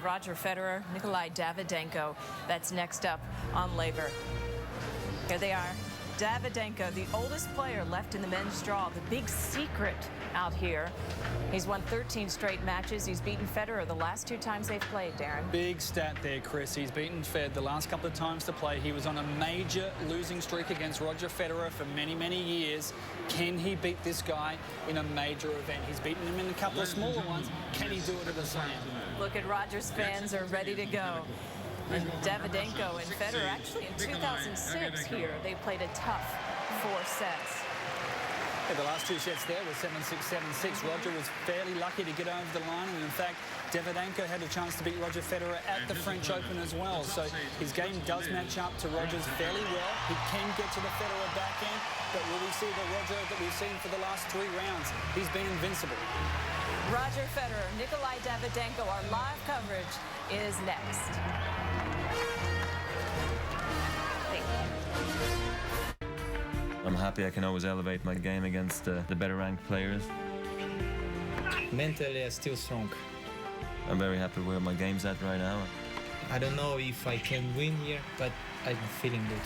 of Roger Federer, Nikolai Davydenko. That's next up on Labor. Here they are. Davydenko, the oldest player left in the men's draw, the big secret out here. He's won 13 straight matches. He's beaten Federer the last 2 times they've played, Darren. Big stat there, Chris. He's beaten Fed the last couple of times to play. He was on a major losing streak against Roger Federer for many, many years. Can he beat this guy in a major event? He's beaten him in a couple of smaller ones. Can he do it at a slam? Look at Roger's fans are ready to go. And Davidenko and Federer, actually in 2006 here, they played a tough 4 sets. Yeah, the last 2 sets there were 7-6, 7-6. Roger was fairly lucky to get over the line, and in fact, Davidenko had a chance to beat Roger Federer at the French Open as well. So his game does match up to Roger's fairly well. He can get to the Federer backhand, but will we see the Roger that we've seen for the last 3 rounds? He's been invincible. Roger Federer, Nikolai Davidenko, our live coverage is next. I'm happy I can always elevate my game against the better ranked players. Mentally, I'm still strong. I'm very happy where my game's at right now. I don't know if I can win here, but I'm feeling good.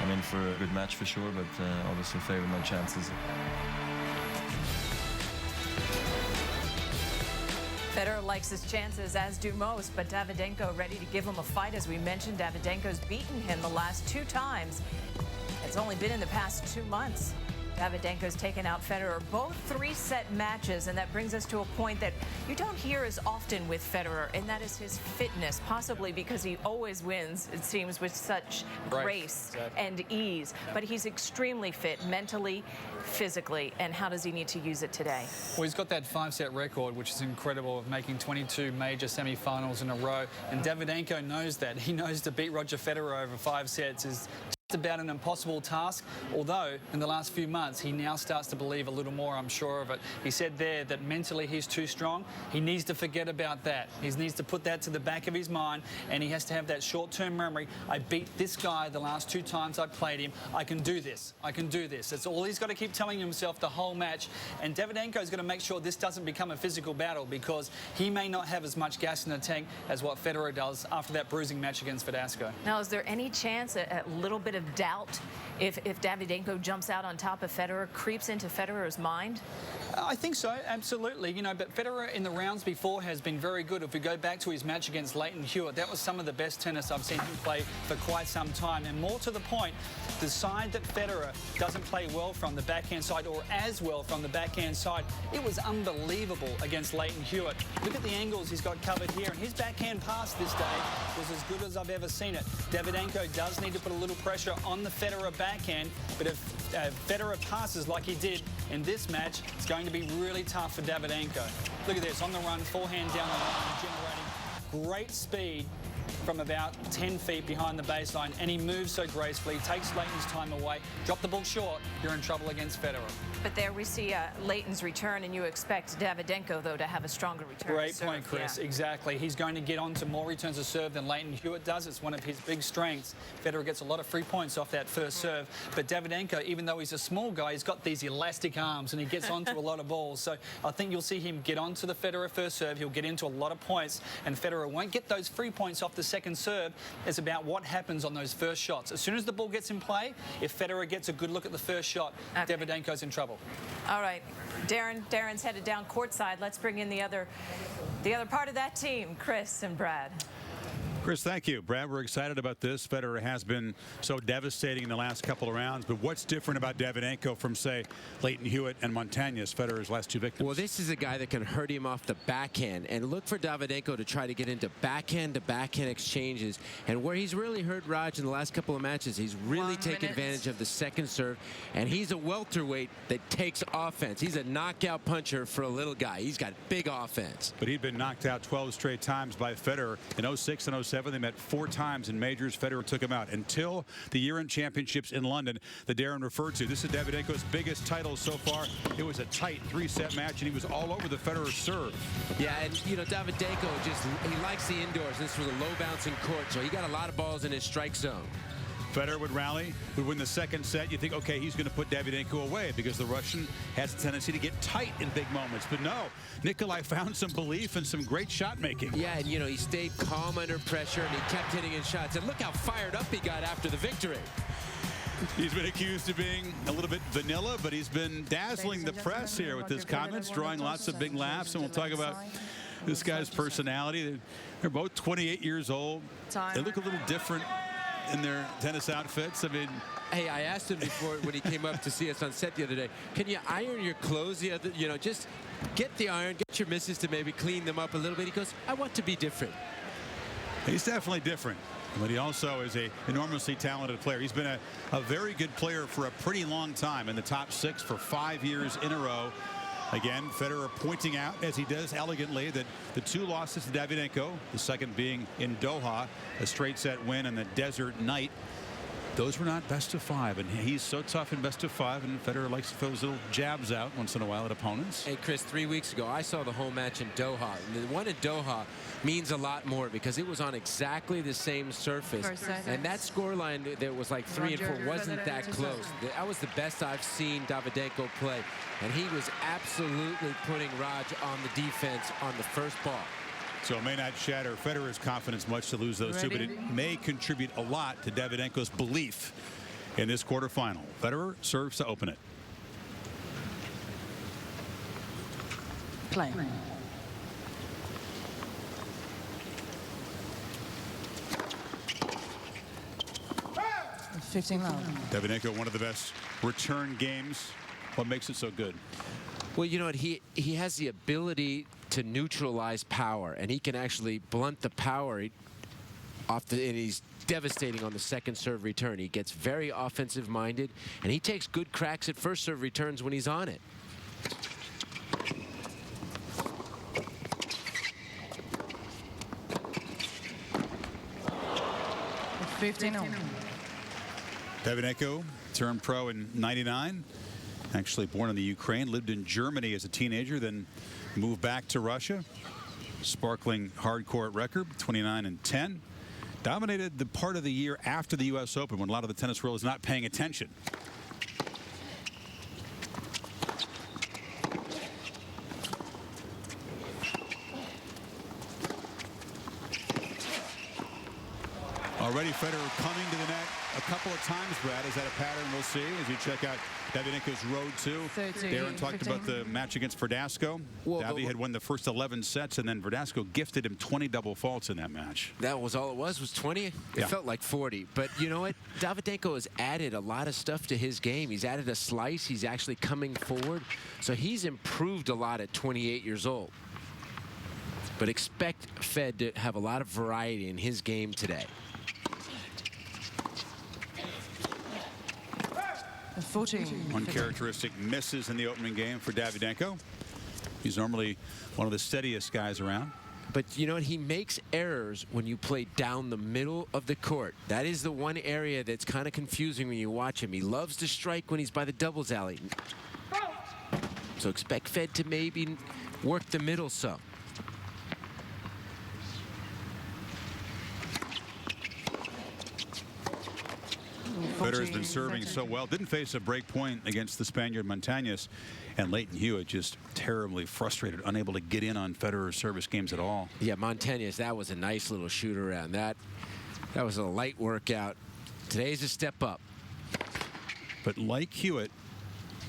I'm in for a good match for sure, but obviously favor my chances. Federer likes his chances, as do most, but Davydenko ready to give him a fight. As we mentioned, Davydenko's beaten him the last 2 times. It's only been in the past 2 months. Davydenko's taken out Federer, both 3-set matches, and that brings us to a point that you don't hear as often with Federer, and that is his fitness, possibly because he always wins, it seems, with such grace and ease. But he's extremely fit mentally, physically, and how does he need to use it today? Well, he's got that 5-set record, which is incredible, of making 22 major semi-finals in a row, and Davydenko knows that. He knows to beat Roger Federer over 5 sets is about an impossible task, although in the last few months he now starts to believe a little more, I'm sure of it. He said there that mentally he's too strong. He needs to forget about that. He needs to put that to the back of his mind, and he has to have that short-term memory. I beat this guy the last 2 times I played him. I can do this. I can do this. That's all he's got to keep telling himself the whole match. And Davydenko is going to make sure this doesn't become a physical battle, because he may not have as much gas in the tank as what Federer does after that bruising match against Verdasco. Now, is there any chance, a little bit of doubt, if Davydenko jumps out on top of Federer, creeps into Federer's mind? I think so, absolutely. You know, but Federer in the rounds before has been very good. If we go back to his match against Lleyton Hewitt, that was some of the best tennis I've seen him play for quite some time. And more to the point, the side that Federer doesn't play well from, the backhand side, or as well from the backhand side, it was unbelievable against Lleyton Hewitt. Look at the angles he's got covered here, and his backhand pass this day was as good as I've ever seen it. Davydenko does need to put a little pressure on the Federer backhand, but if Federer passes like he did in this match, it's going to be really tough for Davydenko. Look at this, on the run, forehand down the line, generating great speed from about 10 feet behind the baseline, and he moves so gracefully, takes Lleyton's time away. Drop the ball short, you're in trouble against Federer. But there we see Lleyton's return, and you expect Davydenko, though, to have a stronger return. Great point, Chris. Yeah. Exactly. He's going to get on to more returns of serve than Lleyton Hewitt does. It's one of his big strengths. Federer gets a lot of free points off that first serve, but Davydenko, even though he's a small guy, he's got these elastic arms, and he gets onto a lot of balls. So I think you'll see him get onto the Federer first serve. He'll get into a lot of points, and Federer won't get those free points off the second serve. It's about what happens on those first shots. As soon as the ball gets in play, if Federer gets a good look at the first shot, Davydenko's in trouble. All right, Darren's headed down courtside. Let's bring in the other part of that team, Chris and Brad. Chris, thank you. Brad, we're excited about this. Federer has been so devastating in the last couple of rounds, but what's different about Davydenko from, say, Lleyton Hewitt and Montañez, Federer's last 2 victims? Well, this is a guy that can hurt him off the backhand, and look for Davydenko to try to get into backhand-to-backhand exchanges. And where he's really hurt Raj in the last couple of matches, he's really taken advantage of the second serve, and he's a welterweight that takes offense. He's a knockout puncher for a little guy. He's got big offense. But he'd been knocked out 12 straight times by Federer in 06 and 07. They met 4 times in majors. Federer took him out until the year-end championships in London that Darren referred to. This is Davydenko's biggest title so far. It was a tight 3-set match, and he was all over the Federer serve. Yeah, and you know, Davydenko he likes the indoors. This was a low bouncing court, so he got a lot of balls in his strike zone. Federer would rally, would win the second set. You think, okay, he's going to put Davydenko away because the Russian has a tendency to get tight in big moments. But no, Nikolai found some belief and some great shot making. Yeah, and he stayed calm under pressure and he kept hitting in shots. And look how fired up he got after the victory. He's been accused of being a little bit vanilla, but he's been dazzling the press here with his comments, drawing lots of big laughs. And we'll talk about this guy's personality. They're both 28 years old. They look a little different in their tennis outfits. I mean, hey, I asked him before when he came up to see us on set the other day, can you iron your clothes the other, just get the iron, get your missus to maybe clean them up a little bit. He goes, I want to be different. He's definitely different, but he also is a enormously talented player. He's been a very good player for a pretty long time, in the top 6 for 5 years in a row. Again, Federer pointing out, as he does elegantly, that the 2 losses to Davydenko, the second being in Doha, a straight set win in the desert night, those were not best of 5, and he's so tough in best of 5, and Federer likes to throw those little jabs out once in a while at opponents. Hey, Chris, 3 weeks ago, I saw the whole match in Doha. And the one in Doha means a lot more because it was on exactly the same surface. And that scoreline that was like 3 and 4 wasn't that close. That was the best I've seen Davydenko play. And he was absolutely putting Raj on the defense on the first ball. So it may not shatter Federer's confidence much to lose those 2, but it may contribute a lot to Davydenko's belief in this quarterfinal. Federer serves to open it. Play. Davydenko, one of the best return games. What makes it so good? Well, you know what? He has the ability to neutralize power, and he can actually blunt the power off and he's devastating on the second serve return. He gets very offensive minded, and he takes good cracks at first serve returns when he's on it. Davydenko turned pro in '99. Actually born in the Ukraine, lived in Germany as a teenager, then moved back to Russia. Sparkling hard court record, 29-10. Dominated the part of the year after the U.S. Open when a lot of the tennis world is not paying attention. Already Federer coming to the net a couple of times, Brad. Is that a pattern we'll see as you check out Davydenko's road to? Darren talked about the match against Verdasco. Davy had won the first 11 sets, and then Verdasco gifted him 20 double faults in that match. That was all it was 20? It felt like 40. But you know what? Davydenko has added a lot of stuff to his game. He's added a slice. He's actually coming forward. So he's improved a lot at 28 years old. But expect Fed to have a lot of variety in his game today. 14. Uncharacteristic misses in the opening game for Davydenko. He's normally one of the steadiest guys around. But you know what? He makes errors when you play down the middle of the court. That is the one area that's kind of confusing when you watch him. He loves to strike when he's by the doubles alley. So expect Fed to maybe work the middle some. Federer's been serving so well. Didn't face a break point against the Spaniard Montañez, and Leighton Hewitt just terribly frustrated, unable to get in on Federer's service games at all. Yeah, Montañez, that was a nice little shoot around. That was a light workout. Today's a step up. But like Hewitt,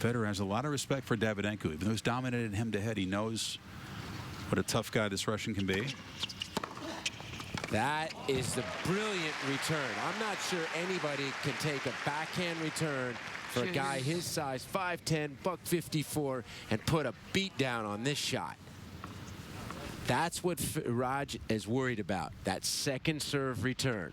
Federer has a lot of respect for Davydenko. Even though he's dominated him to head, he knows what a tough guy this Russian can be. That is the brilliant return. I'm not sure anybody can take a backhand return for a guy his size, 5'10", $154, and put a beat down on this shot. That's what Raj is worried about, that second serve return.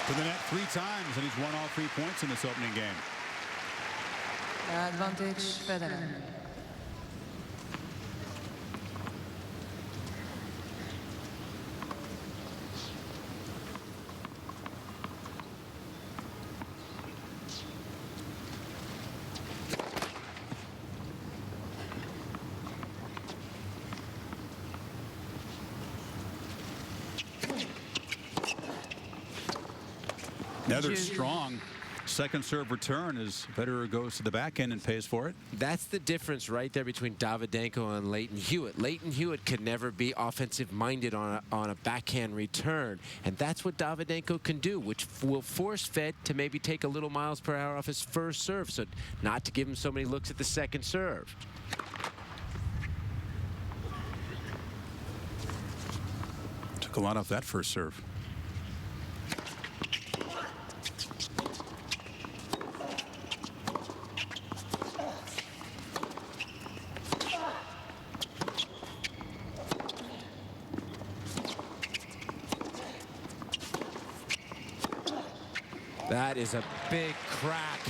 To the net 3 times, and he's won all 3 points in this opening game. Advantage Federer. Another strong second serve return as Federer goes to the backhand and pays for it. That's the difference right there between Davydenko and Lleyton Hewitt. Lleyton Hewitt could never be offensive-minded on a backhand return, and that's what Davydenko can do, which will force Fed to maybe take a little miles per hour off his first serve, so not to give him so many looks at the second serve. Took a lot off that first serve. That is a big crack.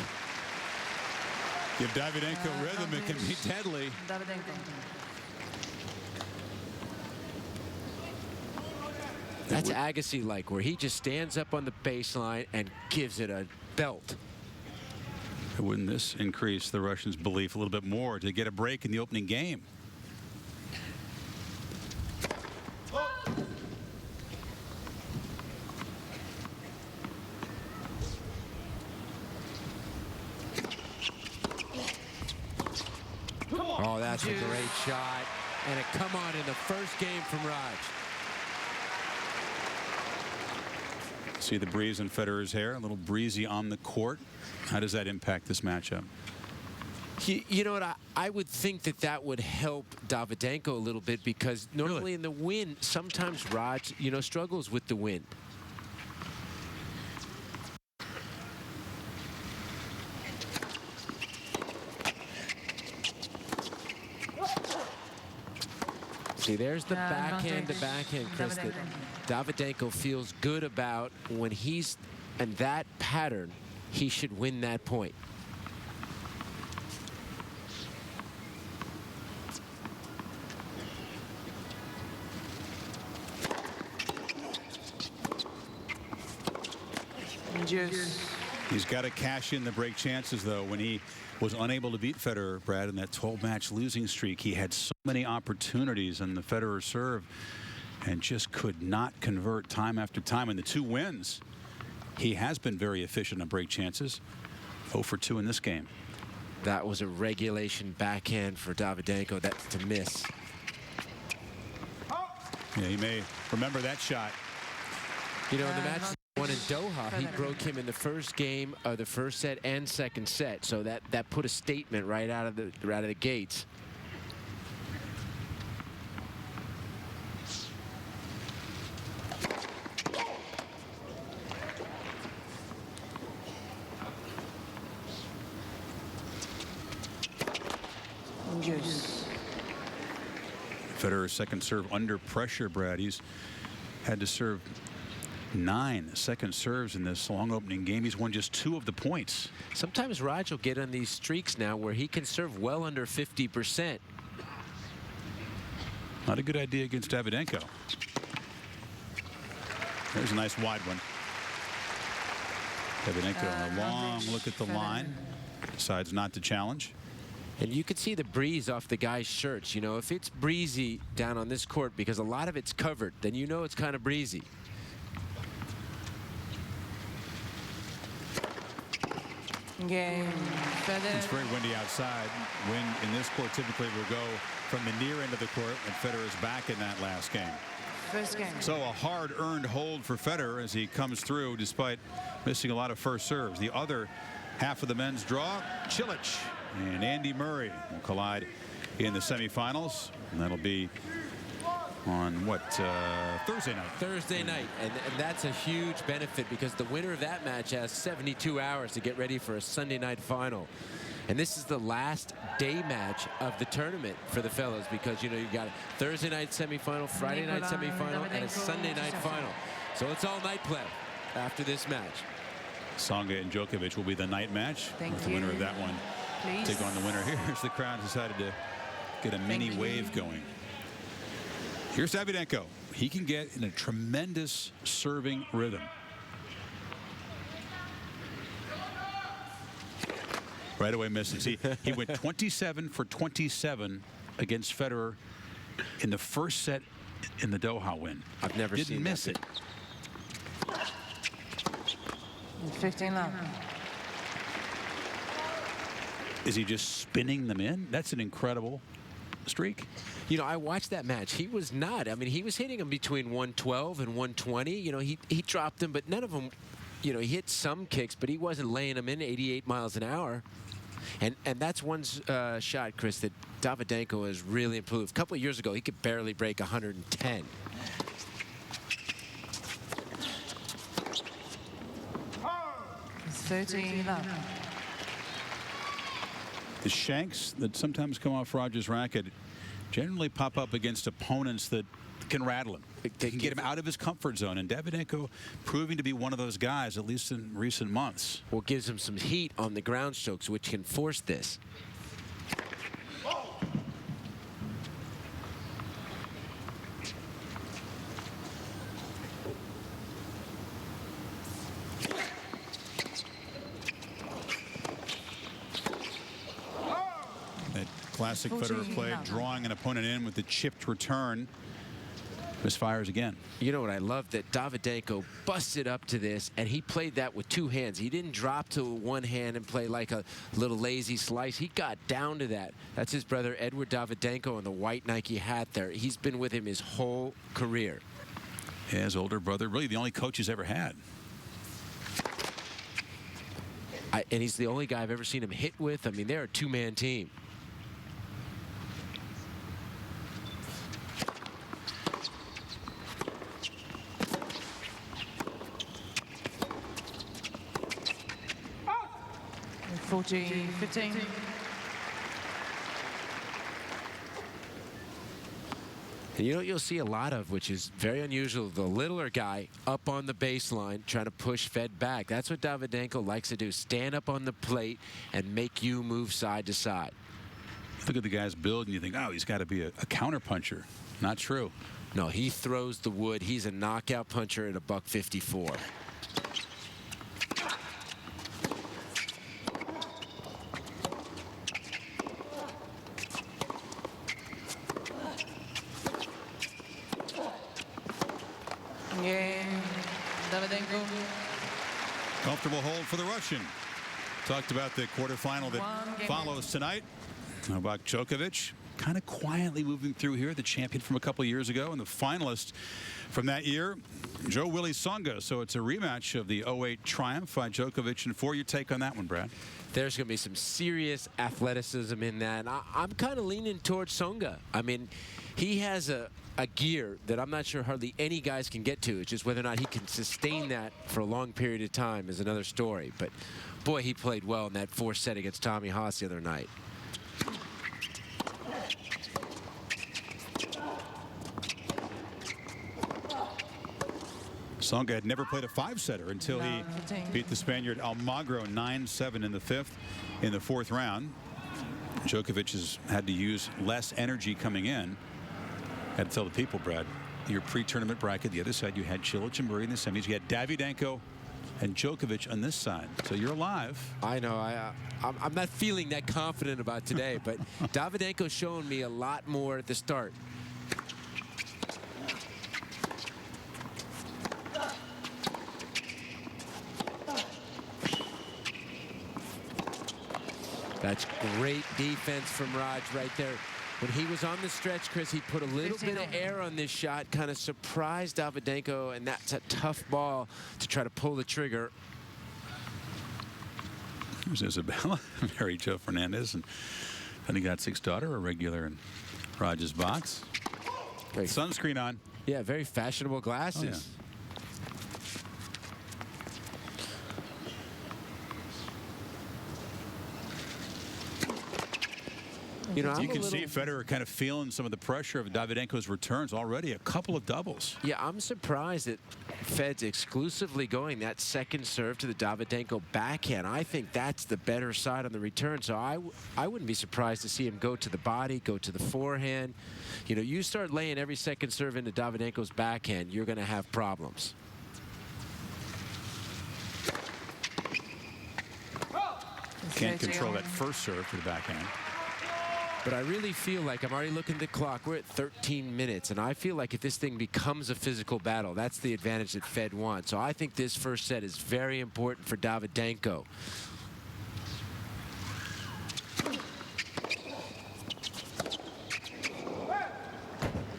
Give Davydenko rhythm, it can be deadly. That's Agassi-like, where he just stands up on the baseline and gives it a belt. Wouldn't this increase the Russians' belief a little bit more to get a break in the opening game? Oh, that's a great shot. And a come on in the first game from Raj. See the breeze in Federer's hair, a little breezy on the court. How does that impact this matchup? You know what? I would think that that would help Davydenko a little bit, because normally in the wind, sometimes Raj, struggles with the wind. See, there's the backhand to backhand, Chris, that Davydenko feels good about. When he's in that pattern, he should win that point. He's got to cash in the break chances, though. When he was unable to beat Federer, Brad, in that 12-match losing streak, he had so many opportunities on the Federer serve and just could not convert time after time. In the 2 wins, he has been very efficient on break chances. 0 for 2 in this game. That was a regulation backhand for Davydenko. That's to miss. Yeah, he may remember that shot. In the match one in Doha, he broke him in the first game of the first set and second set. So that put a statement right out of the gates. Federer's second serve under pressure, Brad. He's had to serve 9 second serves in this long opening game. He's won just 2 of the points. Sometimes Raj will get on these streaks now where he can serve well under 50%. Not a good idea against Davydenko. There's a nice wide one. Davydenko, a long look at the line. Decides not to challenge. And you can see the breeze off the guy's shirts. If it's breezy down on this court because a lot of it's covered, then it's kind of breezy. It's very windy outside. Wind in this court typically will go from the near end of the court, and Federer's back in that last game. So a hard-earned hold for Federer as he comes through despite missing a lot of first serves. The other half of the men's draw, Cilic and Andy Murray will collide in the semifinals, and that'll be on Thursday night. Thursday night, and that's a huge benefit because the winner of that match has 72 hours to get ready for a Sunday night final. And this is the last day match of the tournament for the fellas, because you got a Thursday night semifinal, Friday night semifinal, and a Sunday night final. So it's all night play after this match. Tsonga and Djokovic will be the night match. With the winner of that one take on the winner. Here's the crowd decided to get a mini wave going. Here's Davydenko. He can get in a tremendous serving rhythm. Right away misses. He went 27 for 27 against Federer in the first set in the Doha win. I've never Didn't seen miss it. 15 love. Is he just spinning them in? That's an incredible streak. You know, I watched that match. He was not. I mean, he was hitting them between 112 and 120. You know, he dropped them, but none of them, you know, he hit some kicks, but he wasn't laying them in 88 miles an hour. And that's one shot, Chris, that Davydenko has really improved. A couple of years ago, he could barely break 110. It's 13 love. The shanks that sometimes come off Roger's racket generally pop up against opponents that can rattle him. They can get him out of his comfort zone, and Davydenko proving to be one of those guys, at least in recent months. Well, gives him some heat on the ground strokes, which can force this. That classic Federer play, drawing an opponent in with the chipped return. Misfires again. You know what I love? That Davydenko busted up to this, and he played that with two hands. He didn't drop to one hand and play like a little lazy slice. He got down to that. That's his brother, Edward Davydenko, in the white Nike hat there. He's been with him his whole career. Yeah, his older brother, really the only coach he's ever had. And he's the only guy I've ever seen him hit with. I mean, they're a two-man team. Oh. 14-15. And you know what you'll see a lot of, which is very unusual, the littler guy up on the baseline trying to push Fed back. That's what Davydenko likes to do, stand up on the plate and make you move side to side. Look at the guy's build and you think, oh, he's got to be a counter puncher. Not true. No, he throws the wood. He's a knockout puncher at $154. Yeah, Davydenko. Comfortable hold for the Russian. Talked about the quarterfinal that follows tonight. Novak Djokovic kind of quietly moving through here, the champion from a couple years ago, and the finalist from that year, Joe Willie Tsonga. So it's a rematch of the 08 triumph by Djokovic in 4. Your take on that one, Brad? There's going to be some serious athleticism in that. And I'm kind of leaning towards Tsonga. I mean, he has a gear that I'm not sure hardly any guys can get to. It's just whether or not he can sustain that for a long period of time is another story. But, boy, he played well in that 4th set against Tommy Haas the other night. Tsonga had never played a 5-setter until he beat the Spaniard Almagro 9-7 in the 5th in the 4th round. Djokovic has had to use less energy coming in. Had to tell the people, Brad, your pre-tournament bracket, the other side, you had Cilic and Murray in the semis. You had Davydenko and Djokovic on this side. So you're alive. I know. I'm not feeling that confident about today, but Davydenko's showing me a lot more at the start. That's great defense from Raj right there. When he was on the stretch, Chris, he put a little bit of air on this shot, kind of surprised Davydenko, and that's a tough ball to try to pull the trigger. Here's Isabella, married Joe Fernandez, and then he got 6th daughter, a regular in Raj's box. Great. Sunscreen on. Yeah, very fashionable glasses. Oh, yeah. You know, you can see Federer kind of feeling some of the pressure of Davydenko's returns already. A couple of doubles. Yeah, I'm surprised that Fed's exclusively going that second serve to the Davydenko backhand. I think that's the better side on the return. So I wouldn't be surprised to see him go to the body, go to the forehand. You know, you start laying every second serve into Davydenko's backhand, you're going to have problems. Can't control that first serve to the backhand. But I really feel like, I'm already looking at the clock, we're at 13 minutes, and I feel like if this thing becomes a physical battle, that's the advantage that Fed wants. So I think this first set is very important for Davydenko.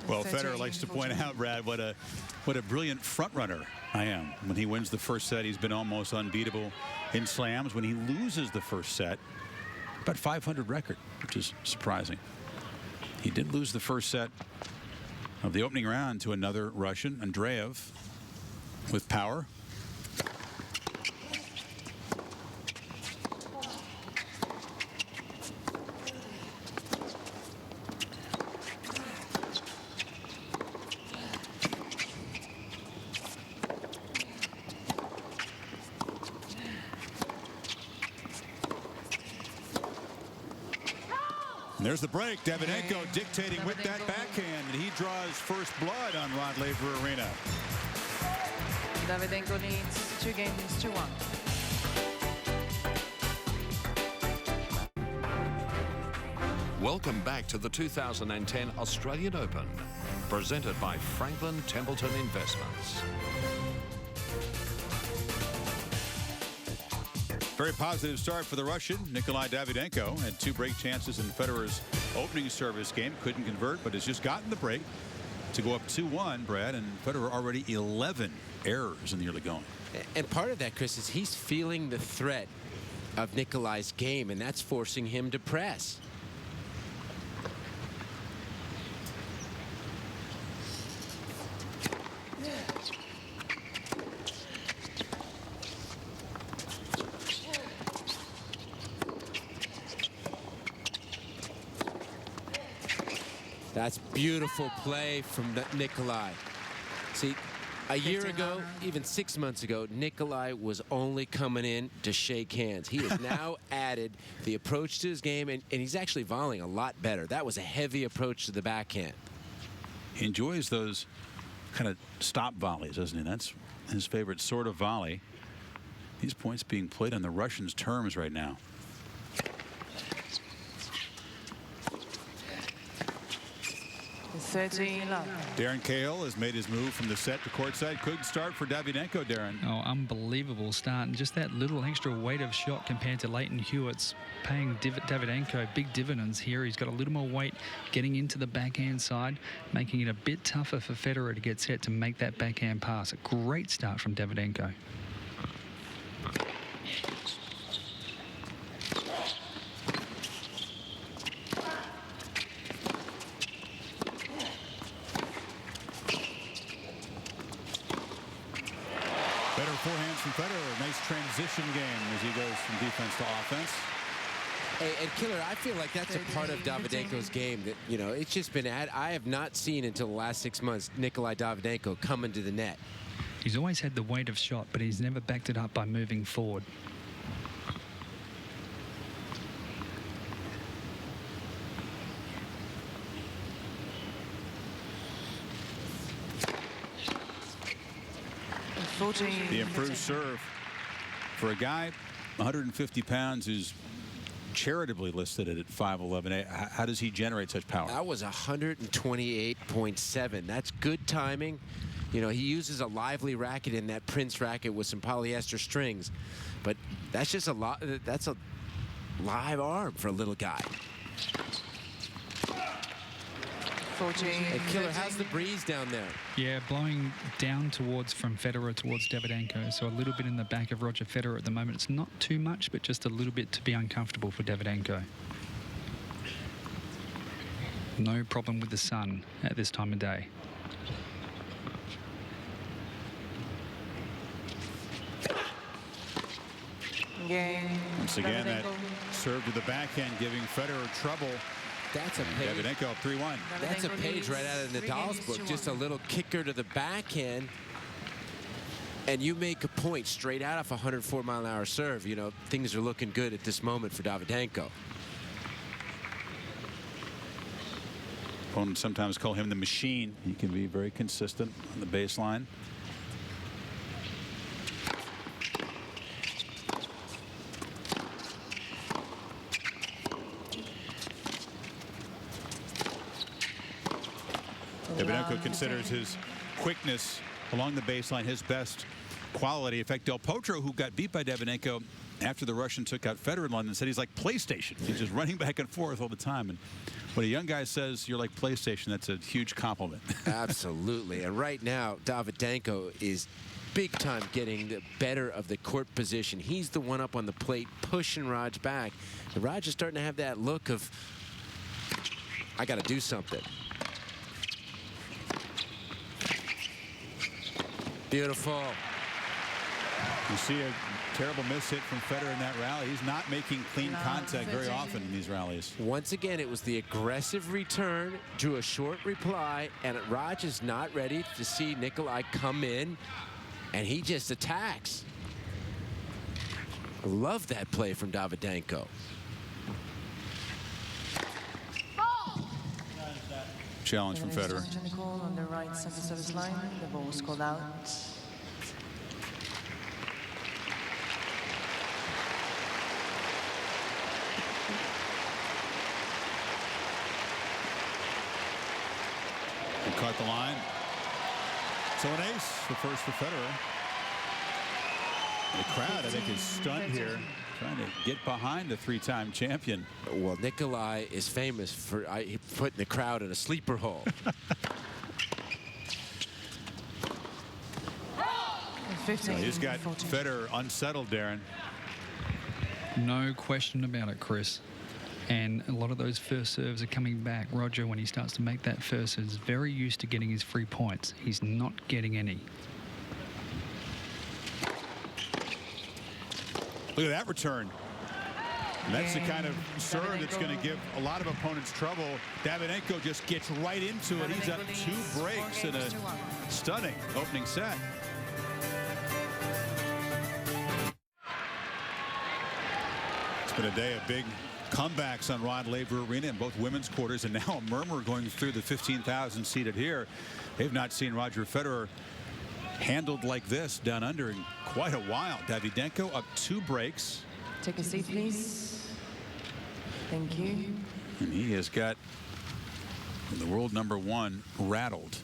Well, Federer likes to point out, Brad, what a brilliant front runner I am. When he wins the first set, he's been almost unbeatable in slams. When he loses the first set, about 500 record, which is surprising. He did lose the first set of the opening round to another Russian, Andreev, with power. There's the break. Davidenko dictating with that backhand, and he draws first blood on Rod Laver Arena. Davydenko leads 2 games to 1. Welcome back to the 2010 Australian Open, presented by Franklin Templeton Investments. Very positive start for the Russian. Nikolai Davydenko had 2 break chances in Federer's opening service game. Couldn't convert, but has just gotten the break to go up 2-1, Brad, and Federer already 11 errors in the early going. And part of that, Chris, is he's feeling the threat of Nikolai's game, and that's forcing him to press. That's beautiful play from Nikolai. See, a year ago, even 6 months ago, Nikolai was only coming in to shake hands. He has now added the approach to his game, and he's actually volleying a lot better. That was a heavy approach to the backhand. He enjoys those kind of stop volleys, doesn't he? That's his favorite sort of volley. These points being played on the Russians' terms right now. Darren Cahill has made his move from the set to courtside. Good start for Davydenko, Darren. Oh, unbelievable start. And just that little extra weight of shot compared to Lleyton Hewitt's paying Davydenko big dividends here. He's got a little more weight getting into the backhand side, making it a bit tougher for Federer to get set to make that backhand pass. A great start from Davydenko. Better forehands from Federer. Nice transition game as he goes from defense to offense. Hey, and Killer, I feel like that's a part of Davydenko's game that, you know, it's just been I have not seen until the last 6 months Nikolai Davydenko come into the net. He's always had the weight of shot, but he's never backed it up by moving forward. The improved serve for a guy 150 pounds who's charitably listed at 5'11". How does he generate such power? That was 128.7. That's good timing. You know, he uses a lively racket in that Prince racket with some polyester strings, but that's just a lot. That's a live arm for a little guy. And Killer, how's the breeze down there? Yeah, blowing down from Federer towards Davydenko. So a little bit in the back of Roger Federer at the moment. It's not too much, but just a little bit to be uncomfortable for Davydenko. No problem with the sun at this time of day. Once again, that serve to the backhand giving Federer trouble. That's a page. Davydenko up 3-1. That's a page right out of Nadal's book. Just a little kicker to the backhand. And you make a point straight out of a 104-mile-an-hour serve. You know, things are looking good at this moment for Davydenko. Opponents sometimes call him the machine. He can be very consistent on the baseline. Davydenko considers his quickness along the baseline his best quality. In fact, Del Potro, who got beat by Davydenko after the Russian took out Federer in London, said he's like PlayStation. He's just running back and forth all the time. And when a young guy says you're like PlayStation, that's a huge compliment. Absolutely. And right now, Davydenko is big time getting the better of the court position. He's the one up on the plate pushing Raj back. And Raj is starting to have that look of, I got to do something. Beautiful. You see a terrible miss hit from Federer in that rally. He's not making clean contact very often in these rallies. Once again, it was the aggressive return, drew a short reply, and Raj is not ready to see Nikolai come in, and he just attacks. I love that play from Davydenko. Challenge from Federer. On the right center service line, the ball was called out. He caught the line. So an ace, the first for Federer. The crowd, I think, is stunned here, trying to get behind the three-time champion. Well, Nikolai is famous for putting the crowd in a sleeper hole. So he's got Federer unsettled, Darren. No question about it, Chris. And a lot of those first serves are coming back. Roger, when he starts to make that first serve, is very used to getting his free points. He's not getting any. Look at that return. And that's the kind of serve that's going to give a lot of opponents trouble. Davydenko just gets right into it. He's up 2 breaks in a stunning opening set. It's been a day of big comebacks on Rod Laver Arena in both women's quarters, and now a murmur going through the 15,000 seated here. They've not seen Roger Federer handled like this down under in quite a while. Davydenko up 2 breaks. Take a seat, please. Thank you. And he has got the world #1 rattled.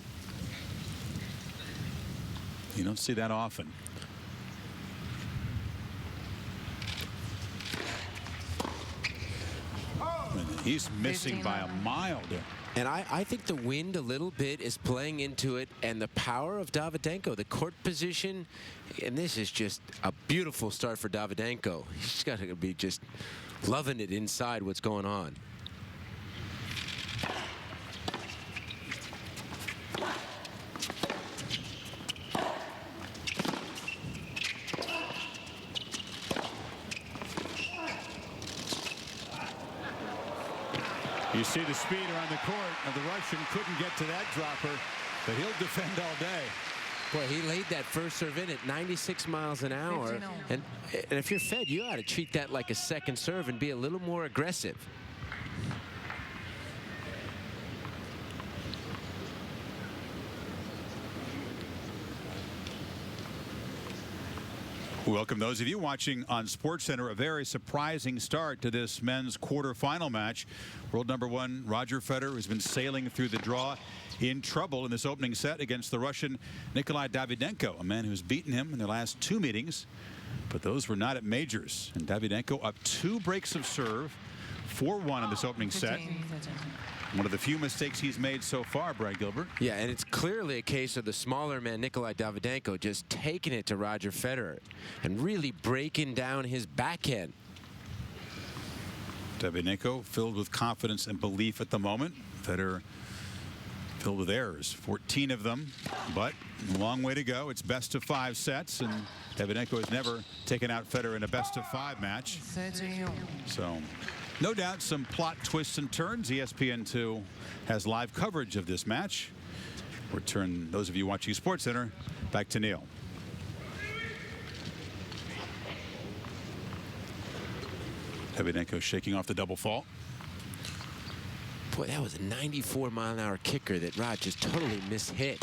You don't see that often. And he's missing by a mile there. And I think the wind a little bit is playing into it, and the power of Davydenko, the court position, and this is just a beautiful start for Davydenko. He's got to be just loving it inside what's going on. You see the speed around the court of the Russian. Couldn't get to that dropper, but he'll defend all day. Boy, he laid that first serve in at 96 miles an hour. And if you're Fed, you ought to treat that like a second serve and be a little more aggressive. Welcome those of you watching on SportsCenter. A very surprising start to this men's quarterfinal match. World #1 Roger Federer has been sailing through the draw in trouble in this opening set against the Russian Nikolai Davydenko, a man who's beaten him in their last 2 meetings, but those were not at majors. And Davydenko up 2 breaks of serve, 4-1 in this opening set. One of the few mistakes he's made so far, Brad Gilbert. Yeah, and it's clearly a case of the smaller man, Nikolai Davydenko, just taking it to Roger Federer and really breaking down his backhand. Davydenko filled with confidence and belief at the moment. Federer filled with errors, 14 of them, but a long way to go. It's best of 5 sets, and Davydenko has never taken out Federer in a best of 5 match. So no doubt some plot twists and turns. ESPN2 has live coverage of this match. We'll turn those of you watching SportsCenter back to Neil. Davydenko shaking off the double fault. Boy, that was a 94-mile-an-hour kicker that Rod just totally mishit.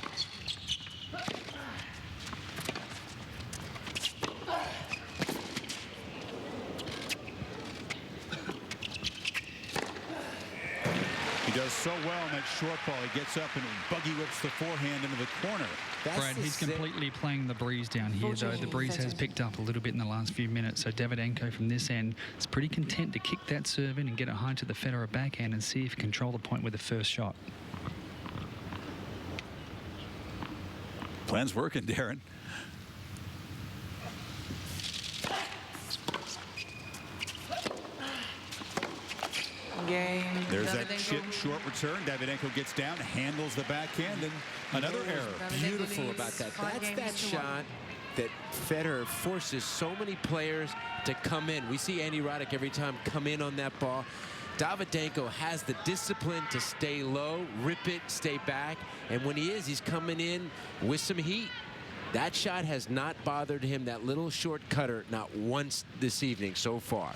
He does so well on that short ball. He gets up and buggy whips the forehand into the corner. Brad, he's completely playing the breeze down here, though. The breeze has picked up a little bit in the last few minutes. So Davydenko from this end is pretty content to kick that serve in and get it high to the Federer backhand and see if he can control the point with the first shot. Plan's working, Darren. Game. There's that short return. Davidenko gets down, handles the backhand, and another error. Beautiful about that. That's that shot that Federer forces so many players to come in. We see Andy Roddick every time come in on that ball. Davydenko has the discipline to stay low, rip it, stay back, and when he is, he's coming in with some heat. That shot has not bothered him, that little short cutter, not once this evening so far.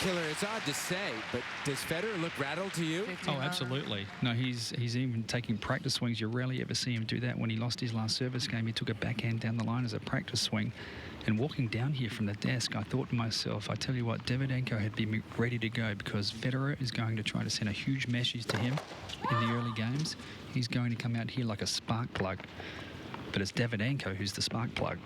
Killer, it's odd to say, but does Federer look rattled to you? Oh, absolutely. No, he's even taking practice swings. You rarely ever see him do that. When he lost his last service game, he took a backhand down the line as a practice swing. And walking down here from the desk, I thought to myself, I tell you what, Davydenko had been ready to go because Federer is going to try to send a huge message to him in the early games. He's going to come out here like a spark plug. But it's Davydenko who's the spark plug.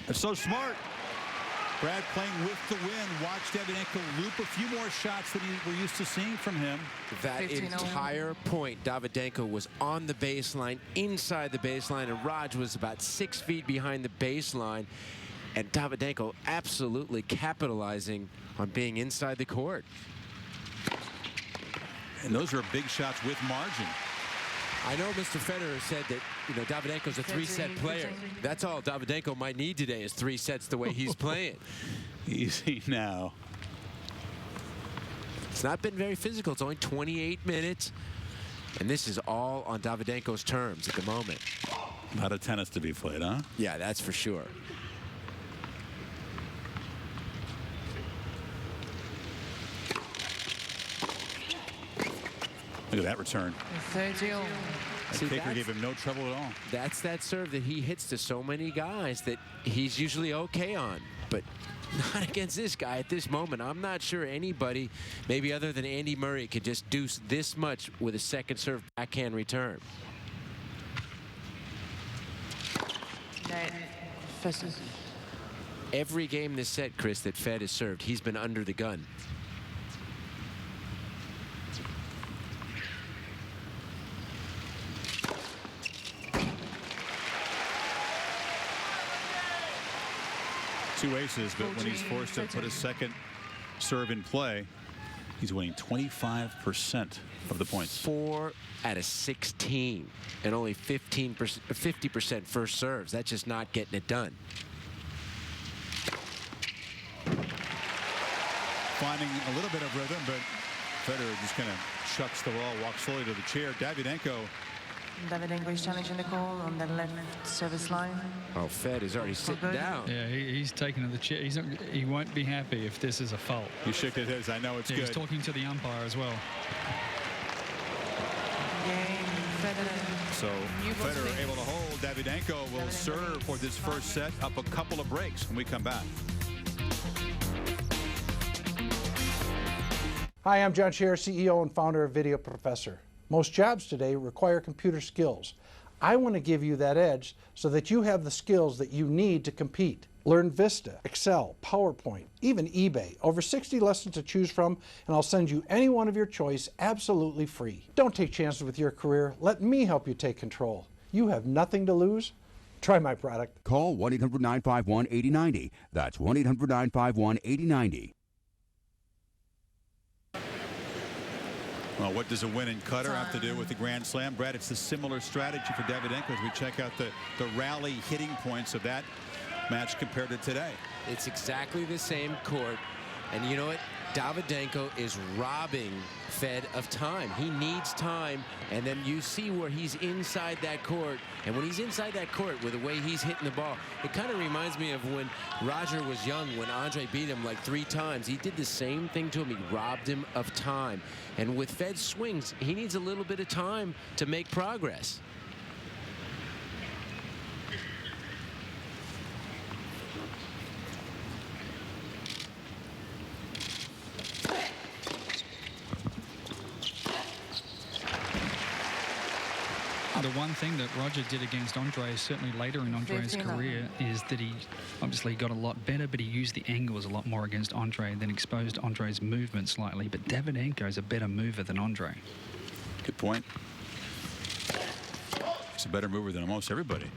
It's so smart. Brad playing with the wind. Watch Davydenko loop a few more shots than we're used to seeing from him. That entire point, Davydenko was on the baseline, inside the baseline, and Raj was about 6 feet behind the baseline. And Davydenko absolutely capitalizing on being inside the court. And those are big shots with margin. I know Mr. Federer said that, you know, Davydenko's a 3-set player. That's all Davydenko might need today is 3 sets the way he's playing. Easy now. It's not been very physical. It's only 28 minutes. And this is all on Davydenko's terms at the moment. A lot of tennis to be played, huh? Yeah, that's for sure. Look at that return. 30-all. That kicker gave him no trouble at all. That's that serve that he hits to so many guys that he's usually okay on. But not against this guy at this moment. I'm not sure anybody, maybe other than Andy Murray, could just do this much with a second serve backhand return. Every game this set, Chris, that Fed has served, he's been under the gun. Two aces, but when he's forced to put a second serve in play, he's winning 25% of the points. 4 out of 16 and only 50% first serves. That's just not getting it done. Finding a little bit of rhythm, but Federer just kind of shucks the ball, walks slowly to the chair. Davydenko is challenging the call on the left service line. Oh, Fed is already sitting down. Yeah, he's taking to the chair. He won't be happy if this is a fault. He shook his head. I know it's good. He's talking to the umpire as well. So Federer able to hold. Davydenko will serve for this first set up a couple of breaks when we come back. Hi, I'm John Scherer, CEO and founder of Video Professor. Most jobs today require computer skills. I want to give you that edge so that you have the skills that you need to compete. Learn Vista, Excel, PowerPoint, even eBay. Over 60 lessons to choose from, and I'll send you any one of your choice absolutely free. Don't take chances with your career. Let me help you take control. You have nothing to lose. Try my product. Call 1-800-951-8090. That's 1-800-951-8090. Well, what does a win in Qatar have to do with the Grand Slam? Brad, it's a similar strategy for Davydenko as we check out the rally hitting points of that match compared to today. It's exactly the same court. And you know what? Davydenko is robbing Fed of time. He needs time, and then you see where he's inside that court. And when he's inside that court with the way he's hitting the ball, it kind of reminds me of when Roger was young, when Andre beat him like 3 times. He did the same thing to him. He robbed him of time. And with Fed's swings, he needs a little bit of time to make progress. The one thing that Roger did against Andre, certainly later in Andre's career, is that he obviously got a lot better, but he used the angles a lot more against Andre, then exposed Andre's movement slightly. But Davydenko is a better mover than Andre. Good point. He's a better mover than almost everybody.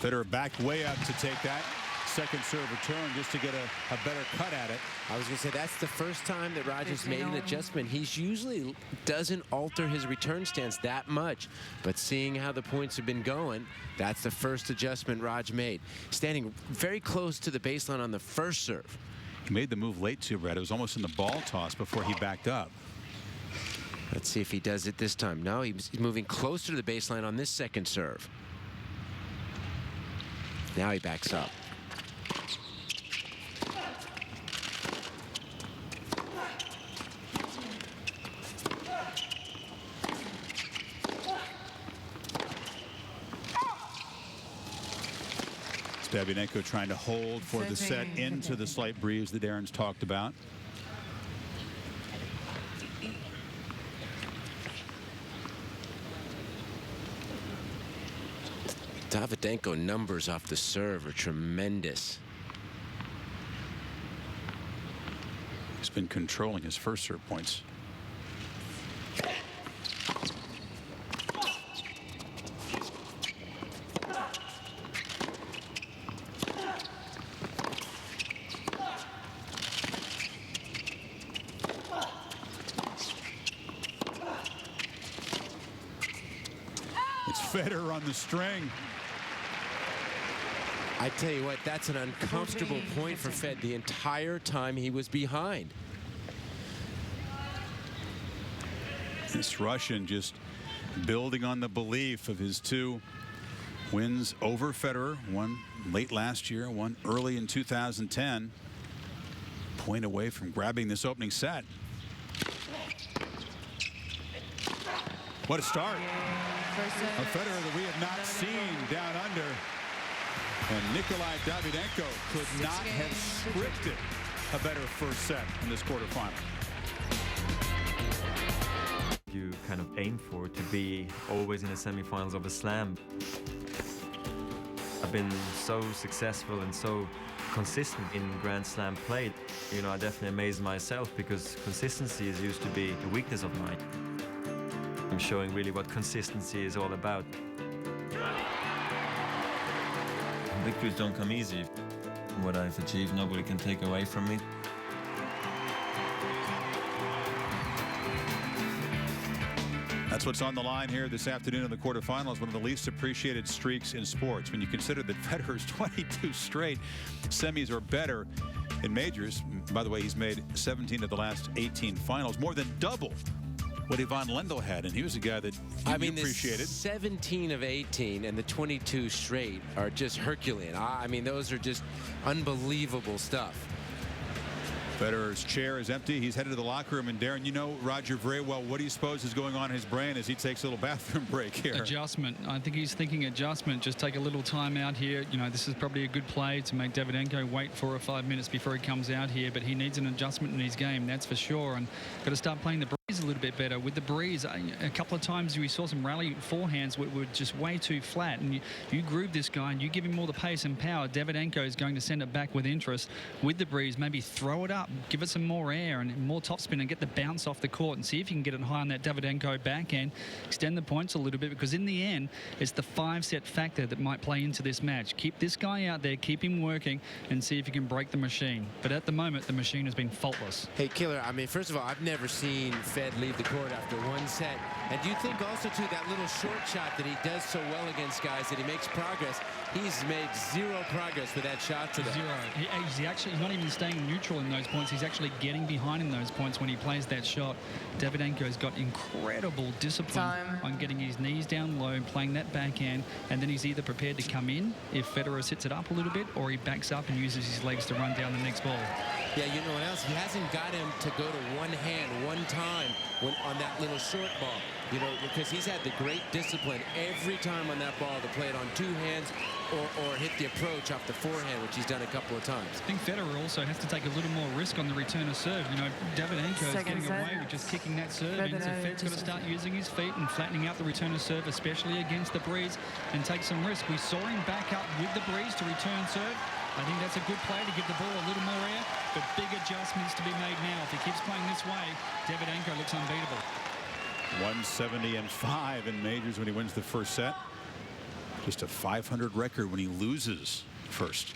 Federer backed way up to take that second serve return just to get a better cut at it. I was going to say that's the first time that Roger's made an adjustment. He usually doesn't alter his return stance that much, but seeing how the points have been going, that's the first adjustment Roger made. Standing very close to the baseline on the first serve. He made the move late too, Brad. It was almost in the ball toss before he backed up. Let's see if he does it this time. No, he's moving closer to the baseline on this second serve. Now he backs up. It's Davydenko trying to hold for the set into the slight breeze that Darren's talked about. Davydenko numbers off the serve are tremendous. He's been controlling his first serve points. It's Federer on the string. I tell you what, that's an uncomfortable point for Fed the entire time he was behind. This Russian just building on the belief of his 2 wins over Federer, one late last year, one early in 2010. Point away from grabbing this opening set. What a start. A Federer that we have not seen down under. And Nikolai Davydenko could not have scripted a better first set in this quarterfinal. You kind of aim for to be always in the semifinals of a slam. I've been so successful and so consistent in Grand Slam play. You know, I definitely amaze myself because consistency is used to be a weakness of mine. I'm showing really what consistency is all about. Victories don't come easy. What I've achieved, nobody can take away from me. That's what's on the line here this afternoon in the quarterfinals. One of the least appreciated streaks in sports. When you consider that Federer's 22 straight semis or better in majors. By the way, he's made 17 of the last 18 finals, more than double what Ivan Lendl had, and he was a guy that you appreciated. The 17 of 18 and the 22 straight are just Herculean. I mean, those are just unbelievable stuff. Federer's chair is empty. He's headed to the locker room. And Darren, you know Roger very well. What do you suppose is going on in his brain as he takes a little bathroom break here? Adjustment. I think he's thinking adjustment. Just take a little time out here. You know, this is probably a good play to make Davydenko wait 4 or 5 minutes before he comes out here. But he needs an adjustment in his game, that's for sure. And got to start playing the breeze breeze a little bit better. With the breeze, a couple of times we saw some rally forehands were just way too flat. And you groove this guy and you give him more the pace and power. Davydenko is going to send it back with interest. With the breeze, maybe throw it up, give it some more air and more topspin and get the bounce off the court and see if you can get it high on that Davydenko backhand. Extend the points a little bit, because in the end, it's the 5-set factor that might play into this match. Keep this guy out there, keep him working, and see if you can break the machine. But at the moment, the machine has been faultless. Hey, Killer, I mean, first of all, I've never seen Fed leave the court after one set. And do you think also, too, that little short shot that he does so well against guys, that he makes progress? He's made zero progress with that shot today. Zero. He's not even staying neutral in those points. He's actually getting behind in those points when he plays that shot. Davydenko's got incredible discipline on getting his knees down low and playing that backhand, and then he's either prepared to come in if Federer sits it up a little bit, or he backs up and uses his legs to run down the next ball. Yeah, you know what else? He hasn't got him to go to one hand one time on that little short ball, you know, because he's had the great discipline every time on that ball to play it on two hands or hit the approach off the forehand, which he's done a couple of times. I think Federer also has to take a little more risk on the return of serve. You know, Davydenko is getting away with just kicking that serve in, so Fed's got to start using his feet and flattening out the return of serve, especially against the breeze, and take some risk. We saw him back up with the breeze to return serve. I think that's a good play to give the ball a little more air, but big adjustments to be made now. If he keeps playing this way, Davydenko looks unbeatable. 170-5 in majors when he wins the first set. Just a 500 record when he loses first.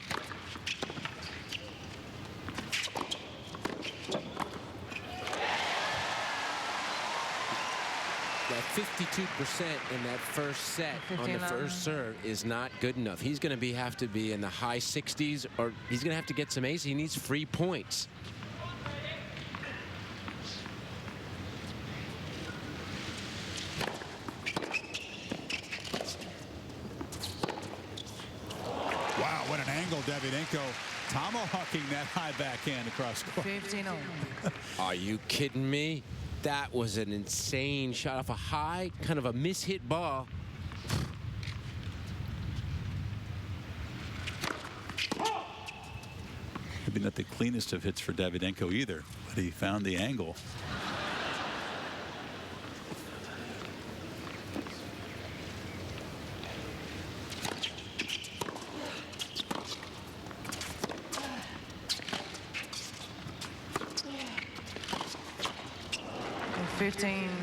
That 52% in that first set on the first serve is not good enough. He's going to have to be in the high 60s, or he's going to have to get some ace. He needs free points. Wow, what an angle. Davydenko tomahawking that high backhand across court. 15-0. Are you kidding me? That was an insane shot off a high, kind of a mishit ball. Maybe not the cleanest of hits for Davydenko either, but he found the angle.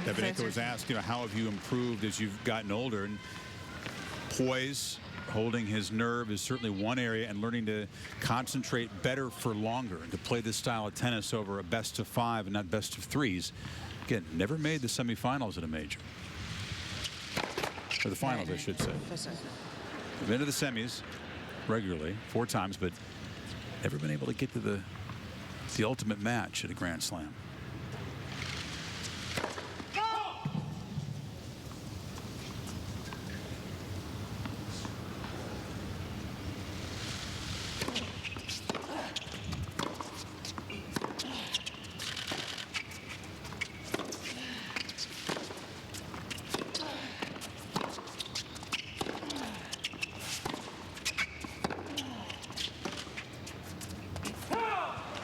Davydenko was asked, you know, how have you improved as you've gotten older? And poise, holding his nerve is certainly one area, and learning to concentrate better for longer and to play this style of tennis over a best of 5 and not best of 3s. Again, never made the semifinals at a major. Or the finals, I should say. Been to the semis regularly 4 times, but never been able to get to the ultimate match at a Grand Slam.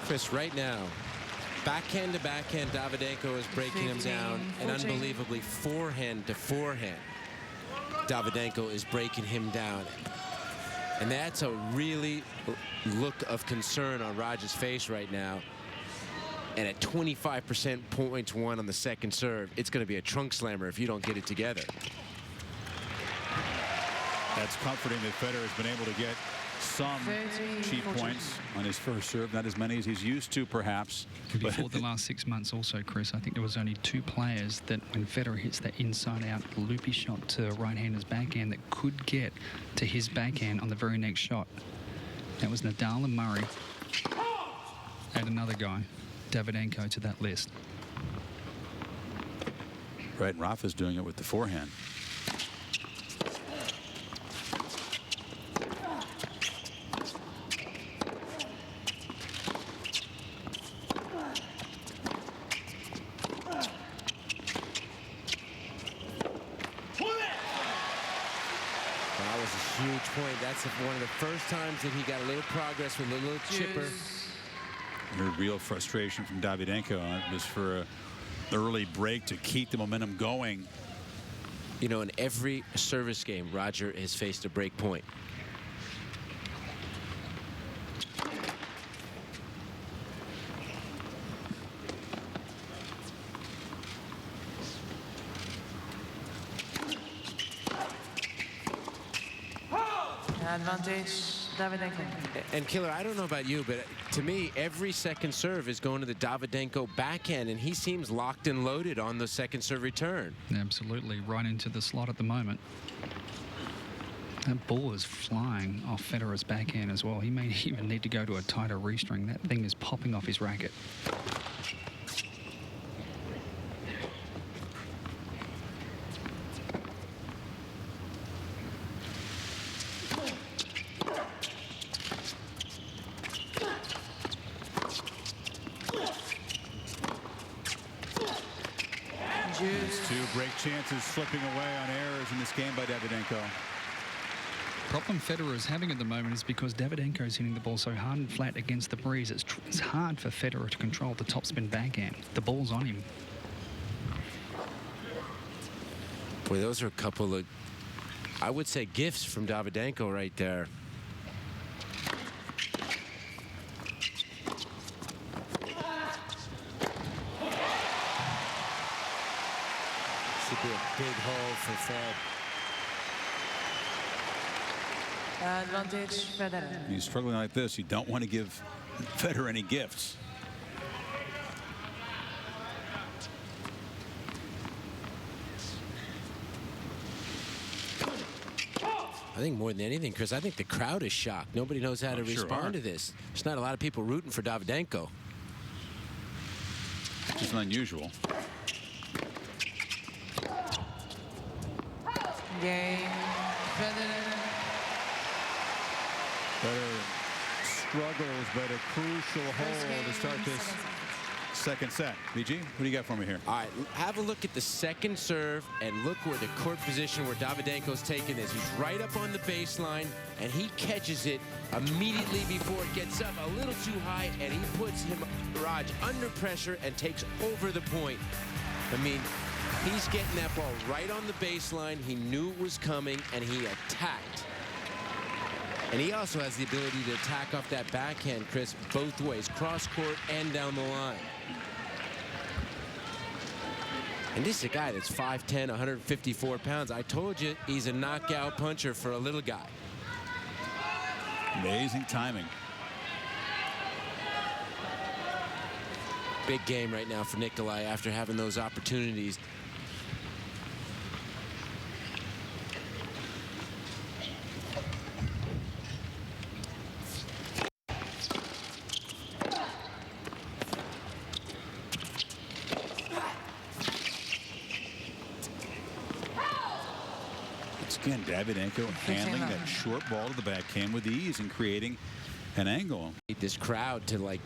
Chris, right now, backhand to backhand, Davydenko is breaking him down, and unbelievably forehand to forehand, Davydenko is breaking him down. And that's a really look of concern on Raj's face right now. And at 25% points won on the second serve, it's going to be a trunk slammer if you don't get it together. That's comforting that Federer has been able to get some cheap points on his first serve, not as many as he's used to, perhaps. Before the last 6 months also, Chris, I think there was only 2 players that when Federer hits that inside-out loopy shot to a right-hander's backhand that could get to his backhand on the very next shot. That was Nadal and Murray. Add another guy, Davydenko, to that list. Right, and Rafa's doing it with the forehand. Huge point. That's one of the first times that he got a little progress with a little chipper. Real frustration from Davydenko. It was for early break to keep the momentum going. You know, in every service game, Roger has faced a break point. Advantage, Davydenko. And Killer, I don't know about you, but to me, every second serve is going to the Davydenko backhand, and he seems locked and loaded on the second serve return. Absolutely, right into the slot at the moment. That ball is flying off Federer's backhand as well. He may even need to go to a tighter restring. That thing is popping off his racket. Two break chances slipping away on errors in this game by Davidenko. Problem Federer is having at the moment is because Davydenko is hitting the ball so hard and flat against the breeze. It's hard for Federer to control the topspin backhand. The ball's on him. Boy, those are a couple of, I would say, gifts from Davydenko right there. Should be a big hole for Fed. Advantage, Federer. He's struggling like this. You don't want to give Federer any gifts. I think more than anything, Chris, I think the crowd is shocked. Nobody knows how to respond to this. There's not a lot of people rooting for Davydenko. It's unusual. Game, Federer. Federer struggles, but a crucial hole to start this second set. BG, what do you got for me here? All right, have a look at the second serve and look where the court position where Davydenko's taking this. He's right up on the baseline, and he catches it immediately before it gets up a little too high, and he puts him, Raj, under pressure and takes over the point. I mean, he's getting that ball right on the baseline. He knew it was coming, and he attacked. And he also has the ability to attack off that backhand, Chris, both ways, cross court and down the line. And this is a guy that's 5'10", 154 pounds. I told you he's a knockout puncher for a little guy. Amazing timing. Big game right now for Nikolai after having those opportunities. Again, Davydenko handling that short ball to the backhand with ease and creating an angle. This crowd to, like,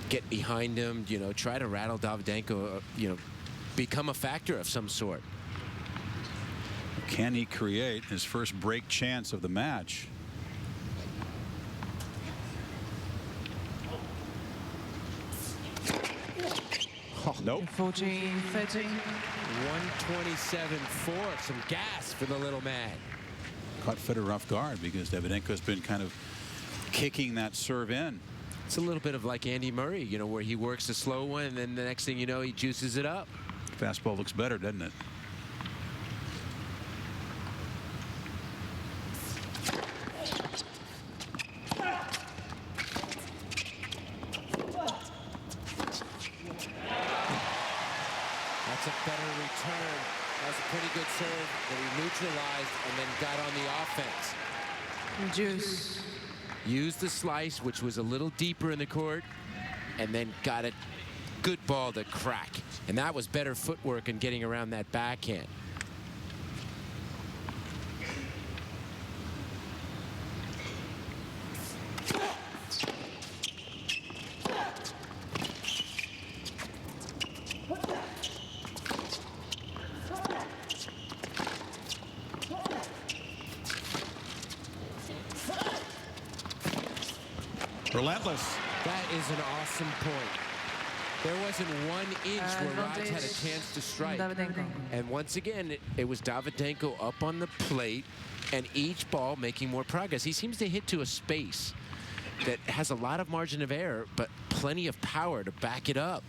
get behind him, you know, try to rattle Davydenko, you know, become a factor of some sort. Can he create his first break chance of the match? Oh, nope. 14, 13. 127-4. Some gas for the little man. Caught Federer off guard because Davydenko's been kind of kicking that serve in. It's a little bit of like Andy Murray, you know, where he works a slow one and then the next thing you know, he juices it up. Fastball looks better, doesn't it? That's a better return. That was a pretty good serve that he neutralized and then got on the offense. Juice. Used the slice, which was a little deeper in the court, and then got a good ball to crack. And that was better footwork in getting around that backhand. Relentless. That is an awesome point. There wasn't 1 inch where Raj had a chance to strike. And once again, it was Davydenko up on the plate, and each ball making more progress. He seems to hit to a space that has a lot of margin of error, but plenty of power to back it up.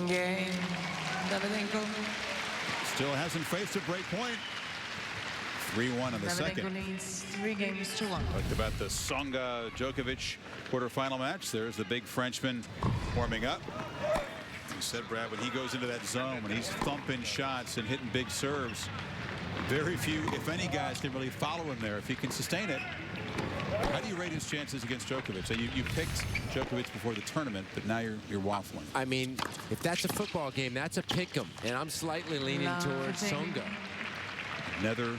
Game. Davidenko. Still hasn't faced a break point. 3-1 in the second. Needs 3 games to 1. Talked about the Tsonga Djokovic quarterfinal match. There's the big Frenchman warming up. You said, Brad, when he goes into that zone, when he's thumping shots and hitting big serves, very few, if any, guys can really follow him there if he can sustain it. How do you rate his chances against Djokovic? So you picked Djokovic before the tournament, but now you're waffling. I mean, if that's a football game, that's a pick-em, and I'm slightly leaning towards Tsonga. Another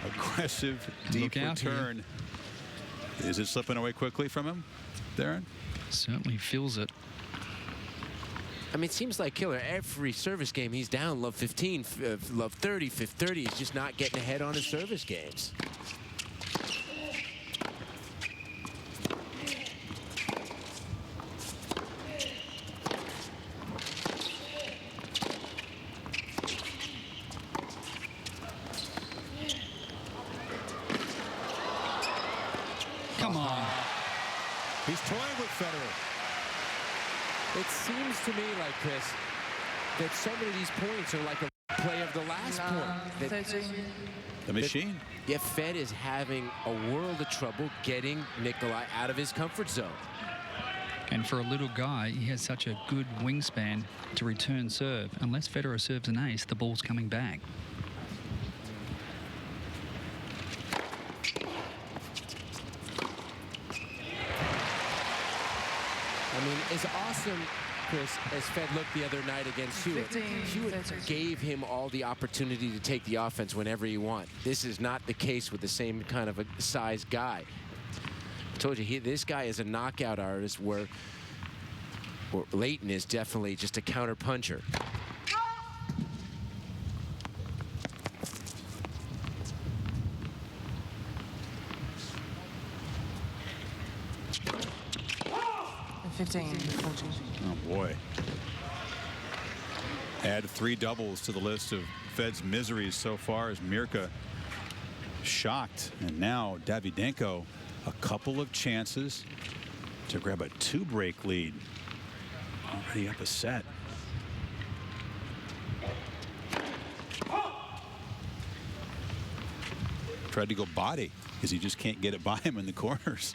aggressive, deep return. Here. Is it slipping away quickly from him, Darren? Certainly feels it. I mean, it seems like Killer, every service game he's down, love 15, love 30, 30. He's just not getting ahead on his service games. Come on. He's toying with Federer. It seems to me like, Chris, that so many of these points are like a play of the last point. The machine. Yeah, Fed is having a world of trouble getting Nikolai out of his comfort zone. And for a little guy, he has such a good wingspan to return serve. Unless Federer serves an ace, the ball's coming back. I mean, as awesome, Chris, as Fed looked the other night against Hewitt, Hewitt gave him all the opportunity to take the offense whenever he wants. This is not the case with the same kind of a size guy. I told you, this guy is a knockout artist where Leighton is definitely just a counter puncher. Oh, boy. Add 3 doubles to the list of Fed's miseries so far as Mirka shocked. And now Davydenko, a couple of chances to grab a 2-break lead. Already up a set. Tried to go body because he just can't get it by him in the corners.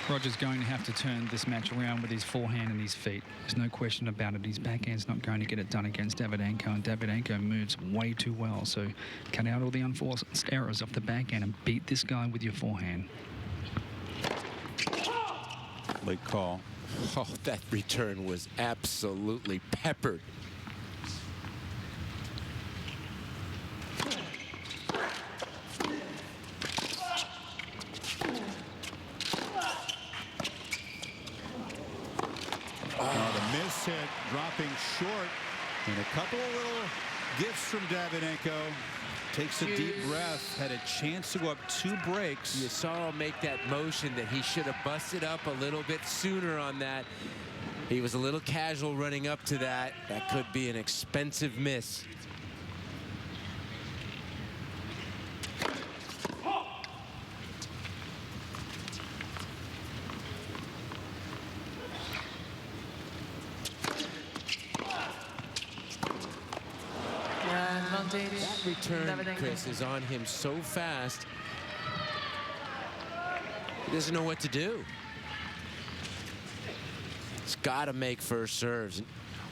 Roger's going to have to turn this match around with his forehand and his feet. There's no question about it. His backhand's not going to get it done against Davydenko, and Davydenko moves way too well. So cut out all the unforced errors off the backhand and beat this guy with your forehand. Late call. Oh, that return was absolutely peppered. Hit dropping short, and a couple of little gifts from Davydenko. Takes a deep breath, had a chance to go up 2 breaks. You saw him make that motion that he should have busted up a little bit sooner on that. He was a little casual running up to that. That could be an expensive miss. That return, Chris, is on him so fast. He doesn't know what to do. He's got to make first serves,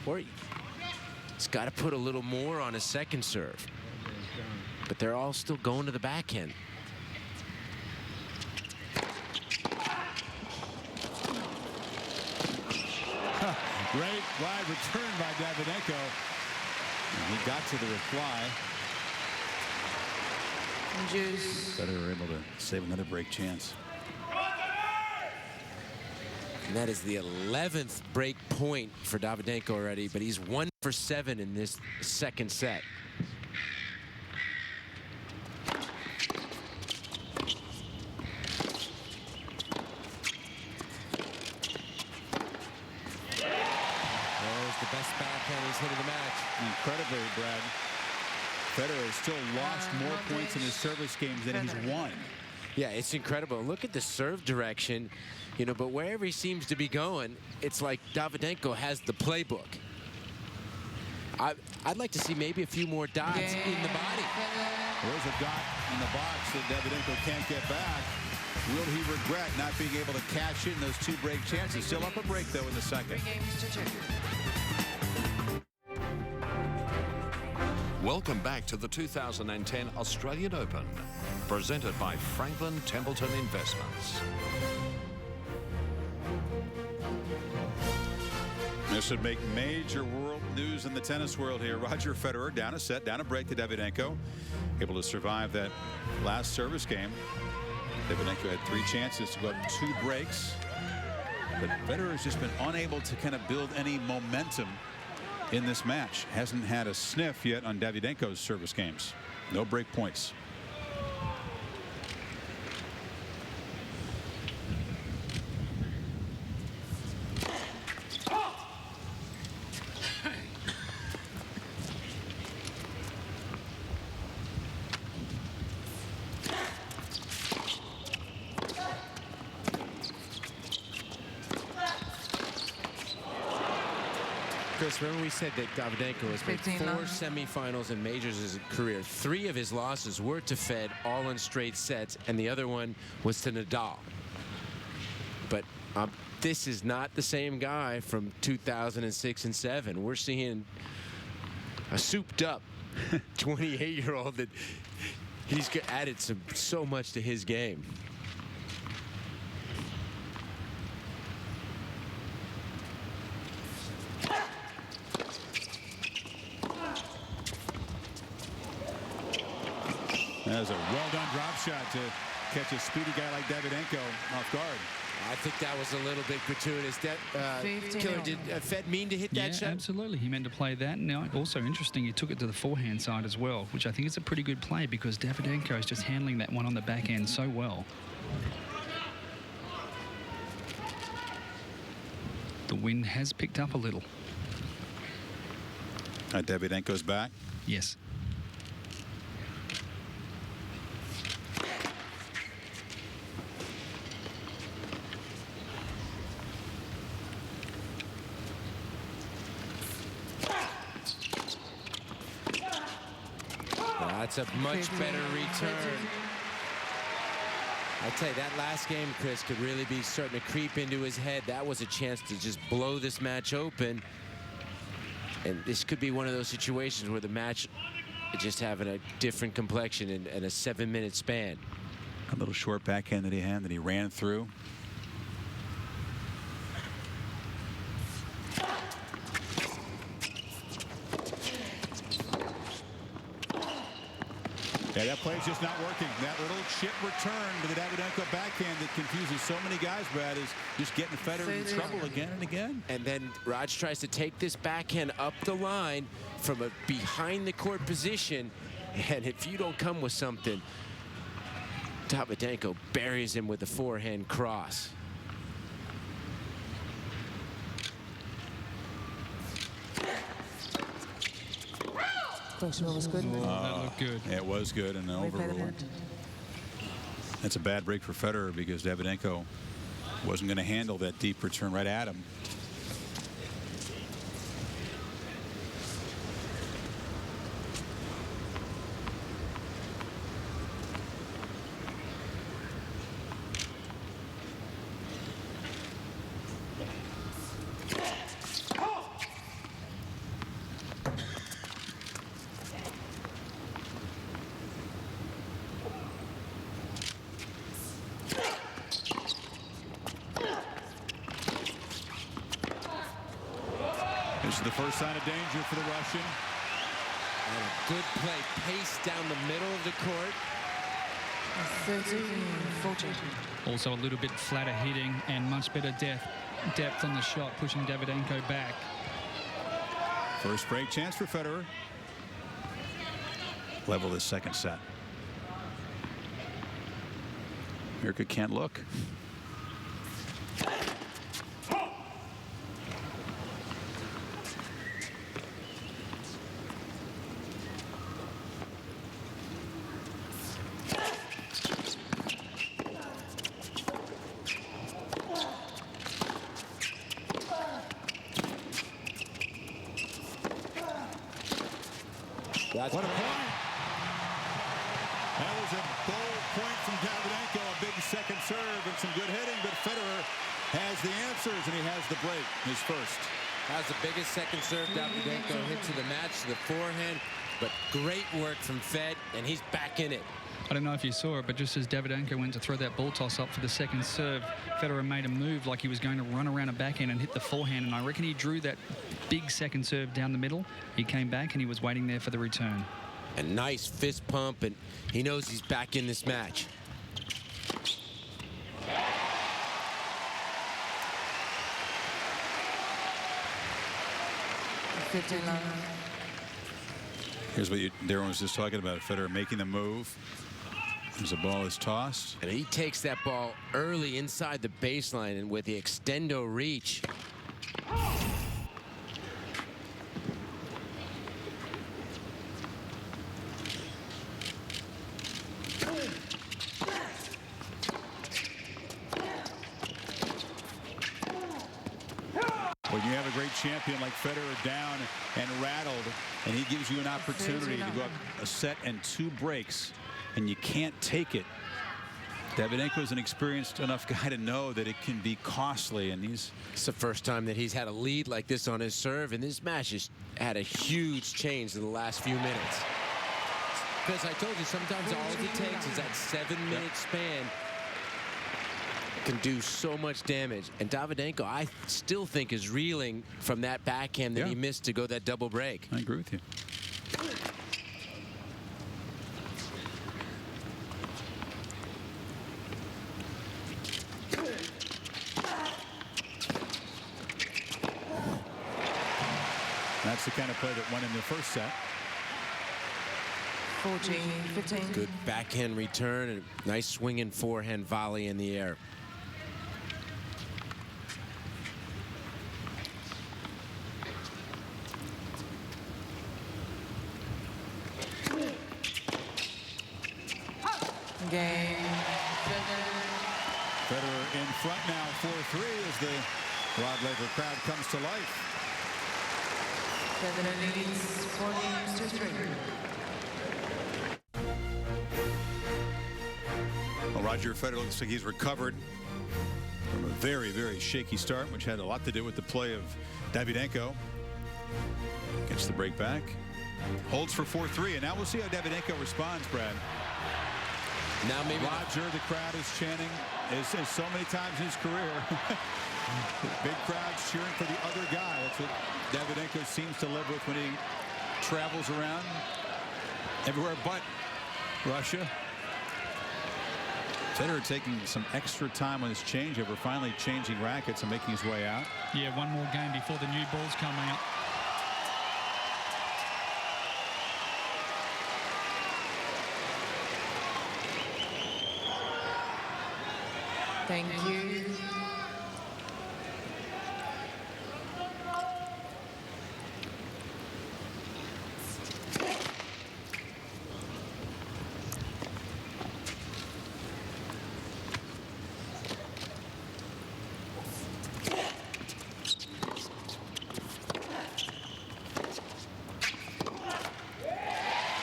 or he's got to put a little more on his second serve. But they're all still going to the backhand. Great wide return by Davydenko. And he got to the reply. Federer able to save another break chance. And that is the 11th break point for Davydenko already, but he's 1 for 7 in this second set. The best backhand he's hit in the match. Incredibly, Brad. Federer has still lost more points in his service games than he's won. Yeah, it's incredible. Look at the serve direction, you know, but wherever he seems to be going, it's like Davydenko has the playbook. I'd like to see maybe a few more dots in the body. There's a dot in the box that Davydenko can't get back. Will he regret not being able to cash in those 2 break chances? Still up a break, though, in the second. Welcome back to the 2010 Australian Open, presented by Franklin Templeton Investments. This would make major world news in the tennis world here. Roger Federer down a set, down a break to Davydenko, able to survive that last service game. Davydenko had 3 chances to go up 2 breaks, but Federer has just been unable to kind of build any momentum in this match. Hasn't had a sniff yet on Davydenko's service games. No break points. Chris, remember we said that Davydenko has played 4 semifinals and majors in his career. 3 of his losses were to Fed, all in straight sets, and the other one was to Nadal. But this is not the same guy from 2006 and 7. We're seeing a souped-up 28-year-old that he's added so much to his game. That was a well-done drop shot to catch a speedy guy like Davydenko off guard. I think that was a little bit gratuitous. Killer, did Fed mean to hit that shot? Yeah, absolutely. He meant to play that. Now, also interesting, he took it to the forehand side as well, which I think is a pretty good play because Davydenko is just handling that one on the backhand so well. The wind has picked up a little. Davydenko's back. Yes. That's a much better return. I tell you, that last game, Chris, could really be starting to creep into his head. That was a chance to just blow this match open. And this could be one of those situations where the match is just having a different complexion in a 7-minute span. A little short backhand that he had that he ran through. Yeah, that play's just not working. That little chip return to the Davydenko backhand that confuses so many guys, Brad, is just getting Federer in trouble again and again. And then Raj tries to take this backhand up the line from a behind the court position. And if you don't come with something, Davydenko buries him with a forehand cross. Was good. That looked good. It was good and overruled. That's a bad break for Federer because Davydenko wasn't going to handle that deep return right at him. This is the first sign of danger for the Russian. And a good play, pace down the middle of the court. 13-14. Also a little bit flatter hitting and much better depth depth on the shot, pushing Davydenko back. First break chance for Federer. Level this second set. Mirka can't look. What a point. That was a bold point from Davidenko, a big second serve and some good hitting, but Federer has the answers and he has the break, his first. Has the biggest second serve. Davidenko hit to the match, to the forehand, but great work from Fed, and he's back in it. I don't know if you saw it, but just as Davydenko went to throw that ball toss up for the second serve, Federer made a move like he was going to run around a backhand and hit the forehand, and I reckon he drew that big second serve down the middle. He came back and he was waiting there for the return. A nice fist pump, and he knows he's back in this match. Here's what Darren was just talking about. Federer making the move as the ball is tossed. And he takes that ball early inside the baseline and with the extendo reach. When you have a great champion like Federer down and rattled, and he gives you an opportunity to go up a set and 2 breaks, and you can't take it. Davydenko is an experienced enough guy to know that it can be costly, and it's the first time that he's had a lead like this on his serve, and this match has had a huge change in the last few minutes. Because I told you, sometimes all it takes is that 7-minute span can do so much damage. And Davydenko, I still think, is reeling from that backhand that he missed to go that double break. I agree with you. That's the kind of play that won in the first set. 14-15. Good backhand return and nice swinging forehand volley in the air. Game. Federer in front now, 4-3 as the Rod Laver crowd comes to life. Federer leads 4 games to 3. Well, Roger Federer looks like he's recovered from a very, very shaky start, which had a lot to do with the play of Davydenko. Gets the break back. Holds for 4-3, and now we'll see how Davydenko responds, Brad. Now maybe Roger, the crowd is chanting, as so many times in his career. Big crowds cheering for the other guy. That's what Davydenko seems to live with when he travels around everywhere but Russia. Federer taking some extra time on his changeover, finally changing rackets and making his way out. Yeah, one more game before the new balls come out. Thank you.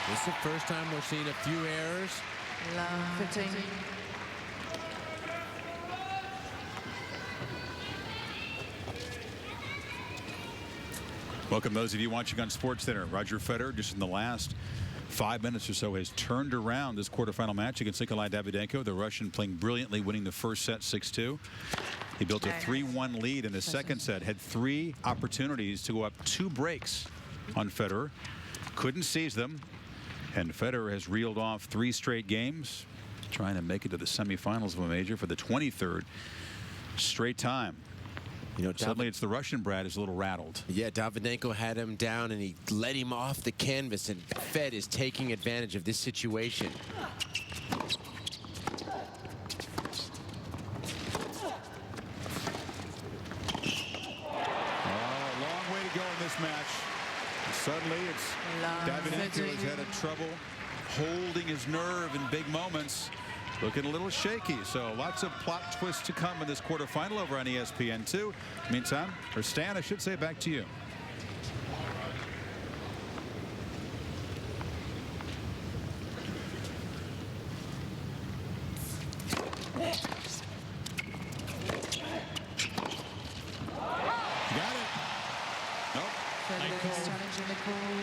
This is the first time we're seeing a few errors. 15. Welcome those of you watching on SportsCenter. Roger Federer, just in the last 5 minutes or so, has turned around this quarterfinal match against Nikolai Davydenko. The Russian playing brilliantly, winning the first set 6-2. He built a 3-1 lead in the second set, had 3 opportunities to go up 2 breaks on Federer. Couldn't seize them. And Federer has reeled off 3 straight games, trying to make it to the semifinals of a major for the 23rd straight time. You know, suddenly it's the Russian Brad is a little rattled. Yeah, Davydenko had him down, and he let him off the canvas, and Fed is taking advantage of this situation. This match. Suddenly it's Davidenko has had trouble holding his nerve in big moments, looking a little shaky. So lots of plot twists to come in this quarterfinal over on ESPN2. Meantime, or Stan, I should say, back to you.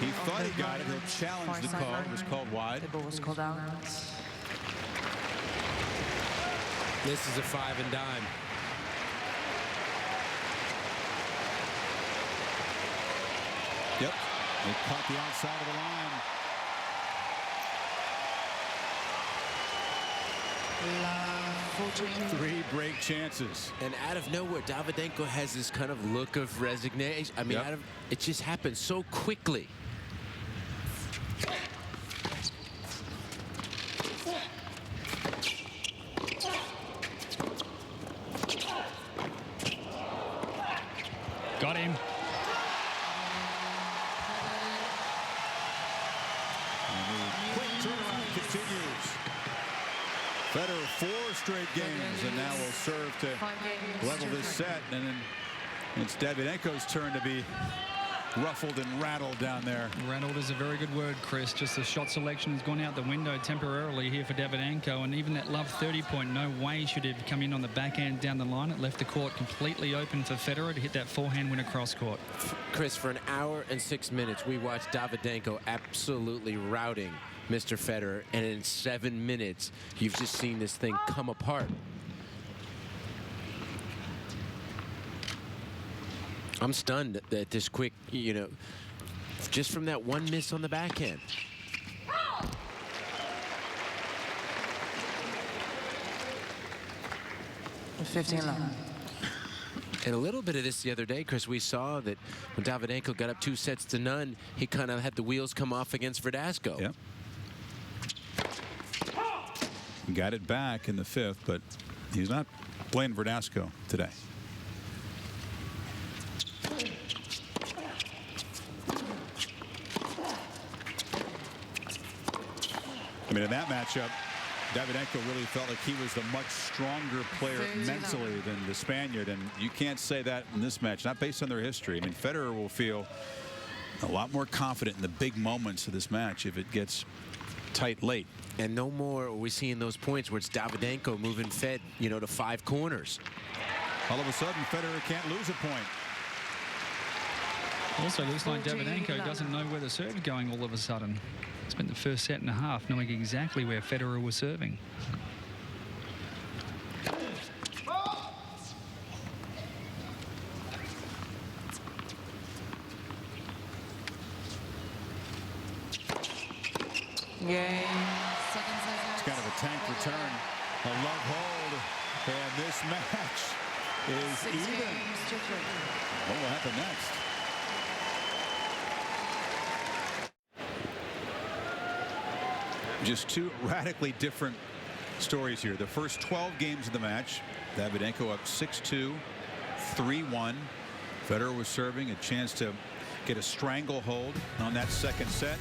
He thought he got it. He'll challenge the call. It was called wide. The ball was called out. This is a 5 and dime. Yep. They caught the outside of the line. 3 break chances. And out of nowhere, Davydenko has this kind of look of resignation. I mean, it just happened so quickly. Got him. Quick turnaround continues. Federer 4 straight games, and now will serve to level this set. And then it's Davydenko's turn to be ruffled and rattled down there. Rattled is a very good word, Chris. Just the shot selection has gone out the window temporarily here for Davydenko, and even that love 30 point, no way should have come in on the backhand down the line. It left the court completely open for Federer to hit that forehand winner cross court. Chris, for an hour and 6 minutes, we watched Davydenko absolutely routing Mr. Federer, and in 7 minutes, you've just seen this thing come apart. I'm stunned that this quick, you know, just from that one miss on the backhand. And a little bit of this the other day, Chris, we saw that when Davydenko got up 2 sets to none, he kind of had the wheels come off against Verdasco. Yep. He got it back in the 5th, but he's not playing Verdasco today. I mean, in that matchup, Davydenko really felt like he was the much stronger player mentally than the Spaniard, and you can't say that in this match, not based on their history. I mean, Federer will feel a lot more confident in the big moments of this match if it gets tight late. And no more are we seeing those points where it's Davydenko moving Fed, you know, to 5 corners. All of a sudden, Federer can't lose a point. Also looks like Davydenko doesn't know where the serve's going all of a sudden. Spent the first set and a half knowing exactly where Federer was serving. It's kind of a tank return, a love hold, and this match is even. What will happen next? Just 2 radically different stories here. The first 12 games of the match, Davydenko up 6-2, 3-1. Federer was serving, a chance to get a stranglehold on that second set.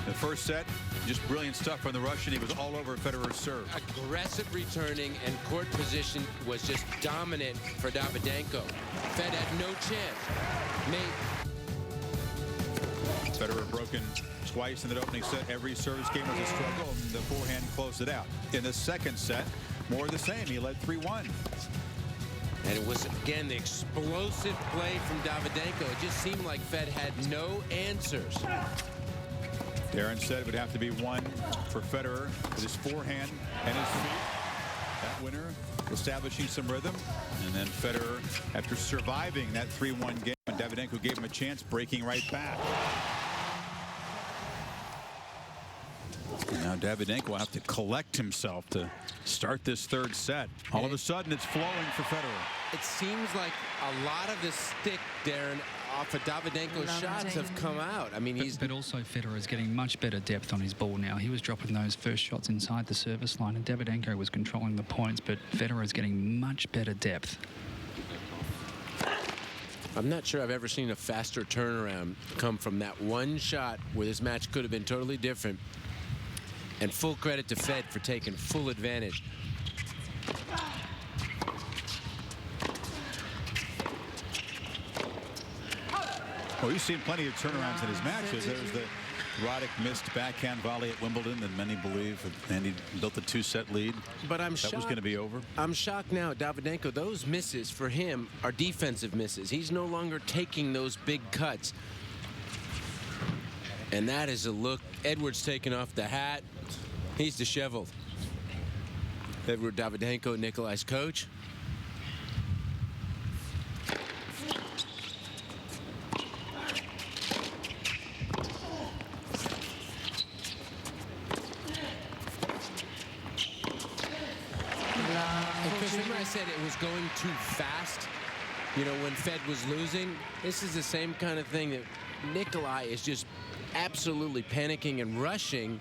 The first set, just brilliant stuff from the Russian. He was all over Federer's serve. Aggressive returning, and court position was just dominant for Davydenko. Fed had no chance. Federer broken twice in the opening set. Every service game was a struggle, and the forehand closed it out. In the second set, more of the same. He led 3-1. And it was, again, the explosive play from Davydenko. It just seemed like Fed had no answers. Darren said it would have to be 1 for Federer with his forehand and his feet. That winner establishing some rhythm. And then Federer, after surviving that 3-1 game, and Davydenko gave him a chance, breaking right back. Now Davydenko will have to collect himself to start this third set. All of a sudden, it's flowing for Federer. It seems like a lot of the stick, Darren, off of Davydenko's shots have come out. I mean, but also Federer is getting much better depth on his ball now. He was dropping those first shots inside the service line, and Davydenko was controlling the points, but Federer is getting much better depth. I'm not sure I've ever seen a faster turnaround come from that one shot where this match could have been totally different. And full credit to Fed for taking full advantage. Well, you've seen plenty of turnarounds in his matches. There's the Roddick missed backhand volley at Wimbledon that many believe, and he built a 2-set lead. But I'm shocked. That was going to be over. I'm shocked now, Davydenko. Those misses for him are defensive misses. He's no longer taking those big cuts. And that is a look. Edwards taking off the hat. He's disheveled. Edward Davydenko, Nikolai's coach. Remember I said it was going too fast, you know, when Fed was losing? This is the same kind of thing that Nikolai is just absolutely panicking and rushing,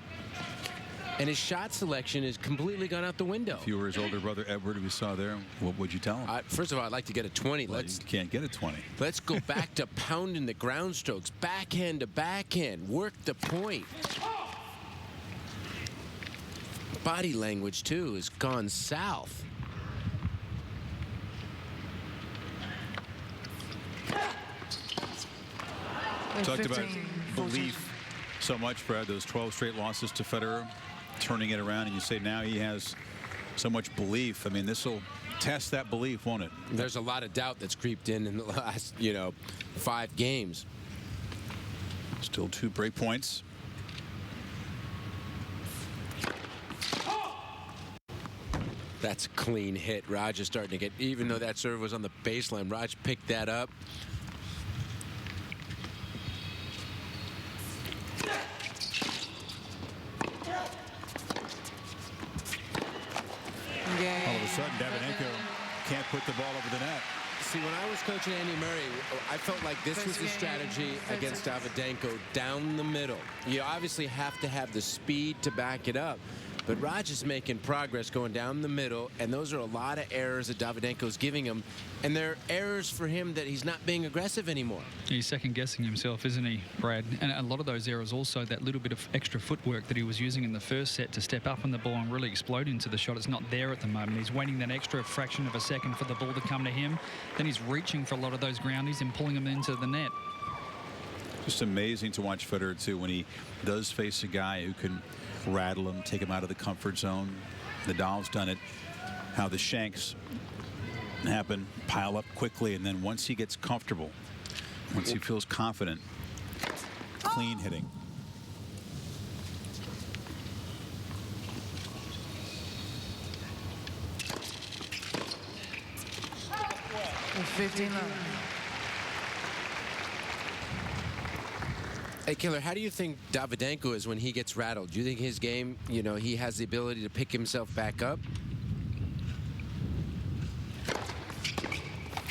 and his shot selection is completely gone out the window. If you were his older brother, Edward, we saw there, what would you tell him? First of all, I'd like to get a 20. Well, you can't get a 20. Let's go back to pounding the ground strokes, backhand to backhand, work the point. Body language, too, has gone south. Talked about belief so much, Brad, those 12 straight losses to Federer, turning it around, and you say now he has so much belief. I mean, this will test that belief, won't it? There's a lot of doubt that's creeped in the last, 5 games. Still 2 break points. That's a clean hit. Raj is starting to get, even though that serve was on the baseline, Raj picked that up. All of a sudden, Davydenko can't put the ball over the net. See, when I was coaching Andy Murray, I felt like this was the strategy against Davydenko down the middle. You obviously have to have the speed to back it up. But Raj is making progress going down the middle, and those are a lot of errors that Davydenko's giving him. And they're errors for him that he's not being aggressive anymore. He's second-guessing himself, isn't he, Brad? And a lot of those errors also, that little bit of extra footwork that he was using in the first set to step up on the ball and really explode into the shot. It's not there at the moment. He's waiting that extra fraction of a second for the ball to come to him. Then he's reaching for a lot of those groundies and pulling them into the net. Just amazing to watch Federer, too, when he does face a guy who can rattle him, take him out of the comfort zone. Nadal's done it. How the shanks happen, pile up quickly, and then once he gets comfortable, once he feels confident, clean hitting. Hey, Killer, how do you think Davydenko is when he gets rattled? Do you think his game, he has the ability to pick himself back up?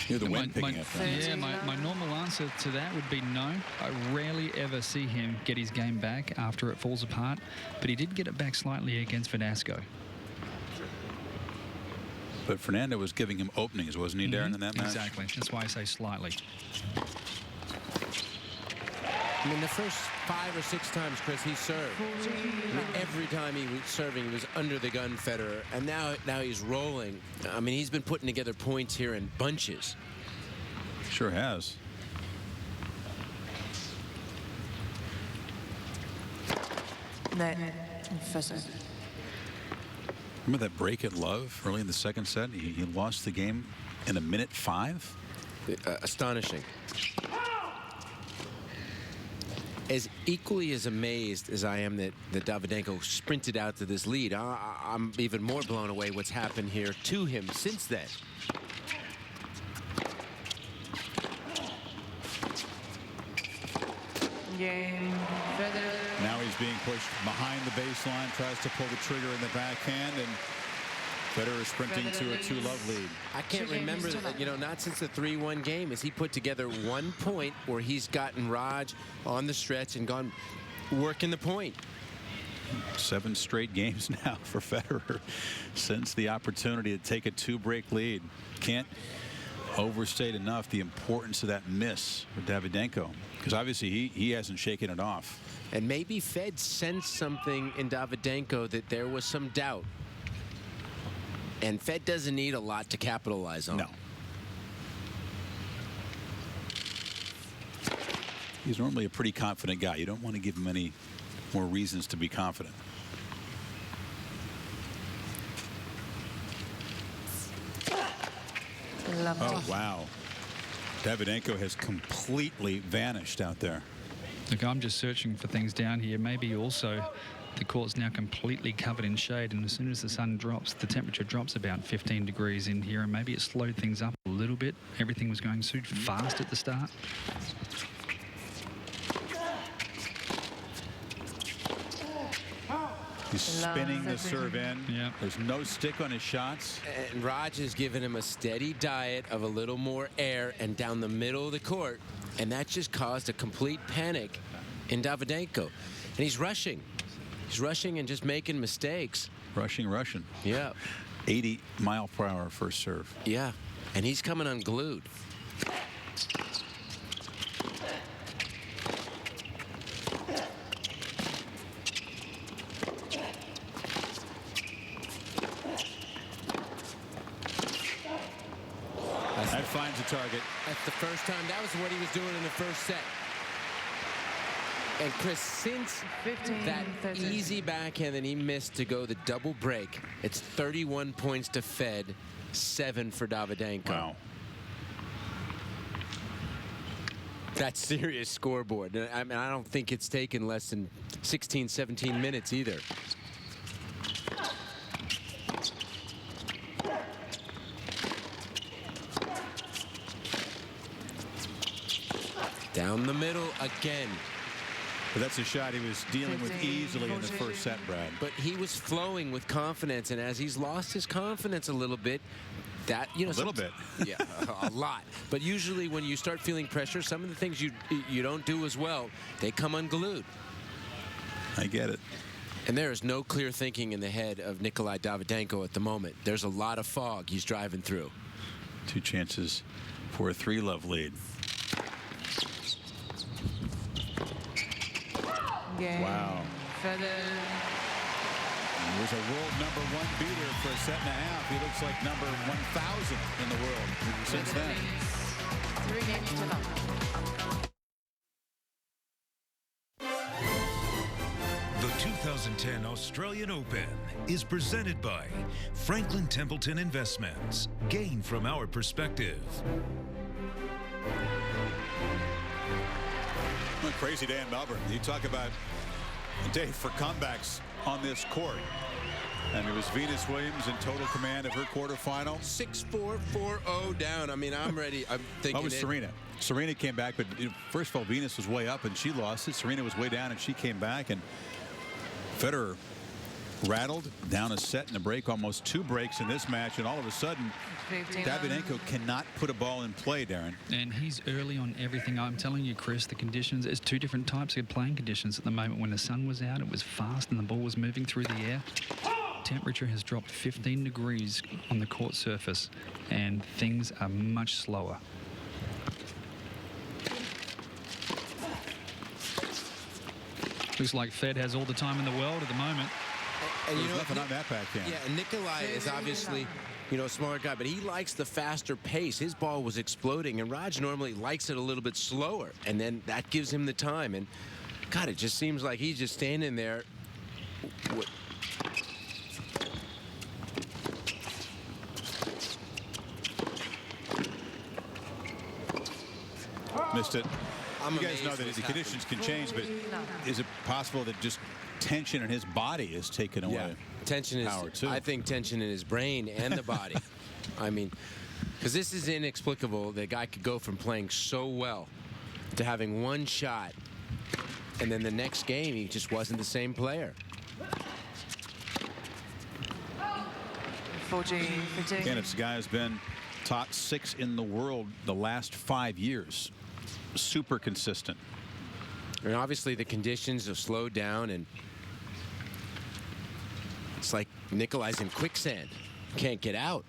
You're the wind picking up. Yeah, my normal answer to that would be no. I rarely ever see him get his game back after it falls apart, but he did get it back slightly against Verdasco. But Fernando was giving him openings, wasn't he, Darren, in that match? Exactly. That's why I say slightly. I mean, the first 5 or 6 times, Chris, he served. Every time he was serving, he was under the gun, Federer. And now he's rolling. I mean, he's been putting together points here in bunches. Sure has. Remember that break at Love early in the second set? He lost the game in a minute 5? Astonishing. As equally as amazed as I am that Davydenko sprinted out to this lead, I'm even more blown away what's happened here to him since then. Now he's being pushed behind the baseline, tries to pull the trigger in the backhand, and Federer sprinting to a 2-love lead. I can't remember that, not since the 3-1 game has he put together 1 point where he's gotten Raj on the stretch and gone working the point. 7 straight games now for Federer since the opportunity to take a 2-break lead. Can't overstate enough the importance of that miss for Davydenko, because obviously he hasn't shaken it off. And maybe Fed sensed something in Davydenko that there was some doubt. And Fed doesn't need a lot to capitalize on. No. He's normally a pretty confident guy. You don't want to give him any more reasons to be confident. Oh, wow. Davydenko has completely vanished out there. Look, I'm just searching for things down here. Maybe also the court's now completely covered in shade, and as soon as the sun drops, the temperature drops about 15 degrees in here, and maybe it slowed things up a little bit. Everything was going so fast at the start. He's spinning the serve in. Yeah. There's no stick on his shots. And Raj has given him a steady diet of a little more air and down the middle of the court, and that just caused a complete panic in Davydenko. And he's rushing. He's rushing and just making mistakes. Rushing. Yeah. 80-mile-per-hour first serve. Yeah. And he's coming unglued. That finds a target. That's the first time. That was what he was doing in the first set. And Chris, since that easy backhand that he missed to go the double break, it's 31 points to Fed, 7 for Davydenko. Wow. That's serious scoreboard. I mean, I don't think it's taken less than 16, 17 minutes either. Down the middle again. But that's a shot he was dealing with easily in the first set, Brad. But he was flowing with confidence, and as he's lost his confidence a little bit, that, a little bit. Yeah, a lot. But usually when you start feeling pressure, some of the things you don't do as well, they come unglued. I get it. And there is no clear thinking in the head of Nikolai Davydenko at the moment. There's a lot of fog he's driving through. 2 chances for a 3-love lead. Wow. Federer. He was a world #1 beater for a set and a half. He looks like number 1,000 in the world since then. 3 games to none. The 2010 Australian Open is presented by Franklin Templeton Investments. Gain from our perspective. What a crazy day in Melbourne. You talk about a day for comebacks on this court. And it was Venus Williams in total command of her quarterfinal. 6-4, 4-0 down. I mean, I'm ready. I'm thinking. That was Serena. Serena came back, but first of all, Venus was way up and she lost it. Serena was way down and she came back. And Federer rattled down a set in a break, almost 2 breaks in this match, and all of a sudden Davydenko cannot put a ball in play, Darren. And he's early on everything. I'm telling you, Chris, the conditions, there's 2 different types of playing conditions at the moment. When the sun was out, it was fast and the ball was moving through the air. Temperature has dropped 15 degrees on the court surface, and things are much slower. Looks like Fed has all the time in the world at the moment. And there's nothing on that backhand. Yeah, and Nikolai is obviously, a smart guy, but he likes the faster pace. His ball was exploding, and Raj normally likes it a little bit slower, and then that gives him the time. And, God, it just seems like he's just standing there. Missed it. You guys know that the conditions can change, but is it possible that just tension in his body is taken away? Yeah, tension is, I think tension in his brain and the body. I mean, because this is inexplicable. The guy could go from playing so well to having 1 shot and then the next game, he just wasn't the same player. 14-15. And this guy has been top 6 in the world the last 5 years. Super consistent. And obviously the conditions have slowed down, and it's like Nikolai's in quicksand. Can't get out.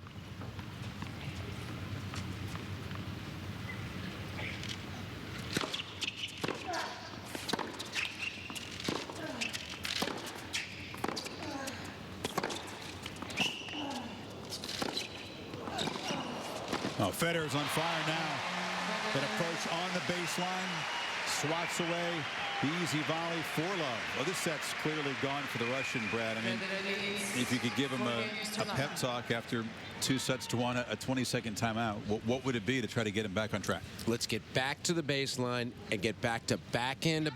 Oh, Federer's on fire now. That approach on the baseline. Swats away. The easy volley for love. Well, this set's clearly gone for the Russian, Brad. I mean, if you could give him a pep talk after 2 sets to 1, a 20-second timeout, what would it be to try to get him back on track? Let's get back to the baseline and get back to backhand,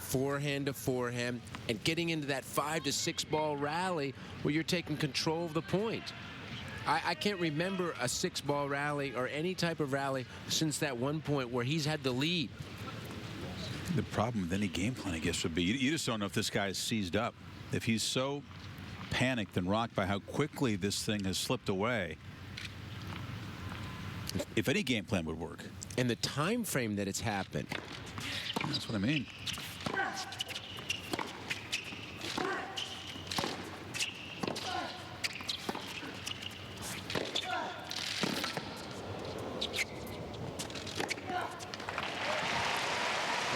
forehand to forehand, and getting into that 5 to 6 ball rally where you're taking control of the point. I can't remember a 6-ball rally or any type of rally since that one point where he's had the lead. The problem with any game plan, I guess, would be you just don't know if this guy is seized up. If he's so panicked and rocked by how quickly this thing has slipped away, if any game plan would work. And the time frame that it's happened. That's what I mean.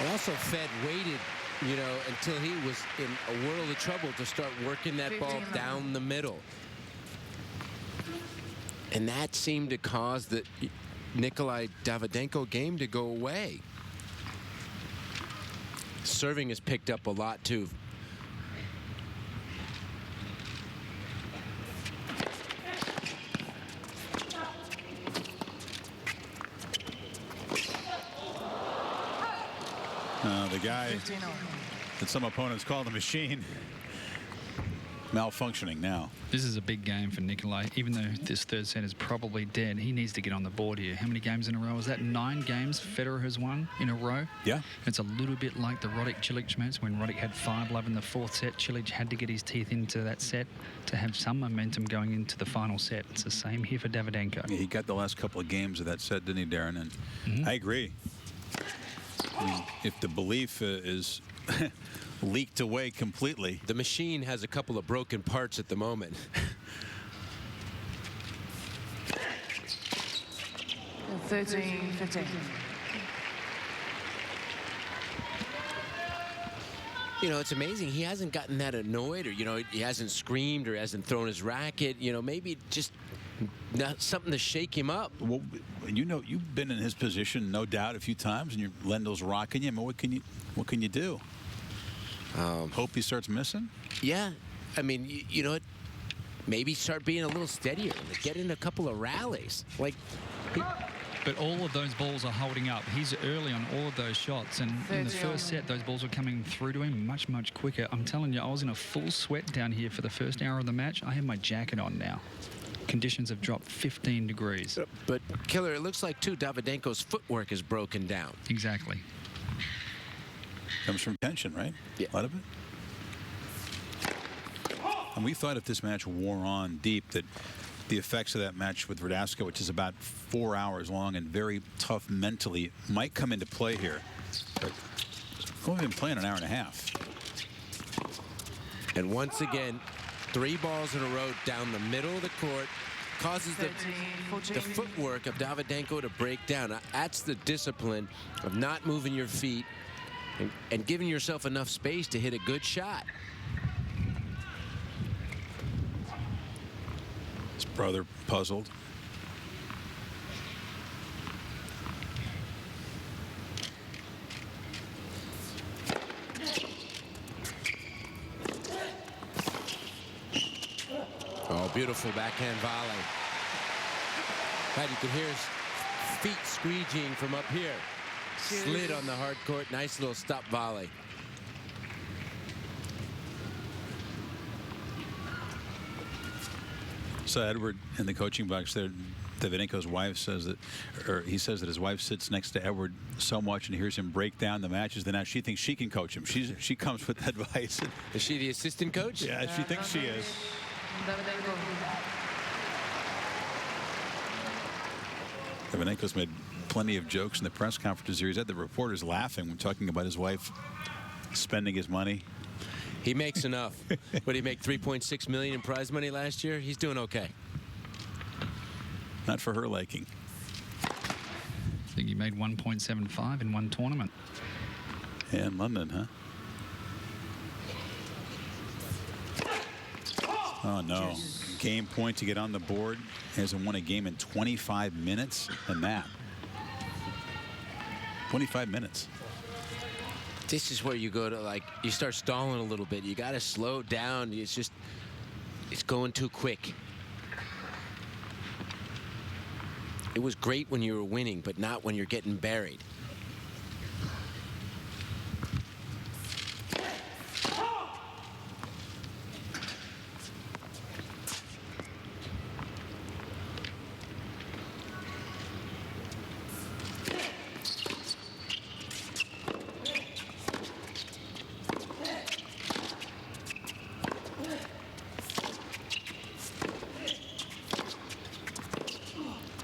And also Fed waited, you know, until he was in a world of trouble to start working that ball down the middle. And that seemed to cause the Nikolai Davydenko game to go away. Serving has picked up a lot, too. The guy that some opponents call the machine malfunctioning now. This is a big game for Nikolai. Even though this third set is probably dead, he needs to get on the board here. How many games in a row? Is that 9 games Federer has won in a row? Yeah. It's a little bit like the Roddick-Cilic match when Roddick had 5-love in the 4th set. Cilic had to get his teeth into that set to have some momentum going into the final set. It's the same here for Davydenko. Yeah, he got the last couple of games of that set, didn't he, Darren? And I agree. I mean, if the belief is leaked away completely. The machine has a couple of broken parts at the moment. 13-15. You know, it's amazing. He hasn't gotten that annoyed, or, you know, he hasn't screamed or hasn't thrown his racket. You know, maybe just something to shake him up. Well, you know, you've been in his position, no doubt, a few times, and your Lendl's rocking you. I mean, what can you do? Hope he starts missing? Yeah. I mean, you know what? Maybe start being a little steadier. Get in a couple of rallies. Like, but all of those balls are holding up. He's early on all of those shots, and in the first set, those balls were coming through to him much, much quicker. I'm telling you, I was in a full sweat down here for the first hour of the match. I have my jacket on now. Conditions have dropped 15 degrees. But, Killer, it looks like, too, Davydenko's footwork is broken down. Exactly. Comes from tension, right? Yeah. A lot of it. And we thought if this match wore on deep that the effects of that match with Verdasco, which is about 4 hours long and very tough mentally, might come into play here. But we've only been playing an hour and a half. And once again, 3 balls in a row down the middle of the court causes the footwork of Davydenko to break down. That's the discipline of not moving your feet and giving yourself enough space to hit a good shot. His brother puzzled. Oh, beautiful backhand volley. God, you can hear his feet squeegeeing from up here. Slid on the hard court. Nice little stop volley. So Edward in the coaching box there, Davidenko's wife says that, or he says that his wife sits next to Edward so much and hears him break down the matches that now she thinks she can coach him. She comes with advice. Is she the assistant coach? Yeah, she thinks she is. Davidenko's made plenty of jokes in the press conferences here. He's had the reporters laughing when talking about his wife spending his money. He makes enough. What did he make? $3.6 million in prize money last year? He's doing okay. Not for her liking. I think he made 1.75 in one tournament. Yeah, in London, huh? Oh, no. Game point to get on the board. He hasn't won a game in 25 minutes. And that. 25 minutes. This is where you go to, like, you start stalling a little bit. You got to slow down. It's going too quick. It was great when you were winning, but not when you're getting buried.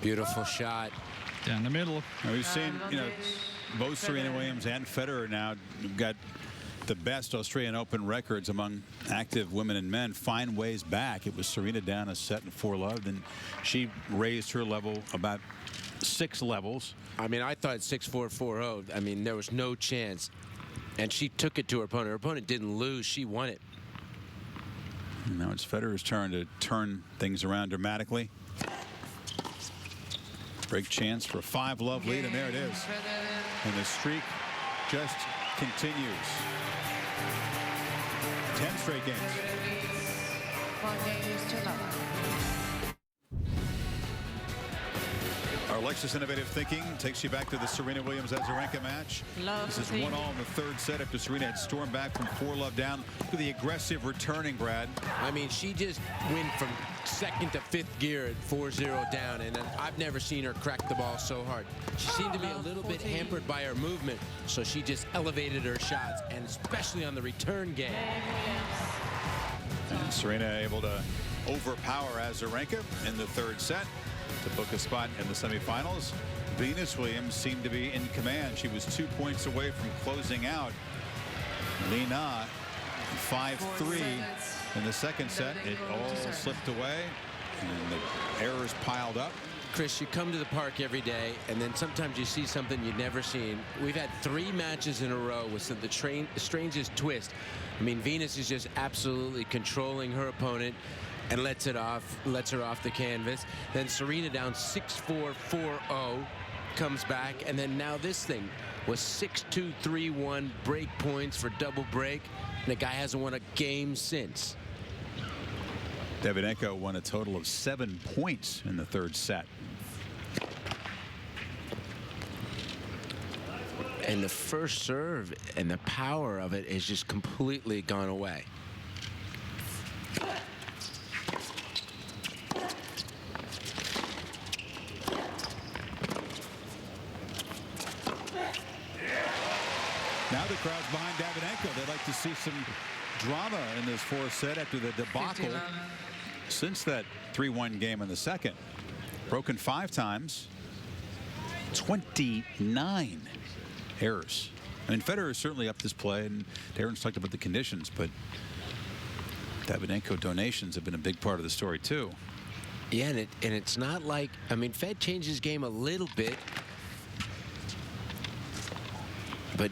Beautiful shot. Down the middle. Now we've seen, both Serena Williams and Federer now have got the best Australian Open records among active women and men find ways back. It was Serena down a set in 4-love, and she raised her level about 6 levels. I mean, I thought 6-4, 4-0. I mean, there was no chance. And she took it to her opponent. Her opponent didn't lose. She won it. And now it's Federer's turn to turn things around dramatically. Break chance for a 5-love lead, and there it is. And the streak just continues. 10 straight games. Our Lexus Innovative Thinking takes you back to the Serena Williams-Azarenka match. This is 1-all in the third set after Serena had stormed back from 4-love down. Look at the aggressive returning, Brad. I mean, she just went from second to fifth gear at 4-0 down, and I've never seen her crack the ball so hard. She seemed to be a little bit hampered by her movement, so she just elevated her shots, and especially on the return game. And Serena able to overpower Azarenka in the third set to book a spot in the semifinals. Venus Williams seemed to be in command. She was 2 points away from closing out Li Na 5-3 in the second set. It all slipped away, and the errors piled up. Chris, you come to the park every day, and then sometimes you see something you've never seen. We've had 3 matches in a row with the strangest twist. I mean, Venus is just absolutely controlling her opponent and lets her off the canvas. Then Serena down 6-4, 4-0, comes back, and then now this thing was 6-2, 3-1, break points for double break, and the guy hasn't won a game since. Davydenko won a total of 7 points in the third set. And the first serve and the power of it has just completely gone away. Now the crowd's behind Davydenko. They'd like to see some drama in this fourth set after the debacle since that 3-1 game in the second. Broken 5 times, 29 errors. I mean, Federer certainly upped his play, and Darren's talked about the conditions, but Davydenko donations have been a big part of the story too. Yeah, and it's not like, I mean, Fed changed his game a little bit, but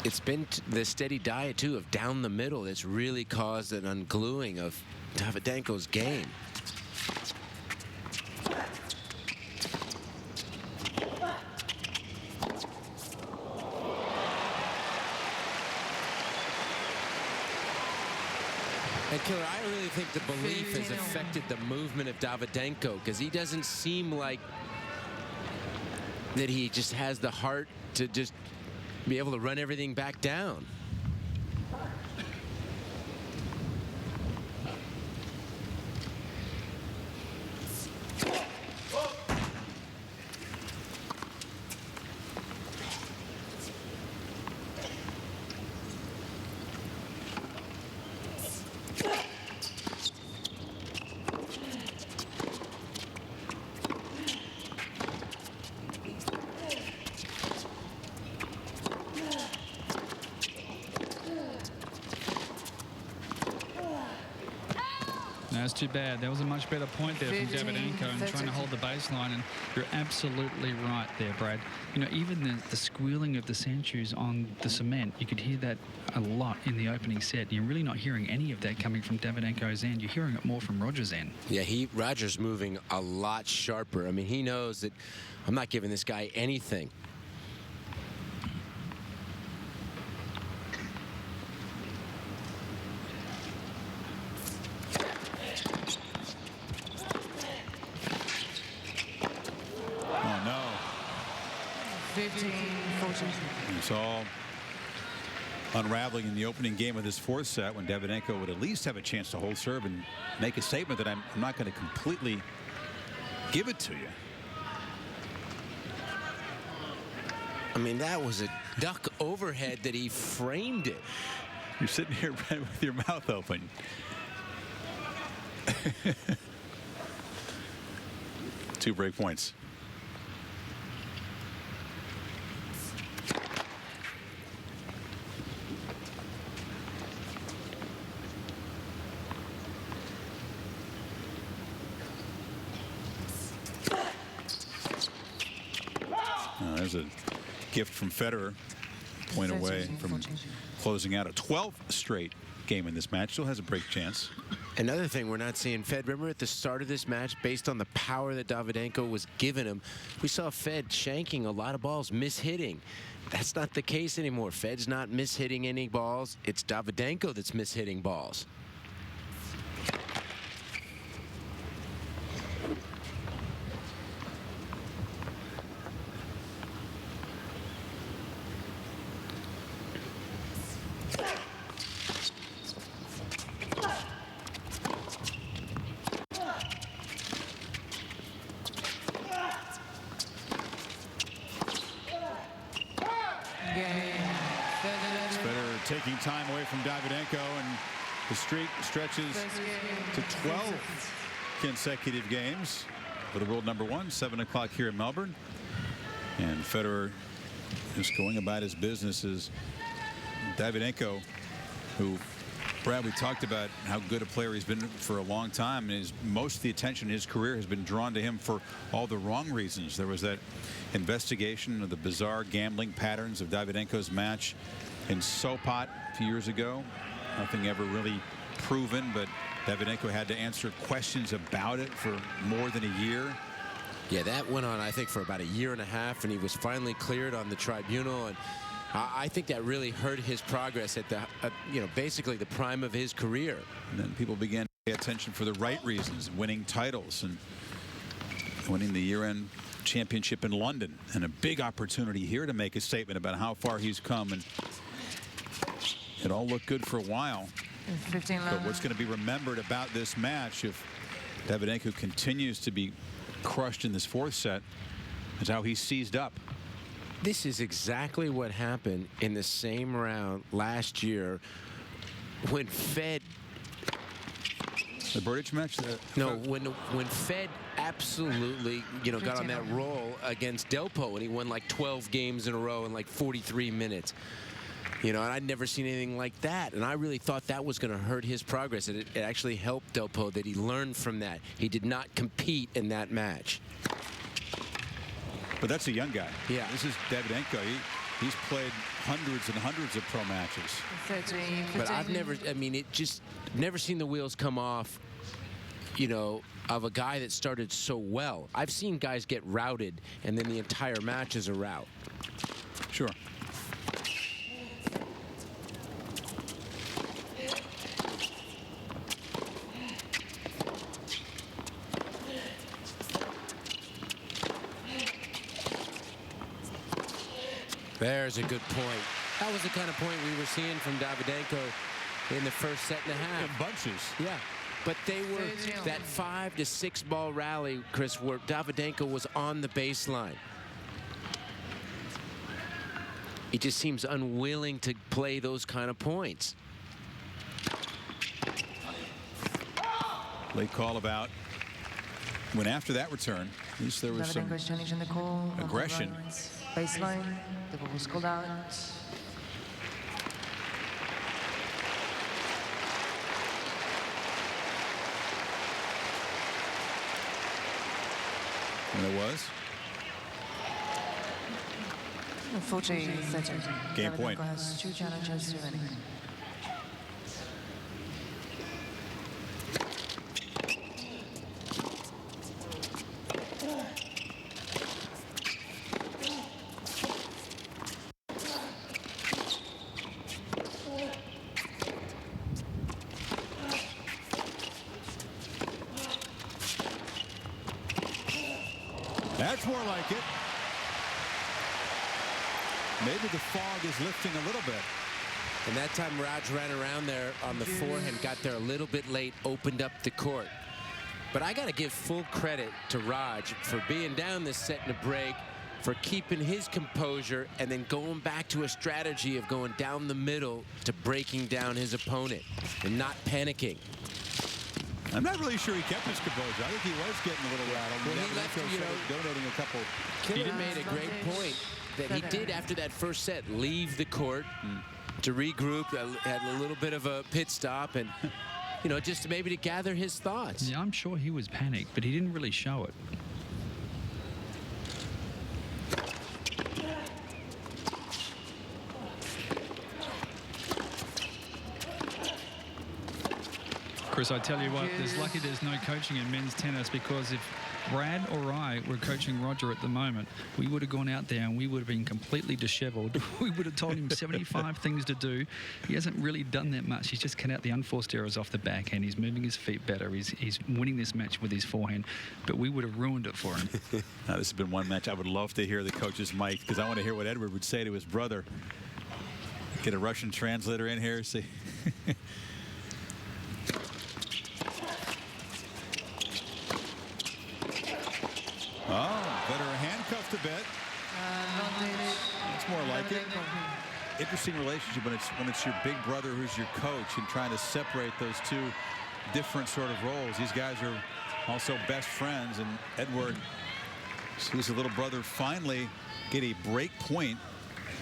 it's been the steady diet too of down the middle that's really caused an ungluing of Davydenko's game. And Killer, I really think the belief has affected the movement of Davydenko, because he doesn't seem like that he just has the heart to just be able to run everything back down. That's too bad. There was a much better point there from Davydenko and trying to hold the baseline. And you're absolutely right there, Brad. You know, even the squealing of the sand shoes on the cement, you could hear that a lot in the opening set. You're really not hearing any of that coming from Davydenko's end. You're hearing it more from Roger's end. Yeah, Roger's moving a lot sharper. I mean, he knows that I'm not giving this guy anything. Oh, no. 15-14. It's all unraveling in the opening game of this fourth set when Davydenko would at least have a chance to hold serve and make a statement that I'm not going to completely give it to you. I mean, that was a duck overhead that he framed it. You're sitting here with your mouth open. 2 break points. There's a gift from Federer. Point away from closing out a 12th straight game in this match. Still has a break chance. Another thing we're not seeing Fed. Remember at the start of this match, based on the power that Davydenko was giving him, we saw Fed shanking a lot of balls, mishitting. That's not the case anymore. Fed's not mishitting any balls. It's Davydenko that's mishitting balls. Federer taking time away from Davydenko, and the streak stretches to 12 consecutive games for the world #1, 7 o'clock here in Melbourne. And Federer is going about his business as Davydenko, who, Brad, we talked about how good a player he's been for a long time, and most of the attention in his career has been drawn to him for all the wrong reasons. There was that investigation of the bizarre gambling patterns of Davydenko's match in Sopot a few years ago. Nothing ever really proven, but Davydenko had to answer questions about it for more than a year. Yeah, that went on, I think, for about a year and a half, and he was finally cleared on the tribunal. And I think that really hurt his progress at the, basically the prime of his career. And then people began to pay attention for the right reasons, winning titles and winning the year-end championship in London, and a big opportunity here to make a statement about how far he's come. And it all looked good for a while. 15-11. But what's going to be remembered about this match, if Davydenko continues to be crushed in this fourth set, is how he seized up. This is exactly what happened in the same round last year when Fed. The Burditch match? No, when Fed absolutely, got on that roll against Delpo, and he won like 12 games in a row in like 43 minutes. And I'd never seen anything like that, and I really thought that was going to hurt his progress. It actually helped Delpo that he learned from that. He did not compete in that match. But that's a young guy. Yeah. This is Davydenko. He's played hundreds and hundreds of pro matches. 13, but I've never seen the wheels come off, of a guy that started so well. I've seen guys get routed, and then the entire match is a rout. Sure. There's a good point. That was the kind of point we were seeing from Davydenko in the first set and a half. In bunches. Yeah. But they were that 5 to 6 ball rally, Chris, where Davydenko was on the baseline. He just seems unwilling to play those kind of points. Late call about when after that return, at least there was some aggression. Baseline, the ball was called out. And it was. Unfortunately, Game point. Davidenko has 2 challenges remaining. That's more like it. Maybe the fog is lifting a little bit. And that time Raj ran around there on the forehand, got there a little bit late, opened up the court. But I got to give full credit to Raj for being down this set in a break, for keeping his composure and then going back to a strategy of going down the middle to breaking down his opponent and not panicking. I'm not really sure he kept his composure. I think he was getting a little rattled. Well, he left, you know, donating a couple. Killer made a great point that he did after that first set leave the court to regroup, had a little bit of a pit stop, and you know, just maybe to gather his thoughts. Yeah, I'm sure he was panicked, but he didn't really show it. Chris, I tell you what, there's lucky there's no coaching in men's tennis, because if Brad or I were coaching Roger at the moment, we would have gone out there and we would have been completely disheveled. We would have told him 75 things to do. He hasn't really done that much. He's just cut out the unforced errors off the backhand. He's moving his feet better. He's winning this match with his forehand, but we would have ruined it for him. Now, this has been one match I would love to hear the coach's mic, because I want to hear what Edward would say to his brother. Get a Russian translator in here. See. Oh, Federer handcuffed a bit. It's more like it. Interesting relationship when it's your big brother who's your coach, and trying to separate those two different sort of roles. These guys are also best friends, and Edward sees the little brother finally get a break point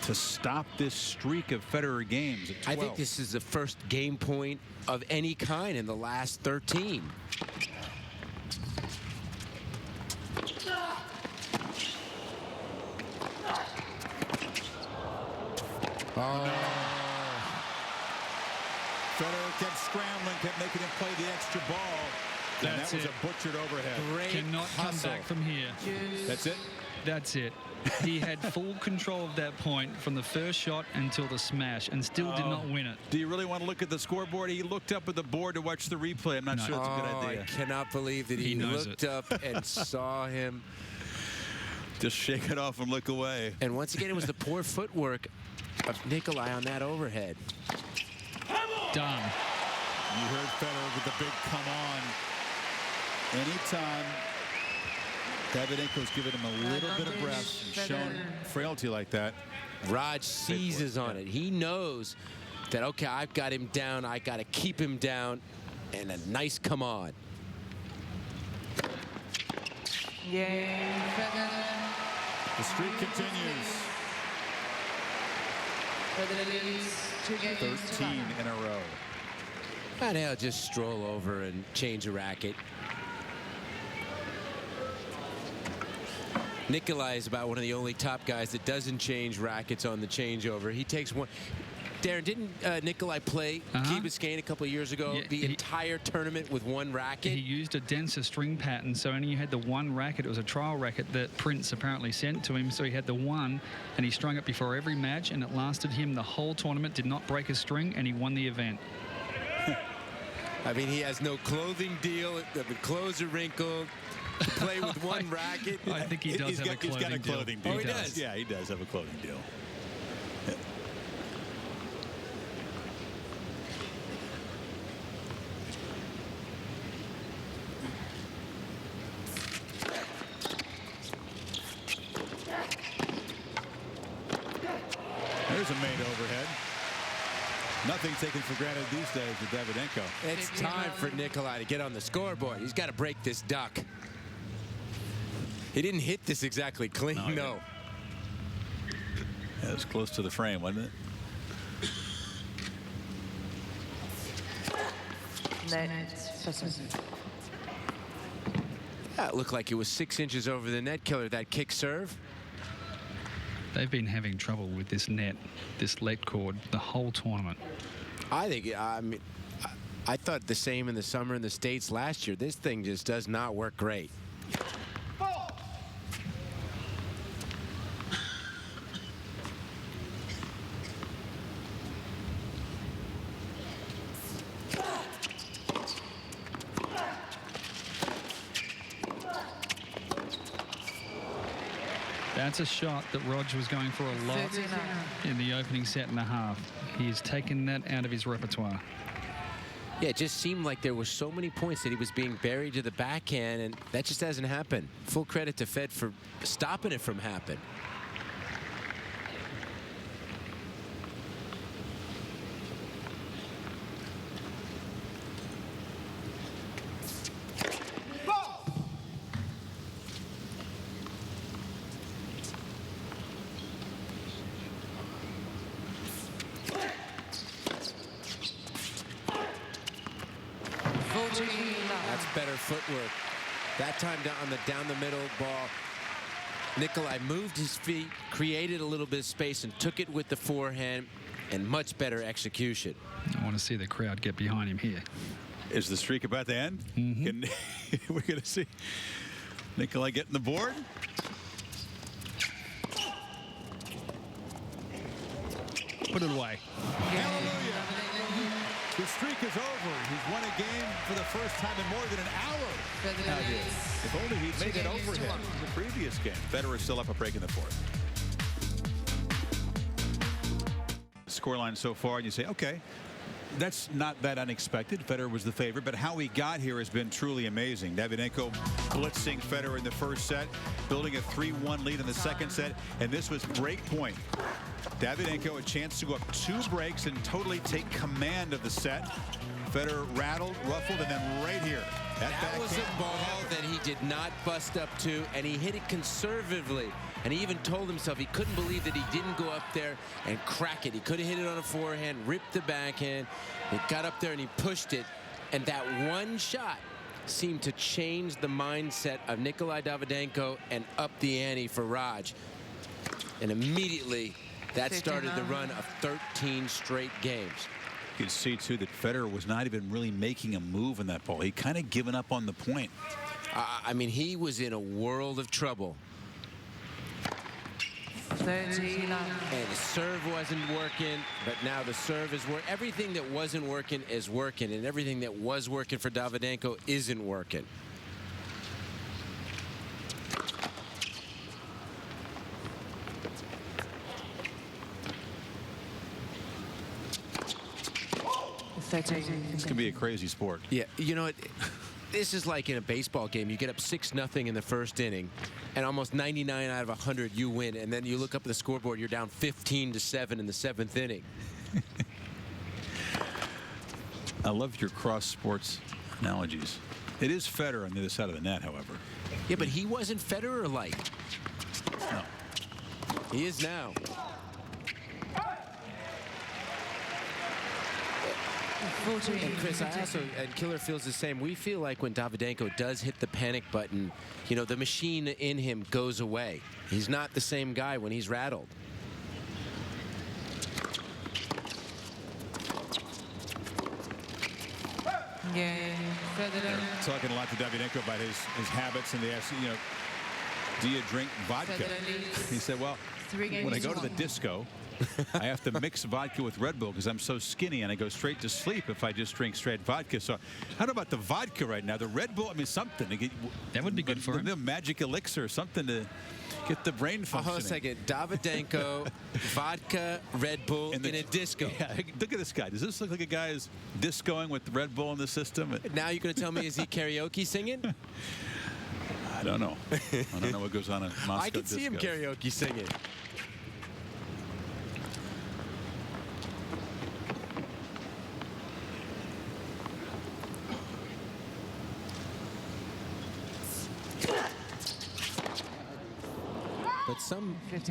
to stop this streak of Federer games at 12. I think this is the first game point of any kind in the last 13. Oh. Federer kept scrambling, kept making him play the extra ball. And that was a butchered overhead. Great Cannot hustle. come back from here. That's it? That's it. He had full control of that point from the first shot until the smash, and still did not win it. Do you really want to look at the scoreboard? He looked up at the board to watch the replay. I'm not sure that's a good idea. I cannot believe that he looked up and saw him. Just shake it off and look away. And once again, it was the poor footwork of Nikolai on that overhead. Done. You heard Federer with the big come on. Anytime Davidenko's given him a little bit of breath and shown frailty like that, Raj seizes on it. He knows that, okay, I've got him down. I got to keep him down. And a nice come on. The streak continues. 13 in a row. And he'll just stroll over and change a racket. Nikolai is about one of the only top guys that doesn't change rackets on the changeover. He takes one. Darren, didn't Nikolai play Key Biscayne a couple of years ago? The entire tournament with one racket? He used a denser string pattern, so only had the one racket. It was a trial racket that Prince apparently sent to him, so he had the one, and he strung it before every match, and it lasted him the whole tournament, did not break a string, and he won the event. I mean, he has no clothing deal. The clothes are wrinkled. To play with one racket. I think he does have a clothing deal. He's got a clothing deal. Oh, he does? Yeah, he does have a clothing deal. There's a made overhead. Nothing taken for granted these days with Davidenko. It's time for Nikolai to get on the scoreboard. He's got to break this duck. He didn't hit this exactly clean, no. Yeah, it was close to the frame, wasn't it? That looked like it was 6 inches over the net killer, that kick serve. They've been having trouble with this net, this let cord, the whole tournament. I think, I mean, I thought the same in the summer in the States last year. This thing just does not work great. That's a shot that Rog was going for a lot in the opening set and a half. He's taken that out of his repertoire. Yeah, it just seemed like there were so many points that he was being buried to the backhand, and that just hasn't happened. Full credit to Fed for stopping it from happening. That's better footwork. That time down the middle ball, Nikolai moved his feet, created a little bit of space, and took it with the forehand, and much better execution. I want to see the crowd get behind him here. Is the streak about to end? We're going to see Nikolai getting the board. Put it away. Hallelujah. The streak is over. He's won a game for the first time in more than an hour. If only he'd made it overhead in the previous game. Federer still up a break in the fourth. Scoreline so far, and you say, okay, that's not that unexpected. Federer was the favorite, but how he got here has been truly amazing. Davydenko blitzing Federer in the first set, building a 3-1 lead in the second set, and this was break point. Davydenko a chance to go up 2 breaks and totally take command of the set. Federer rattled, ruffled, and then right here. That was a ball that he did not bust up to, and he hit it conservatively. And he even told himself he couldn't believe that he didn't go up there and crack it. He could have hit it on a forehand, ripped the backhand. He got up there and he pushed it. And that one shot seemed to change the mindset of Nikolai Davydenko and up the ante for Raj. And immediately, that started the run of 13 straight games. You can see, too, that Federer was not even really making a move in that ball. He kind of given up on the point. I mean, he was in a world of trouble. 39. And the serve wasn't working, but now the serve is working. Everything that wasn't working is working, and everything that was working for Davydenko isn't working. It's going to be a crazy sport. Yeah, you know, this is like in a baseball game. You get up 6-0 in the first inning, and almost 99 out of 100 you win, and then you look up at the scoreboard, you're down 15-7 in the 7th inning. I love your cross sports analogies. It is Federer on the other side of the net, however. Yeah, but he wasn't Federer-like. No. He is now. And Chris, and Killer feels the same. We feel like when Davydenko does hit the panic button, you know, the machine in him goes away. He's not the same guy when he's rattled. They're talking a lot to Davydenko about his habits, and they ask, you know, do you drink vodka? He said, well, when I go to the disco, I have to mix vodka with Red Bull because I'm so skinny, and I go straight to sleep if I just drink straight vodka. So how about the vodka right now? The Red Bull, I mean, something. To get, that would be good for him. The magic elixir, something to get the brain functioning. Hold a second. Davydenko, vodka, Red Bull in a disco. Yeah, look at this guy. Does this look like a guy is discoing with the Red Bull in the system? Now you're going to tell me, is he karaoke singing? I don't know. I don't know what goes on in Moscow. I can see him karaoke singing.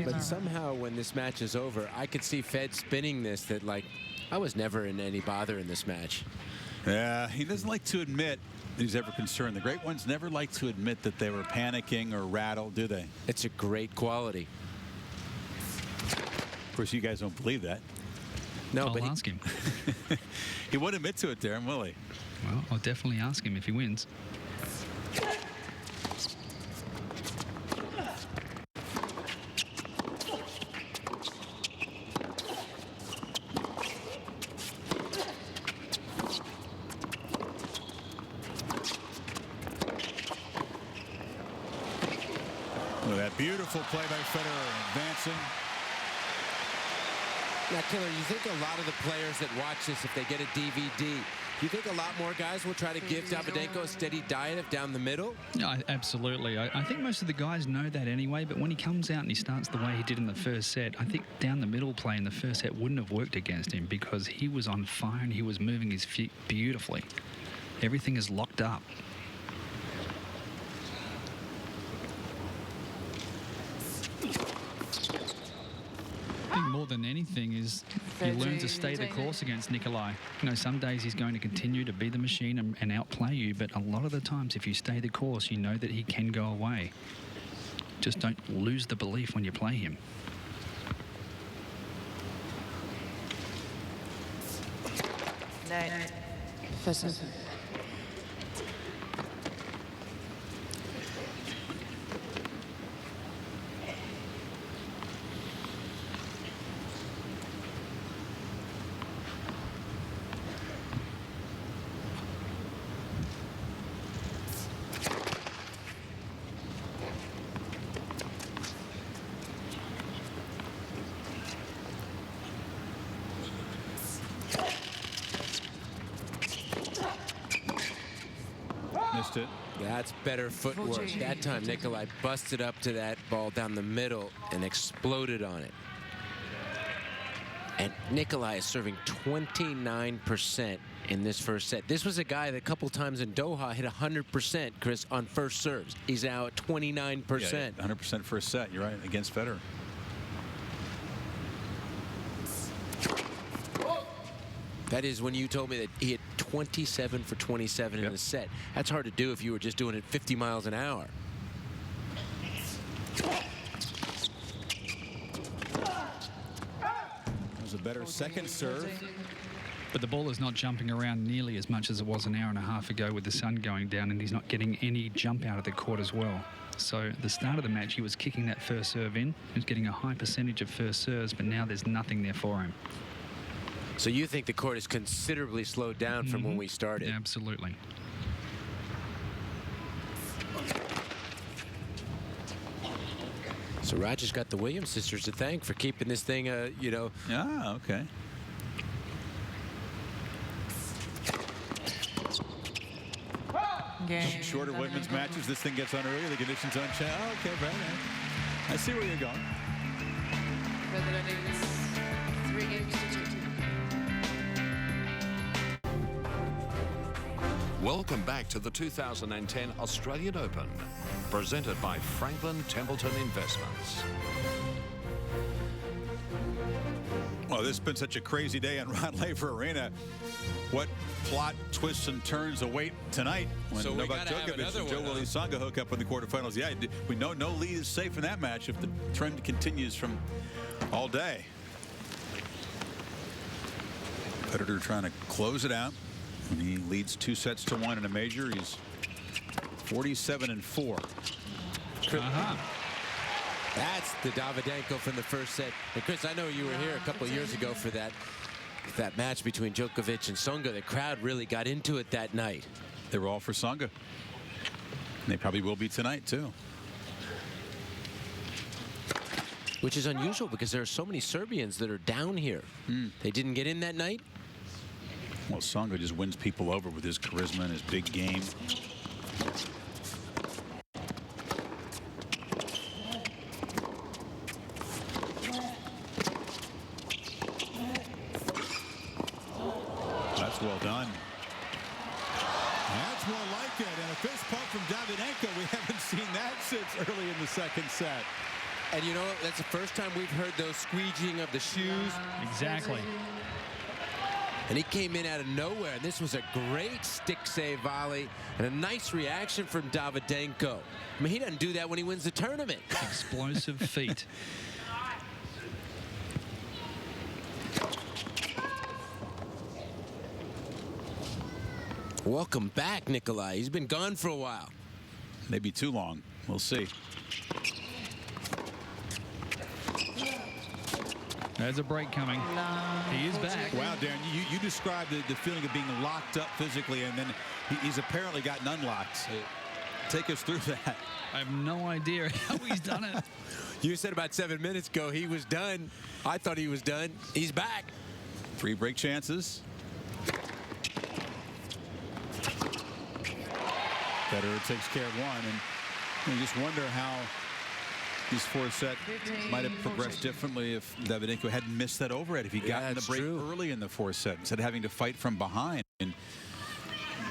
But somehow when this match is over, I could see Fed spinning this, that like, I was never in any bother in this match. Yeah, he doesn't like to admit that he's ever concerned. The great ones never like to admit that they were panicking or rattled, do they? It's a great quality. Of course, you guys don't believe that. No, I'll ask him. He won't admit to it, Darren, will he? Well, I'll definitely ask him if he wins. Look at that beautiful play by Federer, advancing. Now, Killer, you think a lot of the players that watch this, if they get a DVD, you think a lot more guys will try to give Davydenko a steady diet of down the middle? Yeah, absolutely. I think most of the guys know that anyway, but when he comes out and he starts the way he did in the first set, I think down the middle play in the first set wouldn't have worked against him because he was on fire and he was moving his feet beautifully. Everything is locked up. I think more than anything is you learn to stay the course against Nikolai. You know, some days he's going to continue to be the machine and outplay you, but a lot of the times if you stay the course, you know that he can go away. Just don't lose the belief when you play him. First. Missed it. That's better footwork. That time, Nikolai busted up to that ball down the middle and exploded on it. And Nikolai is serving 29% in this first set. This was a guy that a couple times in Doha hit 100%, Chris, on first serves. He's now at 29%. Yeah, 100% first set. You're right, against Federer. That is when you told me that he hit 27 for 27 in the set. That's hard to do if you were just doing it 50 miles an hour. That was a better second serve. But the ball is not jumping around nearly as much as it was an hour and a half ago with the sun going down, and he's not getting any jump out of the court as well. So at the start of the match, he was kicking that first serve in. He was getting a high percentage of first serves, but now there's nothing there for him. So you think the court is considerably slowed down from when we started? Absolutely. So Roger's got the Williams sisters to thank for keeping this thing, you know. Ah, okay. Shorter women's matches. This thing gets on earlier. The conditions unchanged. Oh, okay, very nice. I see where you're going. 3 games to 2. Welcome back to the 2010 Australian Open, presented by Franklin Templeton Investments. Well, this has been such a crazy day in Rod Laver Arena. What plot, twists, and turns await tonight when Novak Djokovic and Joe Willie Tsonga hook up in the quarterfinals? Yeah, we know no lead is safe in that match if the trend continues from all day. Federer trying to close it out. And he leads 2-1 in a major. He's 47-4. That's the Davydenko from the first set. And Chris, I know you were here a couple of years ago for that match between Djokovic and Tsonga. The crowd really got into it that night. They were all for Tsonga. And they probably will be tonight, too. Which is unusual because there are so many Serbians that are down here. They didn't get in that night? Well, Tsonga just wins people over with his charisma and his big game. That's well done. That's more like it. And a fist pump from Davidenko. We haven't seen that since early in the second set. And you know, that's the first time we've heard those squeegeeing of the shoes. Exactly. And he came in out of nowhere. And this was a great stick save volley and a nice reaction from Davydenko. I mean, he doesn't do that when he wins the tournament. Explosive feet. Welcome back, Nikolai. He's been gone for a while. Maybe too long. We'll see. There's a break coming. He is back. Wow, Darren, you described the feeling of being locked up physically, and then he's apparently gotten unlocked. Take us through that. I have no idea how he's done it. You said about 7 minutes ago he was done. I thought he was done. He's back. 3 break chances. Federer takes care of one, and you just wonder how this 4-set might have progressed differently if Davydenko hadn't missed that overhead, if he got in the break early in the 4-set instead of having to fight from behind. And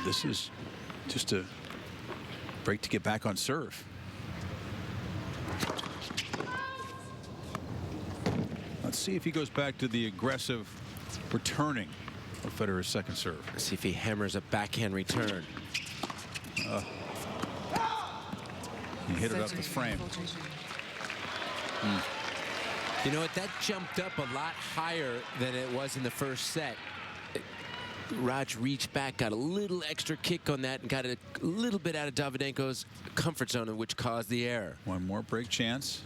this is just a break to get back on serve. Let's see if he goes back to the aggressive returning of Federer's second serve. Let's see if he hammers a backhand return. He hit it up the frame. You know what? That jumped up a lot higher than it was in the first set. Raj reached back, got a little extra kick on that, and got a little bit out of Davydenko's comfort zone, which caused the error. One more break chance.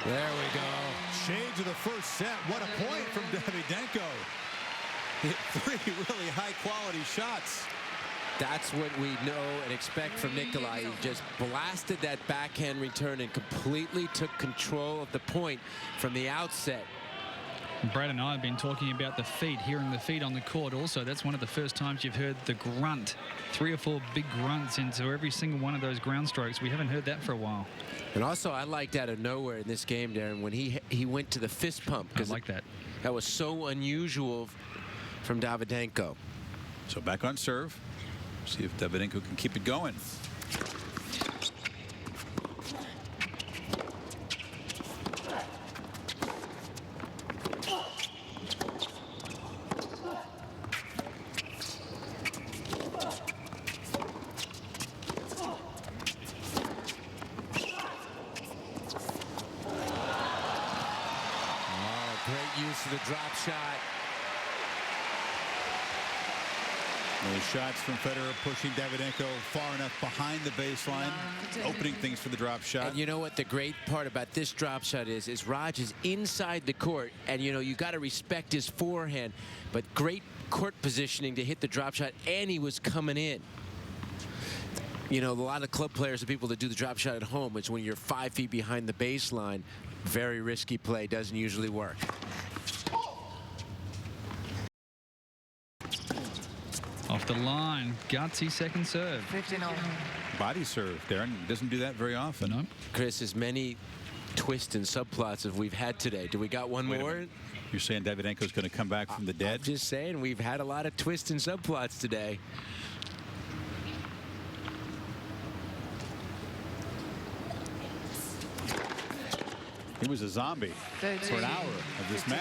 There we go. Shades of the first set. What a point from Davydenko. Hit 3 really high-quality shots. That's what we know and expect from Nikolai. He just blasted that backhand return and completely took control of the point from the outset. Brad and I have been talking about the feet, hearing the feet on the court also. That's one of the first times you've heard the grunt. 3 or 4 big grunts into every single one of those ground strokes. We haven't heard that for a while. And also, I liked out of nowhere in this game, Darren, when he went to the fist pump. I like that. That was so unusual from Davydenko. So back on serve. See if Davydenko can keep it going. Great use of the drop shot. Those shots from Federer pushing Davydenko far enough behind the baseline, opening things for the drop shot. And you know what the great part about this drop shot is Raj is inside the court, and you know you got to respect his forehand, but great court positioning to hit the drop shot, and he was coming in. You know, a lot of club players are people that do the drop shot at home. It's when you're 5 feet behind the baseline. Very risky play, doesn't usually work. Off the line, gutsy second serve. Body serve. Darren doesn't do that very often. Nope. Chris, as many twists and subplots as we've had today. Do we got one more? You're saying Davydenko's going to come back from the dead? I'm just saying we've had a lot of twists and subplots today. He was a zombie for an hour of this match.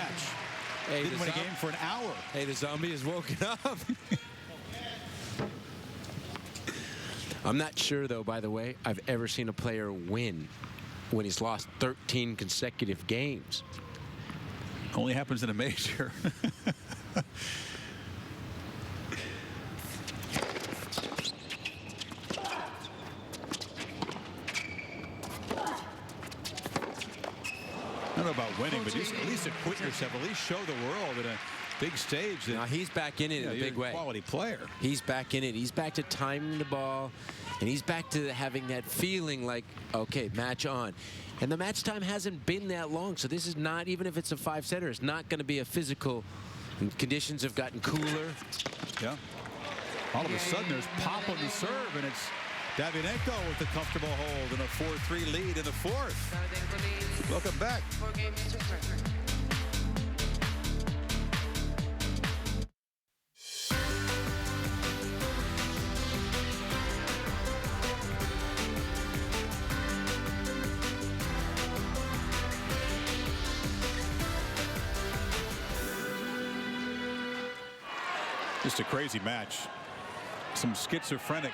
Hey, didn't win a game for an hour. Hey, the zombie is woken up. I'm not sure, though, by the way, I've ever seen a player win when he's lost 13 consecutive games. Only happens in a major. I don't know about winning, but at least acquit yourself. At least show the world at a big stage. That, now he's back in it in a big way. Quality player. He's back in it. He's back to timing the ball, and he's back to having that feeling like, okay, match on. And the match time hasn't been that long, so this is not, even if it's a 5-setter, it's not going to be a physical. And conditions have gotten cooler. Yeah. All of a sudden, there's pop on the serve, and it's Davydenko with a comfortable hold and a 4-3 lead in the fourth. Welcome back. Just a crazy match. Some schizophrenic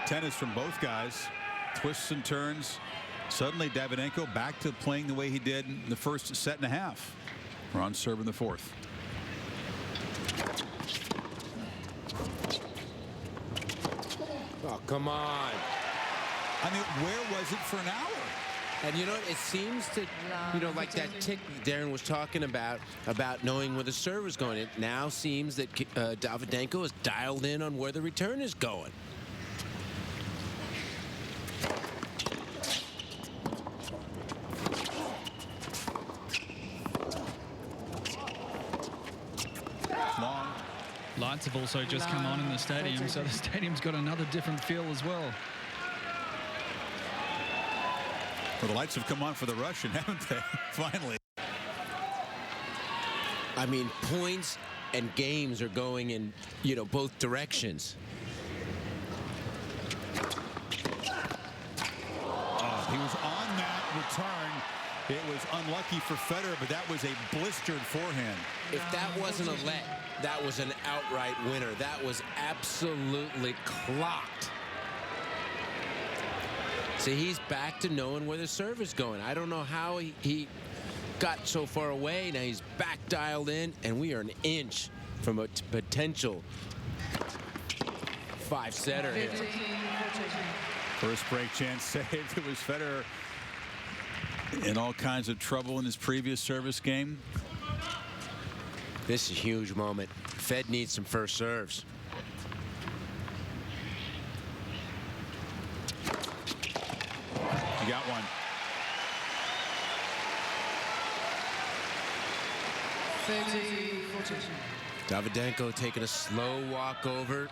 tennis from both guys. Twists and turns. Suddenly Davydenko back to playing the way he did in the first set and a half. We're on serve in the fourth. Oh, come on. I mean, where was it for an hour? And you know what? It seems to, like that tick Darren was talking about knowing where the serve is going. It now seems that Davydenko is dialed in on where the return is going. Long. Lights have also just come on in the stadium, so the stadium's got another different feel as well. Well, the lights have come on for the Russian, haven't they? Finally. I mean, points and games are going in, both directions. He was on that return. It was unlucky for Federer, but that was a blistered forehand. If that wasn't a let, that was an outright winner. That was absolutely clocked. See, he's back to knowing where the serve is going. I don't know how he got so far away. Now he's back dialed in, and we are an inch from a potential five-setter here. First break chance saved. It was Federer in all kinds of trouble in his previous service game. This is a huge moment. Fed needs some first serves. He got one. Davydenko taking a slow walk over.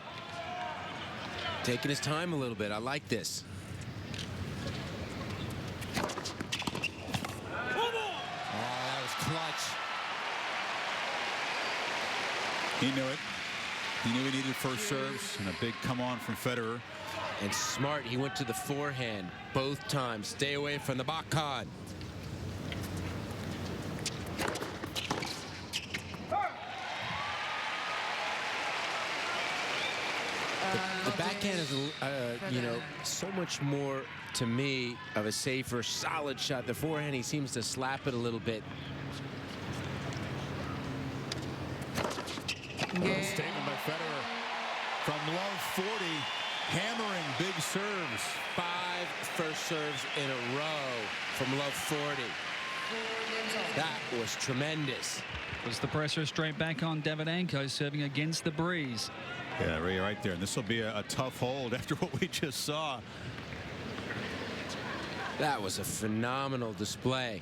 Taking his time a little bit. I like this. Oh, that was clutch. He knew it. He knew he needed first serves, and a big come on from Federer. And smart, he went to the forehand both times. Stay away from the backhand. The backhand is, so much more, to me, of a safer, solid shot. The forehand, he seems to slap it a little bit. Statement by Federer from love 40, hammering big serves. 5 first serves in a row from love 40. That was tremendous. Was the pressure straight back on Davydenko, serving against the breeze. Yeah, Ray, right there. And this will be a tough hold after what we just saw. That was a phenomenal display.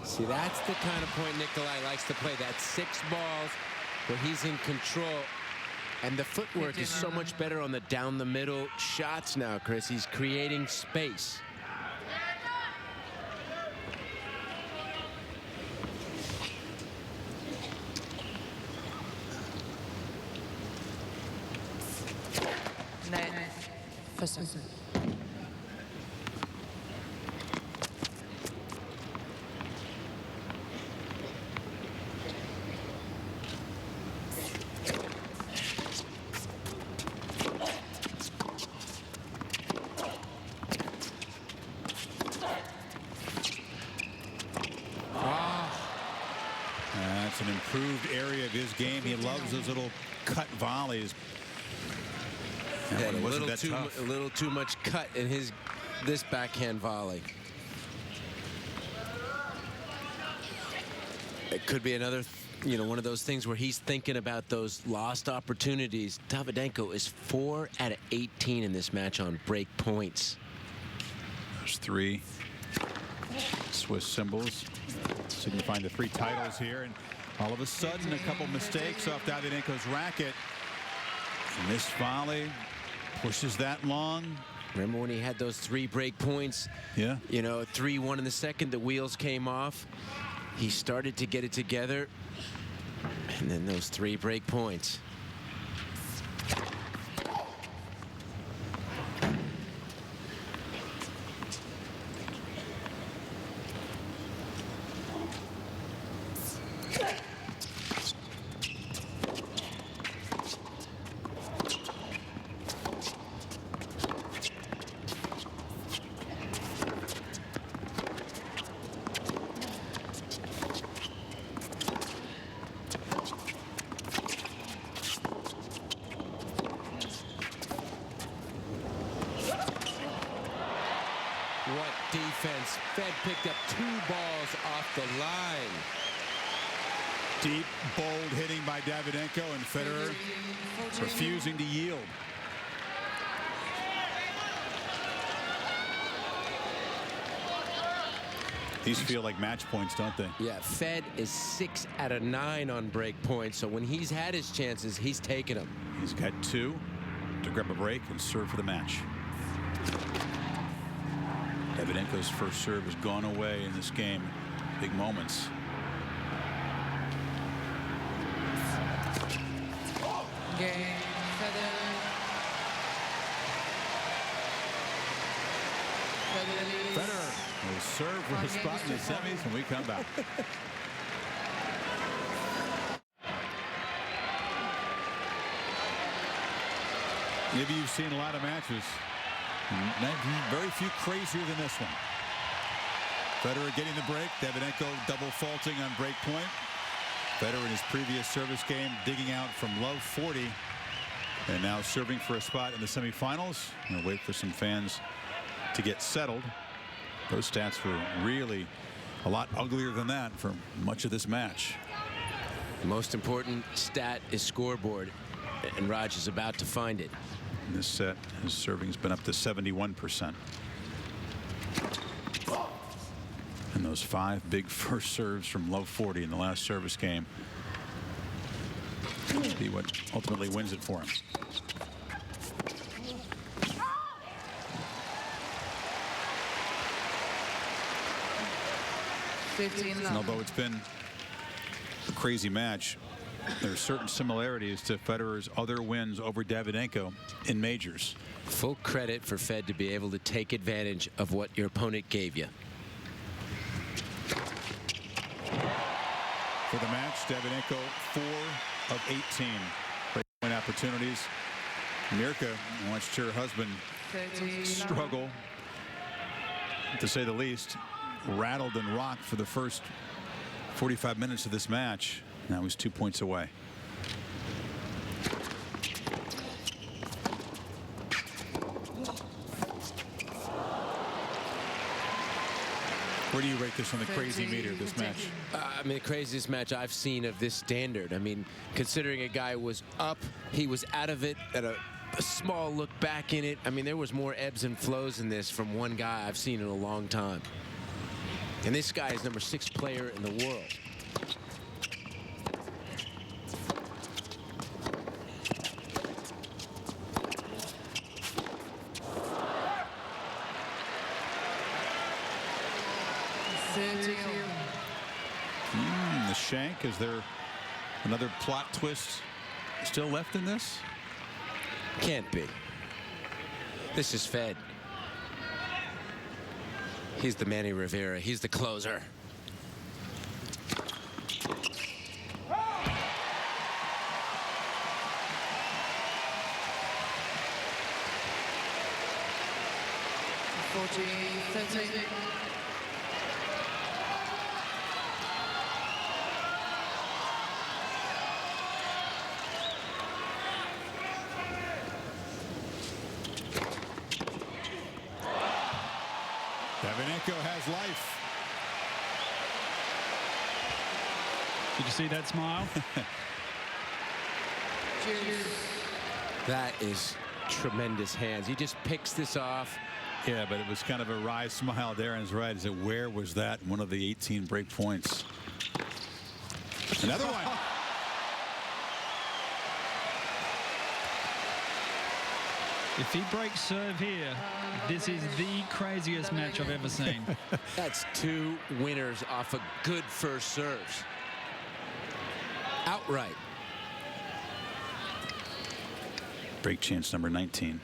See, that's the kind of point Nikolai likes to play. That 6 balls where he's in control. And the footwork is so much better on the down the middle shots now, Chris. He's creating space. First. That's an improved area of his game. He loves those little cut volleys. Yeah, a little too much cut in this backhand volley. It could be another, one of those things where he's thinking about those lost opportunities. Davydenko is 4 out of 18 in this match on break points. There's 3 Swiss symbols signifying the 3 titles here, and all of a sudden a couple mistakes off Davydenko's racket. Missed volley. Pushes that long. Remember when he had those 3 break points? Yeah. You know, 3-1 in the second, the wheels came off. He started to get it together. And then those 3 break points. What defense. Fed picked up 2 balls off the line. Deep, bold hitting by Davydenko, and Federer refusing to yield. These feel like match points, don't they? Yeah, Fed is 6 out of 9 on break points, so when he's had his chances, he's taken them. He's got 2 to grab a break and serve for the match. Davydenko's first serve has gone away in this game. Big moments. Game, Federer will serve for his spot in the semis when we come back. Maybe you've seen a lot of matches. Very few crazier than this one. Federer getting the break. Davydenko double faulting on break point. Federer in his previous service game digging out from low 40. And now serving for a spot in the semifinals. We'll wait for some fans to get settled. Those stats were really a lot uglier than that for much of this match. The most important stat is scoreboard, and Raj is about to find it. In this set, his serving's been up to 71%. And those 5 big first serves from low 40 in the last service game will be what ultimately wins it for him. And although it's been a crazy match, there are certain similarities to Federer's other wins over Davydenko in majors. Full credit for Fed to be able to take advantage of what your opponent gave you. For the match, Davydenko 4 of 18 break point opportunities. Mirka watched her husband struggle, to say the least. Rattled and rocked for the first 45 minutes of this match. Now he's 2 points away. Where do you rate this on the crazy meter, this match? I mean, the craziest match I've seen of this standard. I mean, considering a guy was up, he was out of it at a small look back in it. I mean, there was more ebbs and flows in this from one guy I've seen in a long time. And this guy is #6 player in the world. The shank. Is there another plot twist still left in this? Can't be. This is Fed. He's the Manny Rivera. He's the closer. Davydenko has life. Did you see that smile? That is tremendous hands. He just picks this off. Yeah, but it was kind of a wry smile. Darren's right. Is it where was that in one of the 18 break points? Another one. If he breaks serve here, this is the craziest match I've ever seen. That's 2 winners off of good first serves. Outright. Break chance number 19.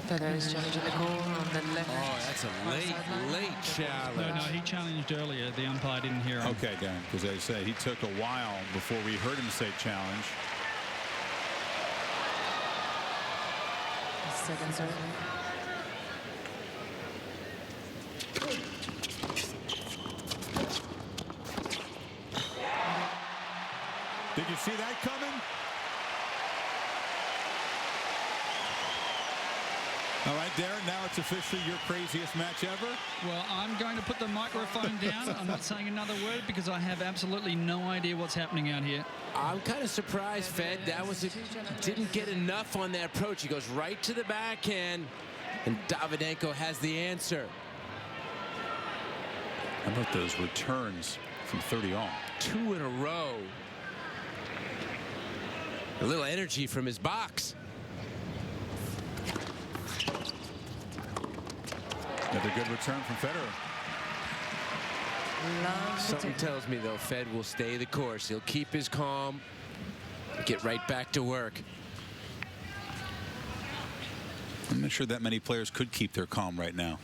Federer's challenging the call on the left. Oh, that's a late challenge. No, he challenged earlier. The umpire didn't hear him. Okay, Darren, because I say he took a while before we heard him say challenge. Second serve. Did you see that coming? All right, Darren, now it's officially your craziest match ever. Well, I'm going to put the microphone down. I'm not saying another word because I have absolutely no idea what's happening out here. I'm kind of surprised, Fed. That was didn't get enough on that approach. He goes right to the backhand, and Davydenko has the answer. How about those returns from 30 all? 2 in a row. A little energy from his box. Another good return from Federer. Something tells me, though, Fed will stay the course. He'll keep his calm, get right back to work. I'm not sure that many players could keep their calm right now.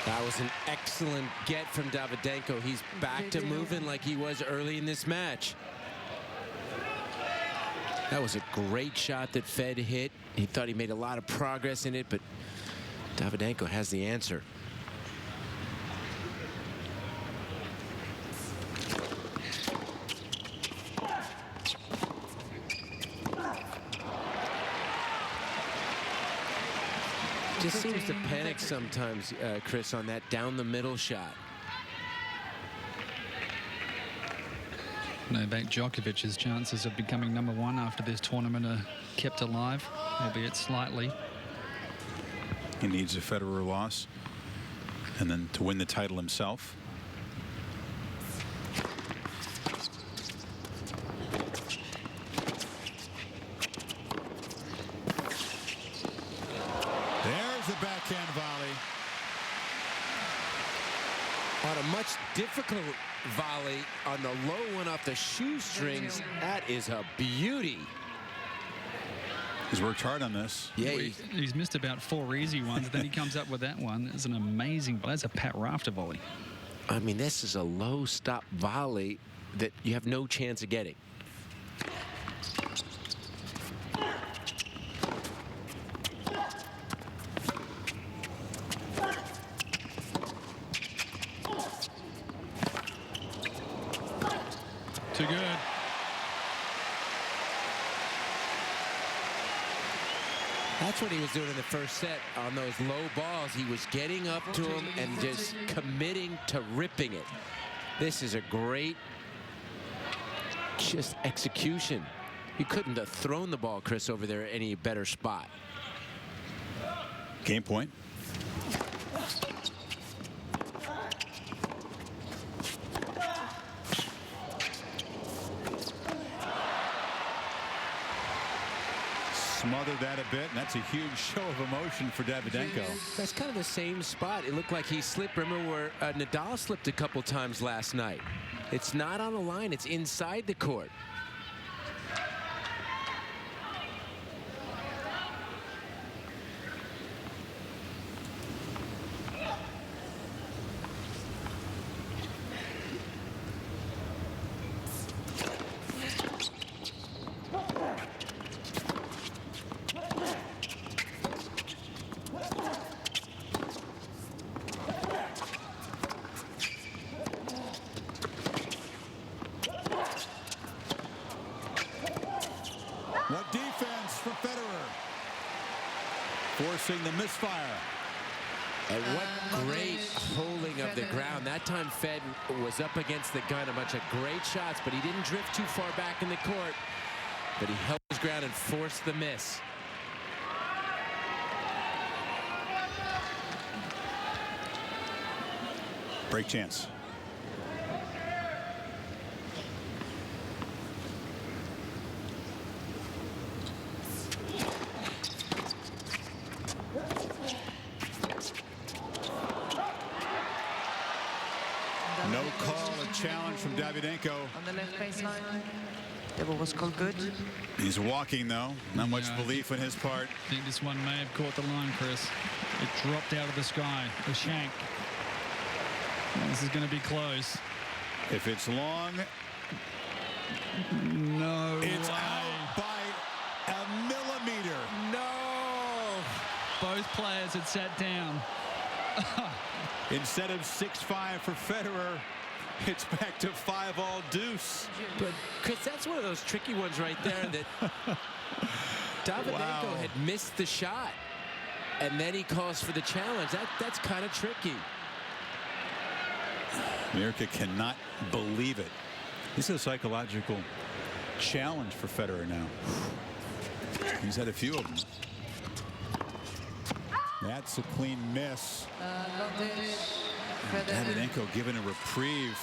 That was an excellent get from Davydenko. He's back to moving like he was early in this match. That was a great shot that Fed hit. He thought he made a lot of progress in it, but Davydenko has the answer. Just seems to panic sometimes, Chris, on that down the middle shot. Novak Djokovic's chances of becoming #1 after this tournament are kept alive, albeit slightly. He needs a Federer loss and then to win the title himself. The backhand volley. On a much difficult volley on the low one off the shoestrings. That is a beauty. He's worked hard on this. Yeah, he's missed about 4 easy ones. Then he comes up with that one. It's an amazing, that's a Pat Rafter volley. I mean, this is a low stop volley that you have no chance of getting. Too good. That's what he was doing in the first set on those low balls. He was getting up to him and just committing to ripping it. This is a great just execution. You couldn't have thrown the ball, Chris, over there any better spot. Game point. Smothered that a bit, and that's a huge show of emotion for Davydenko. That's kind of the same spot. It looked like he slipped. Remember where Nadal slipped a couple times last night. It's not on the line. It's inside the court. What defense from Federer. Forcing the misfire. And what great holding of the ground. That time Fed was up against the gun, a bunch of great shots, but he didn't drift too far back in the court. But he held his ground and forced the miss. Break chance. No call, a challenge from Davydenko. On the left baseline. The ball was called good. He's walking, though. Not much belief in his part. I think this one may have caught the line, Chris. It dropped out of the sky. A shank. This is going to be close. If it's long, no it's way. out by a millimeter. No! Both players had sat down. Instead of 6-5 for Federer, it's back to 5-all deuce. But Chris, that's one of those tricky ones right there that Davidenko had missed the shot, and then he calls for the challenge. That's kind of tricky. America cannot believe it. This is a psychological challenge for Federer now. He's had a few of them. That's a clean miss. Davidenko given a reprieve.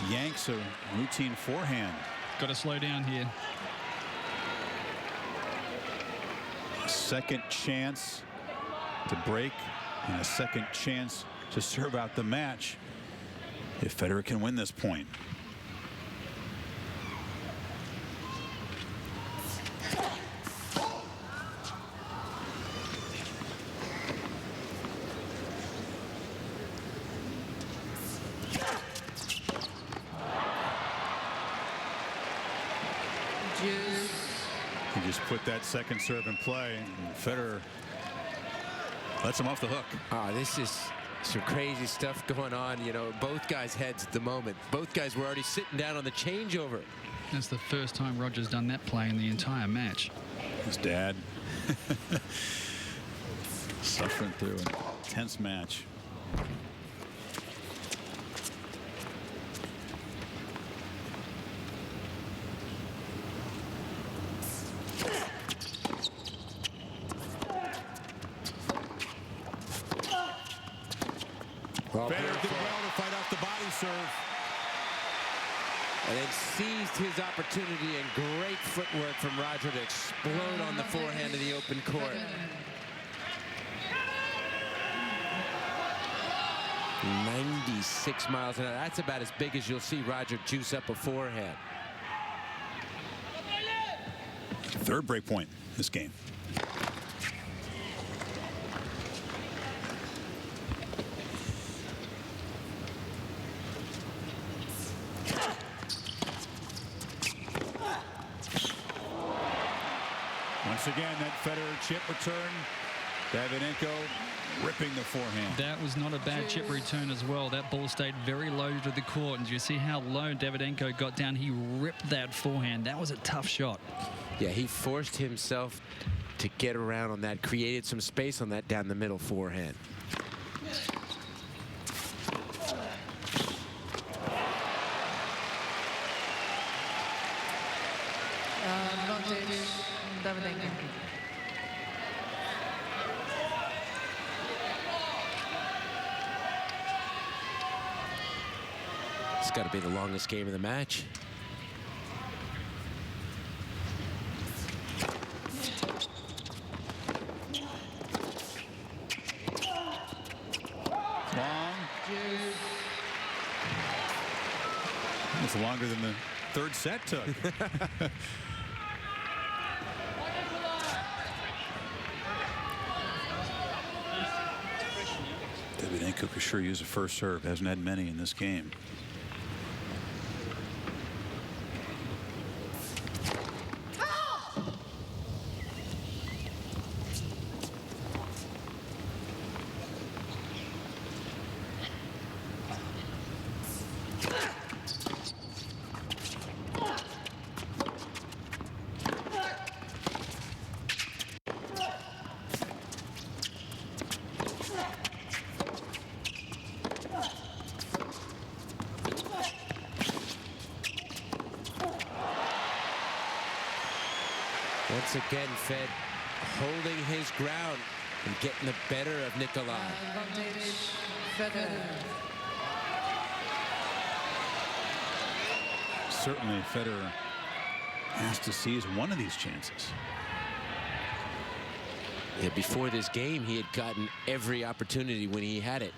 Yanks a routine forehand. Got to slow down here. Second chance to break and a second chance to serve out the match if Federer can win this point. He just put that second serve in play, and Federer lets him off the hook. This is some crazy stuff going on. You know, both guys' heads at the moment. Both guys were already sitting down on the changeover. That's the first time Roger's done that play in the entire match. His dad suffering through an intense match. Federer did well to fight off the body serve. And then seized his opportunity, and great footwork from Roger to explode on the forehand of the open court. 96 miles an hour. That's about as big as you'll see Roger juice up a forehand. Third break point this game. Once again, that Federer chip return. Davidenko ripping the forehand. That was not a bad chip return as well. That ball stayed very low to the court. And you see how low Davidenko got down. He ripped that forehand. That was a tough shot. Yeah, he forced himself to get around on that, created some space on that down the middle forehand. Davidenko. It's got to be the longest game of the match. Long. It's longer than the third set took. Davidenko could sure use a first serve. Hasn't had many in this game. Once again, Fed holding his ground and getting the better of Nikolai. Certainly Federer has to seize one of these chances. Yeah, before this game, he had gotten every opportunity when he had it.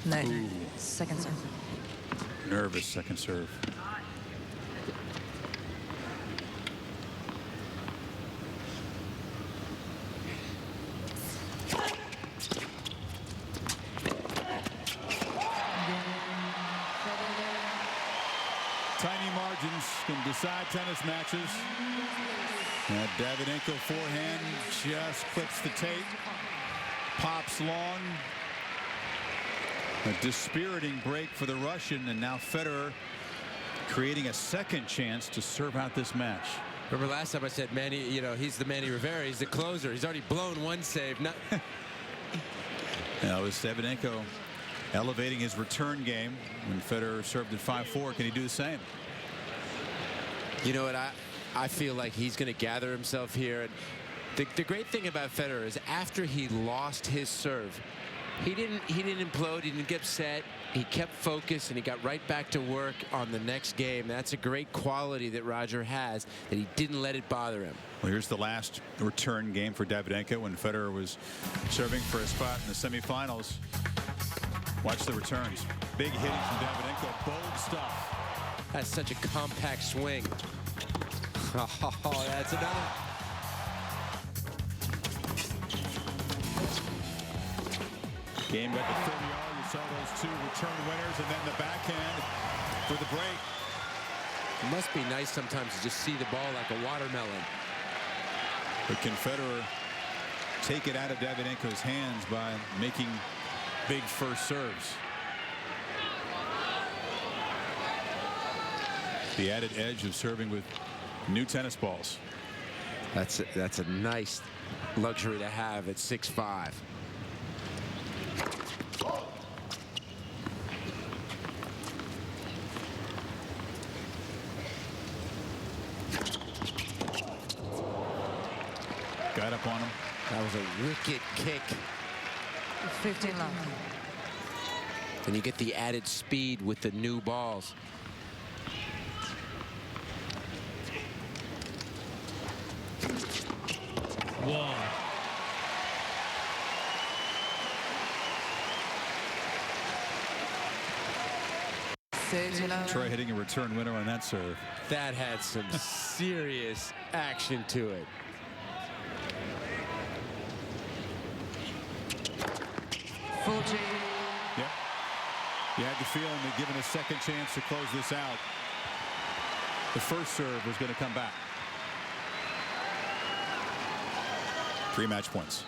No. Second serve. Nervous second serve. Tiny margins can decide tennis matches. That Davydenko forehand just clips the tape. Pops long. A dispiriting break for the Russian, and now Federer creating a second chance to serve out this match. Remember last time I said Manny, you know, he's the Manny Rivera, he's the closer. He's already blown one save. Now it was Davydenko elevating his return game when Federer served at 5-4. Can he do the same? You know what, I feel like he's going to gather himself here. And the great thing about Federer is after he lost his serve, he didn't implode, he didn't get upset. He kept focused and he got right back to work on the next game. That's a great quality that Roger has, that he didn't let it bother him. Well, here's the last return game for Davydenko when Federer was serving for a spot in the semifinals. Watch the returns. Big hitting from Davydenko. Bold stuff. That's such a compact swing. Oh, that's another. Game at the 30-yard. You saw those two return winners, and then the backhand for the break. It must be nice sometimes to just see the ball like a watermelon. But can Federer take it out of Davydenko's hands by making big first serves? The added edge of serving with new tennis balls. That's a nice luxury to have at 6'5". Got up on him. That was a wicked kick. 15 love. And you get the added speed with the new balls. Whoa. Troy hitting a return winner on that serve. That had some serious action to it. Full G. Yep. You had the feeling that given a second chance to close this out, the first serve was going to come back. 3 match points.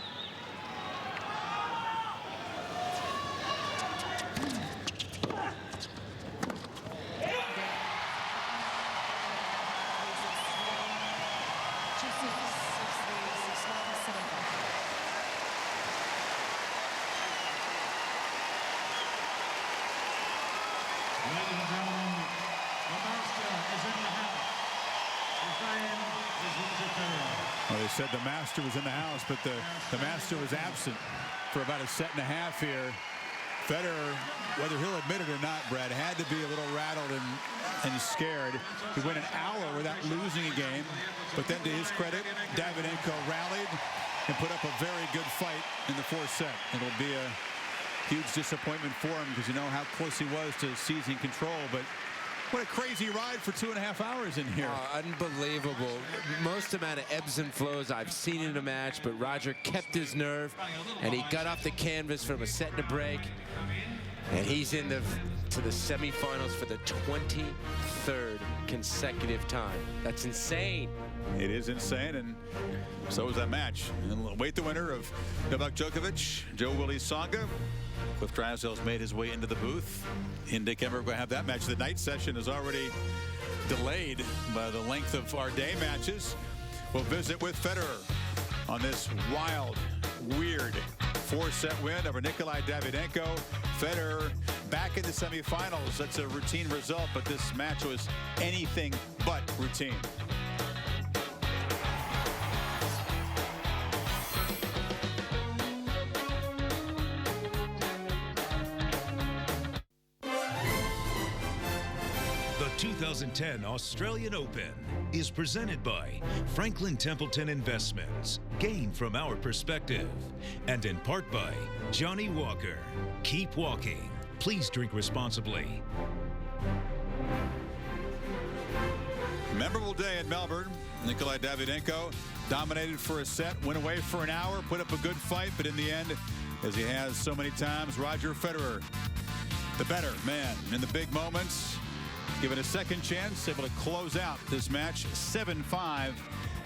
Well, they said the master was in the house, but the master was absent for about a set and a half here. Federer, whether he'll admit it or not, Brad, had to be a little rattled and scared. He went an hour without losing a game, but then to his credit, Davydenko rallied and put up a very good fight in the fourth set. It'll be a huge disappointment for him because you know how close he was to seizing control, but what a crazy ride for 2.5 hours in here. Unbelievable. Most amount of ebbs and flows I've seen in a match, but Roger kept his nerve, and he got off the canvas from a set and a break, and he's to the semifinals for the 23rd consecutive time. That's insane. It is insane, and so is that match. And we'll wait the winner of Novak Djokovic, Joe Willie Tsonga. Cliff Drysdale's made his way into the booth. In Dick Emmer, we're going to have that match. The night session is already delayed by the length of our day matches. We'll visit with Federer on this wild, weird 4-set win over Nikolai Davydenko. Federer back in the semifinals. That's a routine result, but this match was anything but routine. The 2010 Australian Open is presented by Franklin Templeton Investments, gain from our perspective, and in part by Johnny Walker. Keep walking. Please drink responsibly. Memorable day in Melbourne. Nikolai Davydenko dominated for a set, went away for an hour, put up a good fight, but in the end, as he has so many times, Roger Federer, the better man in the big moments, given a second chance, able to close out this match 7-5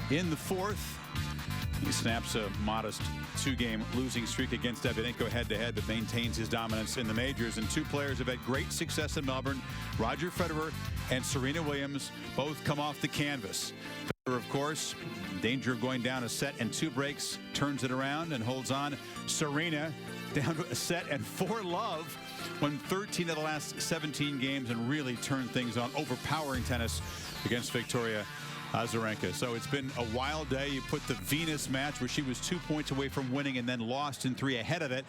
in the fourth. He snaps a modest 2-game losing streak against Davidenko head-to-head, but maintains his dominance in the majors. And two players have had great success in Melbourne. Roger Federer and Serena Williams both come off the canvas. Federer, of course, in danger of going down a set and 2 breaks, turns it around and holds on. Serena down to a set and 4-love. Won 13 of the last 17 games and really turned things on. Overpowering tennis against Victoria Azarenka. So it's been a wild day. You put the Venus match where she was 2 points away from winning and then lost in 3 ahead of it.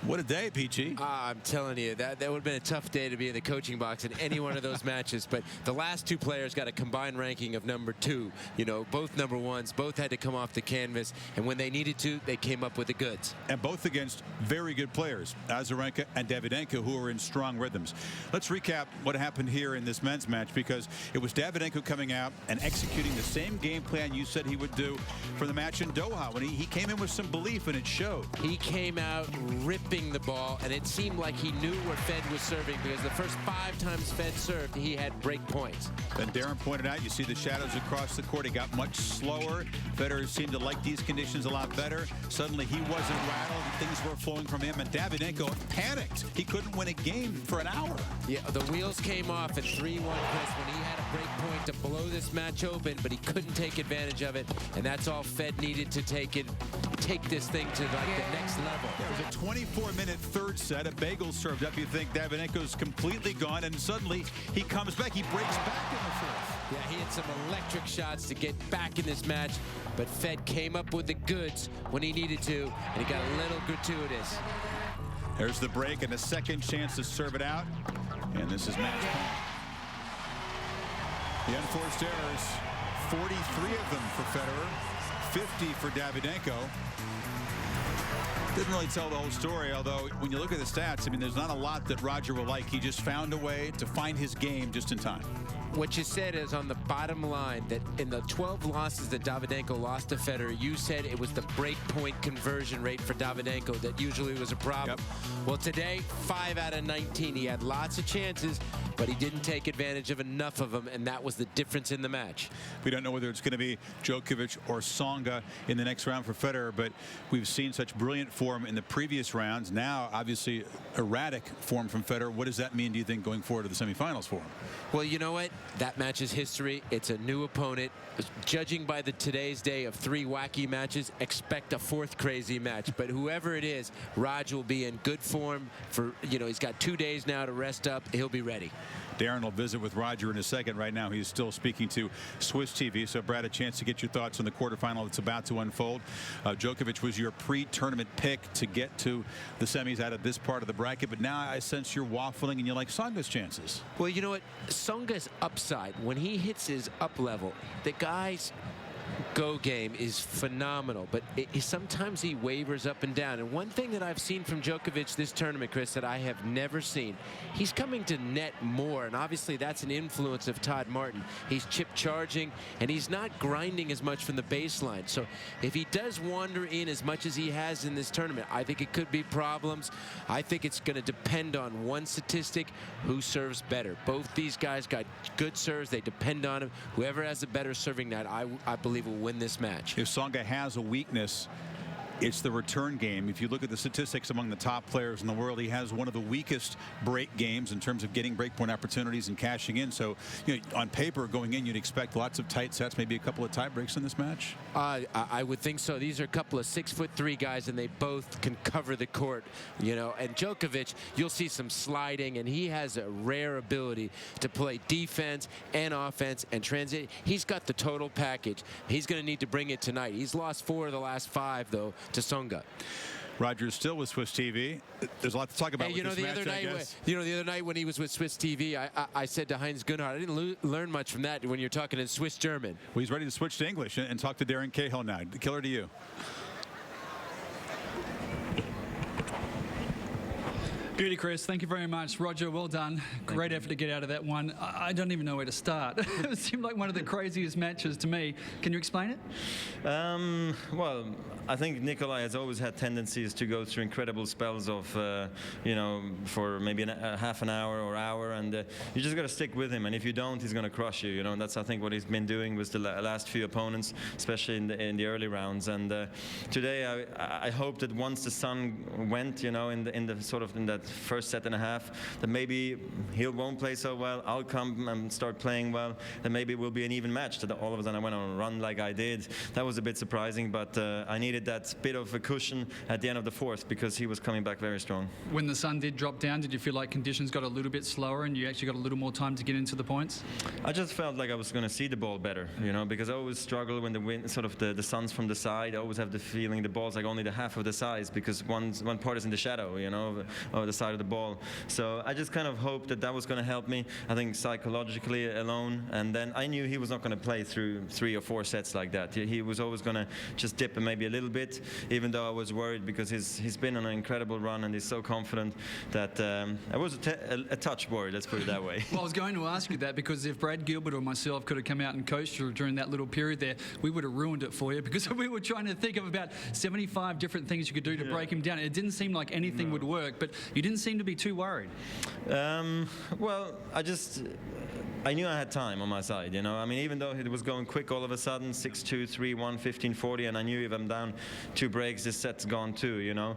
What a day, Peachy. I'm telling you, that would have been a tough day to be in the coaching box in any one of those matches. But the last 2 players got a combined ranking of number 2. You know, both number 1s, both had to come off the canvas. And when they needed to, they came up with the goods. And both against very good players, Azarenka and Davydenko, who are in strong rhythms. Let's recap what happened here in this men's match, because it was Davydenko coming out and executing the same game plan you said he would do for the match in Doha, when he came in with some belief, and it showed. He came out ripping the ball, and it seemed like he knew where Fed was serving, because the first 5 times Fed served, he had break points. Then Darren pointed out, you see the shadows across the court. He got much slower. Federer seemed to like these conditions a lot better. Suddenly he wasn't rattled. Things were flowing from him, and Davydenko panicked. He couldn't win a game for an hour. Yeah, the wheels came off at 3-1, Chris, when he had a break point to blow this match open, but he couldn't take advantage of it, and that's all Fed needed to take this thing to like the next level. There was a 24-minute third set. A bagel served up. You think Davydenko's completely gone, and suddenly he comes back. He breaks back in the fourth. Yeah, he had some electric shots to get back in this match, but Fed came up with the goods when he needed to, and he got a little gratuitous. There's the break and a second chance to serve it out, and this is match point. The unforced errors, 43 of them for Federer, 50 for Davydenko. Didn't really tell the whole story, although when you look at the stats, I mean, there's not a lot that Roger will like. He just found a way to find his game just in time. What you said is on the bottom line that in the 12 losses that Davydenko lost to Federer, you said it was the break point conversion rate for Davydenko that usually was a problem. Yep. Well, today, 5 out of 19. He had lots of chances, but he didn't take advantage of enough of them, and that was the difference in the match. We don't know whether it's going to be Djokovic or Tsonga in the next round for Federer, but we've seen such brilliant form in the previous rounds. Now, obviously, erratic form from Federer. What does that mean, do you think, going forward to the semifinals for him? Well, you know what? That match is history. It's a new opponent. Judging by today's day of 3 wacky matches, expect a 4th crazy match. But whoever it is, Raj will be in good form for, he's got 2 days now to rest up. He'll be ready. Darren will visit with Roger in a second. Right now, he's still speaking to Swiss TV. So, Brad, a chance to get your thoughts on the quarterfinal that's about to unfold. Djokovic was your pre-tournament pick to get to the semis out of this part of the bracket. But now I sense you're waffling and you like Tsonga's chances. Well, you know what? Tsonga's upside, when he hits his up level, the guy's go game is phenomenal, but sometimes he wavers up and down. And one thing that I've seen from Djokovic this tournament, Chris, that I have never seen, he's coming to net more, and obviously that's an influence of Todd Martin. He's chip charging, and he's not grinding as much from the baseline. So if he does wander in as much as he has in this tournament, I think it could be problems. I think it's going to depend on one statistic: who serves better. Both these guys got good serves. They depend on him. Whoever has a better serving net, I believe, will win this match. If Tsonga has a weakness, It's the return game. If you look at the statistics among the top players in the world, he has one of the weakest break games in terms of getting breakpoint opportunities and cashing in. So, you know, on paper, going in, you'd expect lots of tight sets, maybe a couple of tie breaks in this match. I would think so. These are a couple of 6'3" guys, and they both can cover the court, you know. And Djokovic, you'll see some sliding, and he has a rare ability to play defense and offense and transit. He's got the total package. He's going to need to bring it tonight. He's lost 4 of the last 5, though, to Tsonga. Roger's still with Swiss TV. There's a lot to talk about. Hey, you know, the other night when he was with Swiss TV, I said to Heinz Gunnar, I didn't learn much from that when you're talking in Swiss German. Well, he's ready to switch to English and talk to Darren Cahill now. Killer to you. Beauty, Chris. Thank you very much. Roger, well done. Great effort to get out of that one. I don't even know where to start. It seemed like one of the craziest matches to me. Can you explain it? Well, I think Nikolai has always had tendencies to go through incredible spells of, you know, for maybe a half an hour or hour, and you just got to stick with him. And if you don't, he's going to crush you. You know, and that's I think what he's been doing with the last few opponents, especially in the early rounds. And today, I hope that once the sun went, you know, in that first set and a half, that maybe he won't play so well. I'll come and start playing well. Then maybe it will be an even match. That all of a sudden I went on a run like I did. That was a bit surprising, but I needed that bit of a cushion at the end of the fourth because he was coming back very strong. When the sun did drop down, did you feel like conditions got a little bit slower and you actually got a little more time to get into the points? I just felt like I was going to see the ball better, you know, because I always struggle when the wind, sort of the sun's from the side. I always have the feeling the ball's like only the half of the size because one part is in the shadow, you know, of the side of the ball. So I just kind of hoped that that was going to help me, I think psychologically alone. And then I knew he was not going to play through 3 or 4 sets like that. He was always going to just dip maybe a little bit, even though I was worried because he's been on an incredible run and he's so confident that I was a touch worried, let's put it that way. Well, I was going to ask you that because if Brad Gilbert or myself could have come out and coached you during that little period there, we would have ruined it for you because we were trying to think of about 75 different things you could do to break him down. It didn't seem like anything would work, but you didn't seem to be too worried. Well, I knew I had time on my side, you know. I mean, even though it was going quick all of a sudden, 6-2, 3-1, 15-40, and I knew if I'm down 2 breaks, this set's gone too, you know.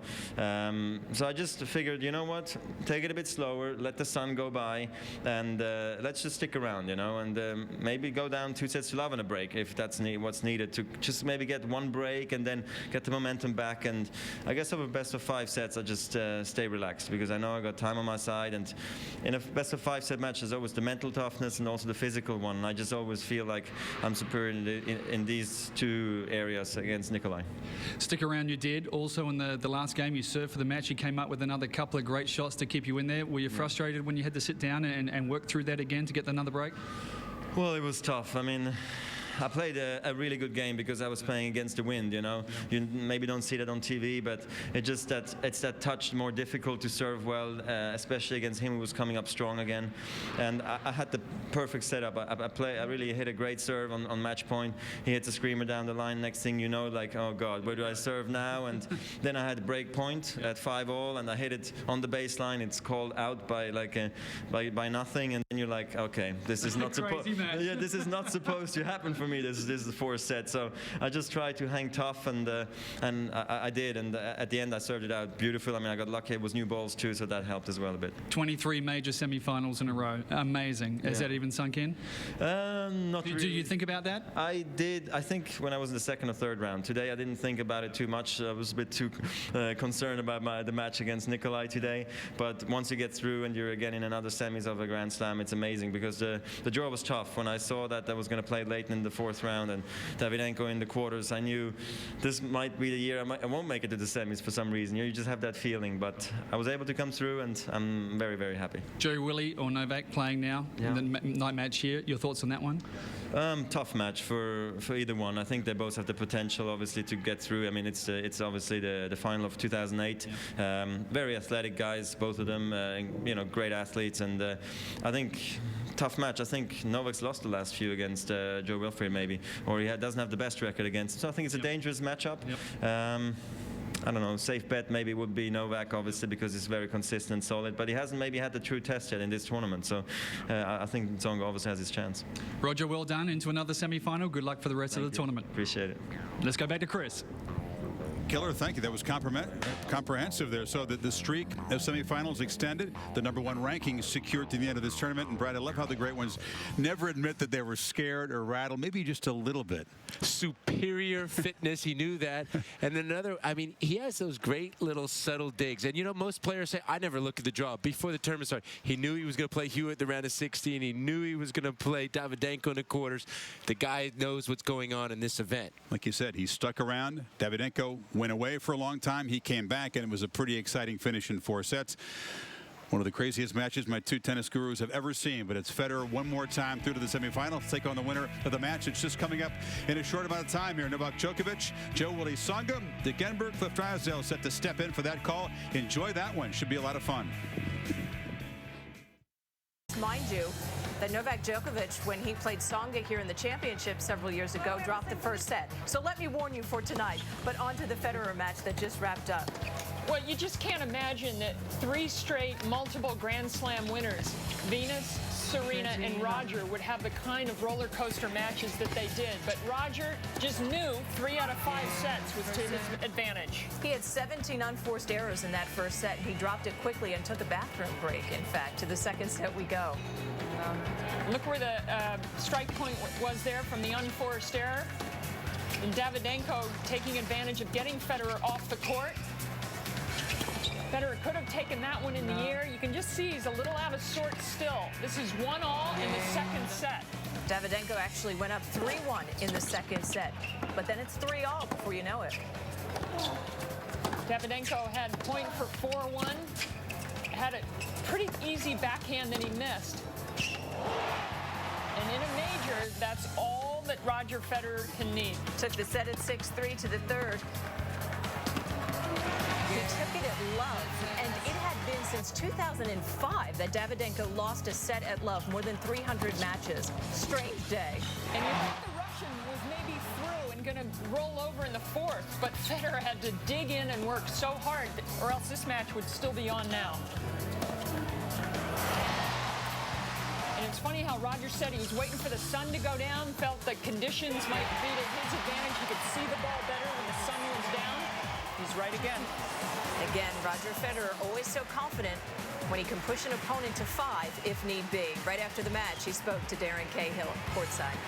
So I just figured, you know what, take it a bit slower, let the sun go by, and let's just stick around, you know, and maybe go down 2 sets to love in a break if that's what's needed to just maybe get 1 break and then get the momentum back. And I guess over best of 5 sets, I just stay relaxed because I know I got time on my side. And in a best of 5 set match, there's always the mental toughness and also the physical one. And I just always feel like I'm superior in these 2 areas against Nikolai. Stick around, you did. Also in the last game, you served for the match. You came up with another couple of great shots to keep you in there. Were you frustrated when you had to sit down and work through that again to get another break? Well, it was tough. I mean, I played a really good game because I was playing against the wind, you know. You maybe don't see that on TV, but it's that touch more difficult to serve well, especially against him who was coming up strong again. And I had the perfect setup. I really hit a great serve on match point. He hits a screamer down the line. Next thing you know, like, oh God, where do I serve now? And then I had break point at 5-all, and I hit it on the baseline. It's called out by by nothing, and then you're like, okay, this is not supposed. Yeah, this is not supposed to happen for me. This is the 4th set, so I just tried to hang tough, and I did, and at the end I served it out beautiful. I mean, I got lucky. It was new balls too, so that helped as well a bit. 23 major semi-finals in a row. Amazing. Has that even sunk in? Not really. Do you think about that? I did. I think when I was in the 2nd or 3rd round. Today I didn't think about it too much. I was a bit too concerned about the match against Nikolai today. But once you get through and you're again in another semis of a Grand Slam, it's amazing because the draw was tough. When I saw that I was going to play late in the 4th round and Davydenko in the quarters, I knew this might be the year I won't make it to the semis for some reason. You just have that feeling, but I was able to come through, and I'm very, very happy. Joe Willie or Novak playing now in the night match here. Your thoughts on that one? Tough match for either one. I think they both have the potential, obviously, to get through. I mean, it's obviously the final of 2008. Very athletic guys, both of them. You know, great athletes, and I think. Tough match. I think Novak's lost the last few against Joe Wilfried, maybe, or he doesn't have the best record against him. So I think it's a dangerous matchup. I don't know, safe bet maybe would be Novak, obviously, because he's very consistent, solid, but he hasn't maybe had the true test yet in this tournament. So I think Tsonga obviously has his chance. Roger, well done into another semi-final. Good luck for the rest of the tournament. Appreciate it. Let's go back to Chris. Killer, thank you. That was comprehensive there. So the streak of semifinals extended. The #1 ranking secured to the end of this tournament. And Brad, I love how the great ones never admit that they were scared or rattled, maybe just a little bit. Superior fitness, he knew that. And then another, I mean, he has those great little subtle digs. And you know, most players say, I never look at the draw. Before the tournament started, he knew he was going to play Hewitt the round of 16. He knew he was going to play Davidenko in the quarters. The guy knows what's going on in this event. Like you said, he stuck around. Davidenko went away for a long time. He came back, and it was a pretty exciting finish in 4 sets. One of the craziest matches my two tennis gurus have ever seen, but it's Federer one more time through to the semifinals to take on the winner of the match. It's just coming up in a short amount of time here. Novak Djokovic, Joe Willie Tsonga, Dick Enberg, Cliff Drysdale set to step in for that call. Enjoy that one. Should be a lot of fun. Mind you that Novak Djokovic, when he played Tsonga here in the championship several years ago, dropped the first set. So let me warn you for tonight. But on to the Federer match that just wrapped up. Well, you just can't imagine that 3 straight multiple Grand Slam winners, Venus, Serena, and Roger, would have the kind of roller coaster matches that they did. But Roger just knew 3 out of 5 sets was to his advantage. He had 17 unforced errors in that first set. He dropped it quickly and took a bathroom break, in fact. To the second set we go. Look where the strike point was there from the unforced error. And Davydenko taking advantage of getting Federer off the court. Federer could have taken that one in the air. You can just see he's a little out of sorts still. This is 1-all in the second set. Davydenko actually went up 3-1 in the second set. But then it's 3-all before you know it. Davydenko had point for 4-1. Had a pretty easy backhand that he missed. And in a major, that's all that Roger Federer can need. Took the set at 6-3 to the third. He took it at love, and it had been since 2005 that Davydenko lost a set at love, more than 300 matches. Strange day. And you thought the Russian was maybe through and going to roll over in the fourth, but Federer had to dig in and work so hard, or else this match would still be on now. And it's funny how Roger said he was waiting for the sun to go down, felt the conditions might be to his advantage. He could see the ball better when the sun was down. He's right again. Again, Roger Federer always so confident when he can push an opponent to 5 if need be. Right after the match, he spoke to Darren Cahill courtside.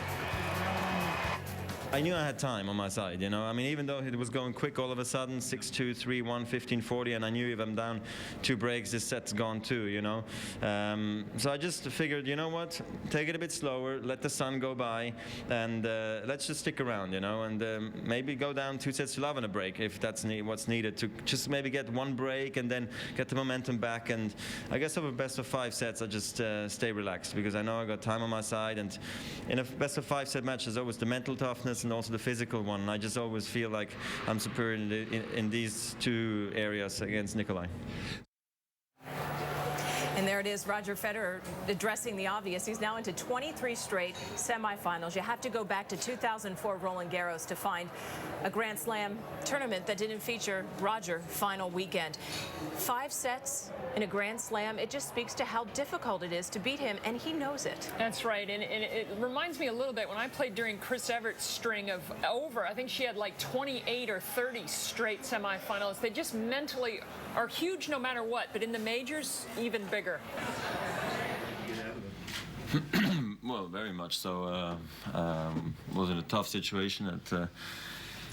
I knew I had time on my side, you know. I mean, even though it was going quick all of a sudden, 6-2, 3-1, 15-40, and I knew if I'm down 2 breaks, this set's gone too, you know. So I just figured, you know what, take it a bit slower, let the sun go by, and let's just stick around, you know, and maybe go down 2 sets to love on a break if that's what's needed to just maybe get 1 break and then get the momentum back. And I guess over best of 5 sets, I just stay relaxed because I know I got time on my side. And in a best of 5 set match, there's always the mental toughness and also the physical one. I just always feel like I'm superior in these 2 areas against Nikolai. And there it is, Roger Federer addressing the obvious. He's now into 23 straight semifinals. You have to go back to 2004 Roland Garros to find a Grand Slam tournament that didn't feature Roger final weekend. 5 sets in a Grand Slam, it just speaks to how difficult it is to beat him, and he knows it. That's right, and it reminds me a little bit when I played during Chris Everett's string of I think she had like 28 or 30 straight semifinals. They just mentally are huge no matter what, but in the majors, even bigger. Well, very much so. Was in a tough situation at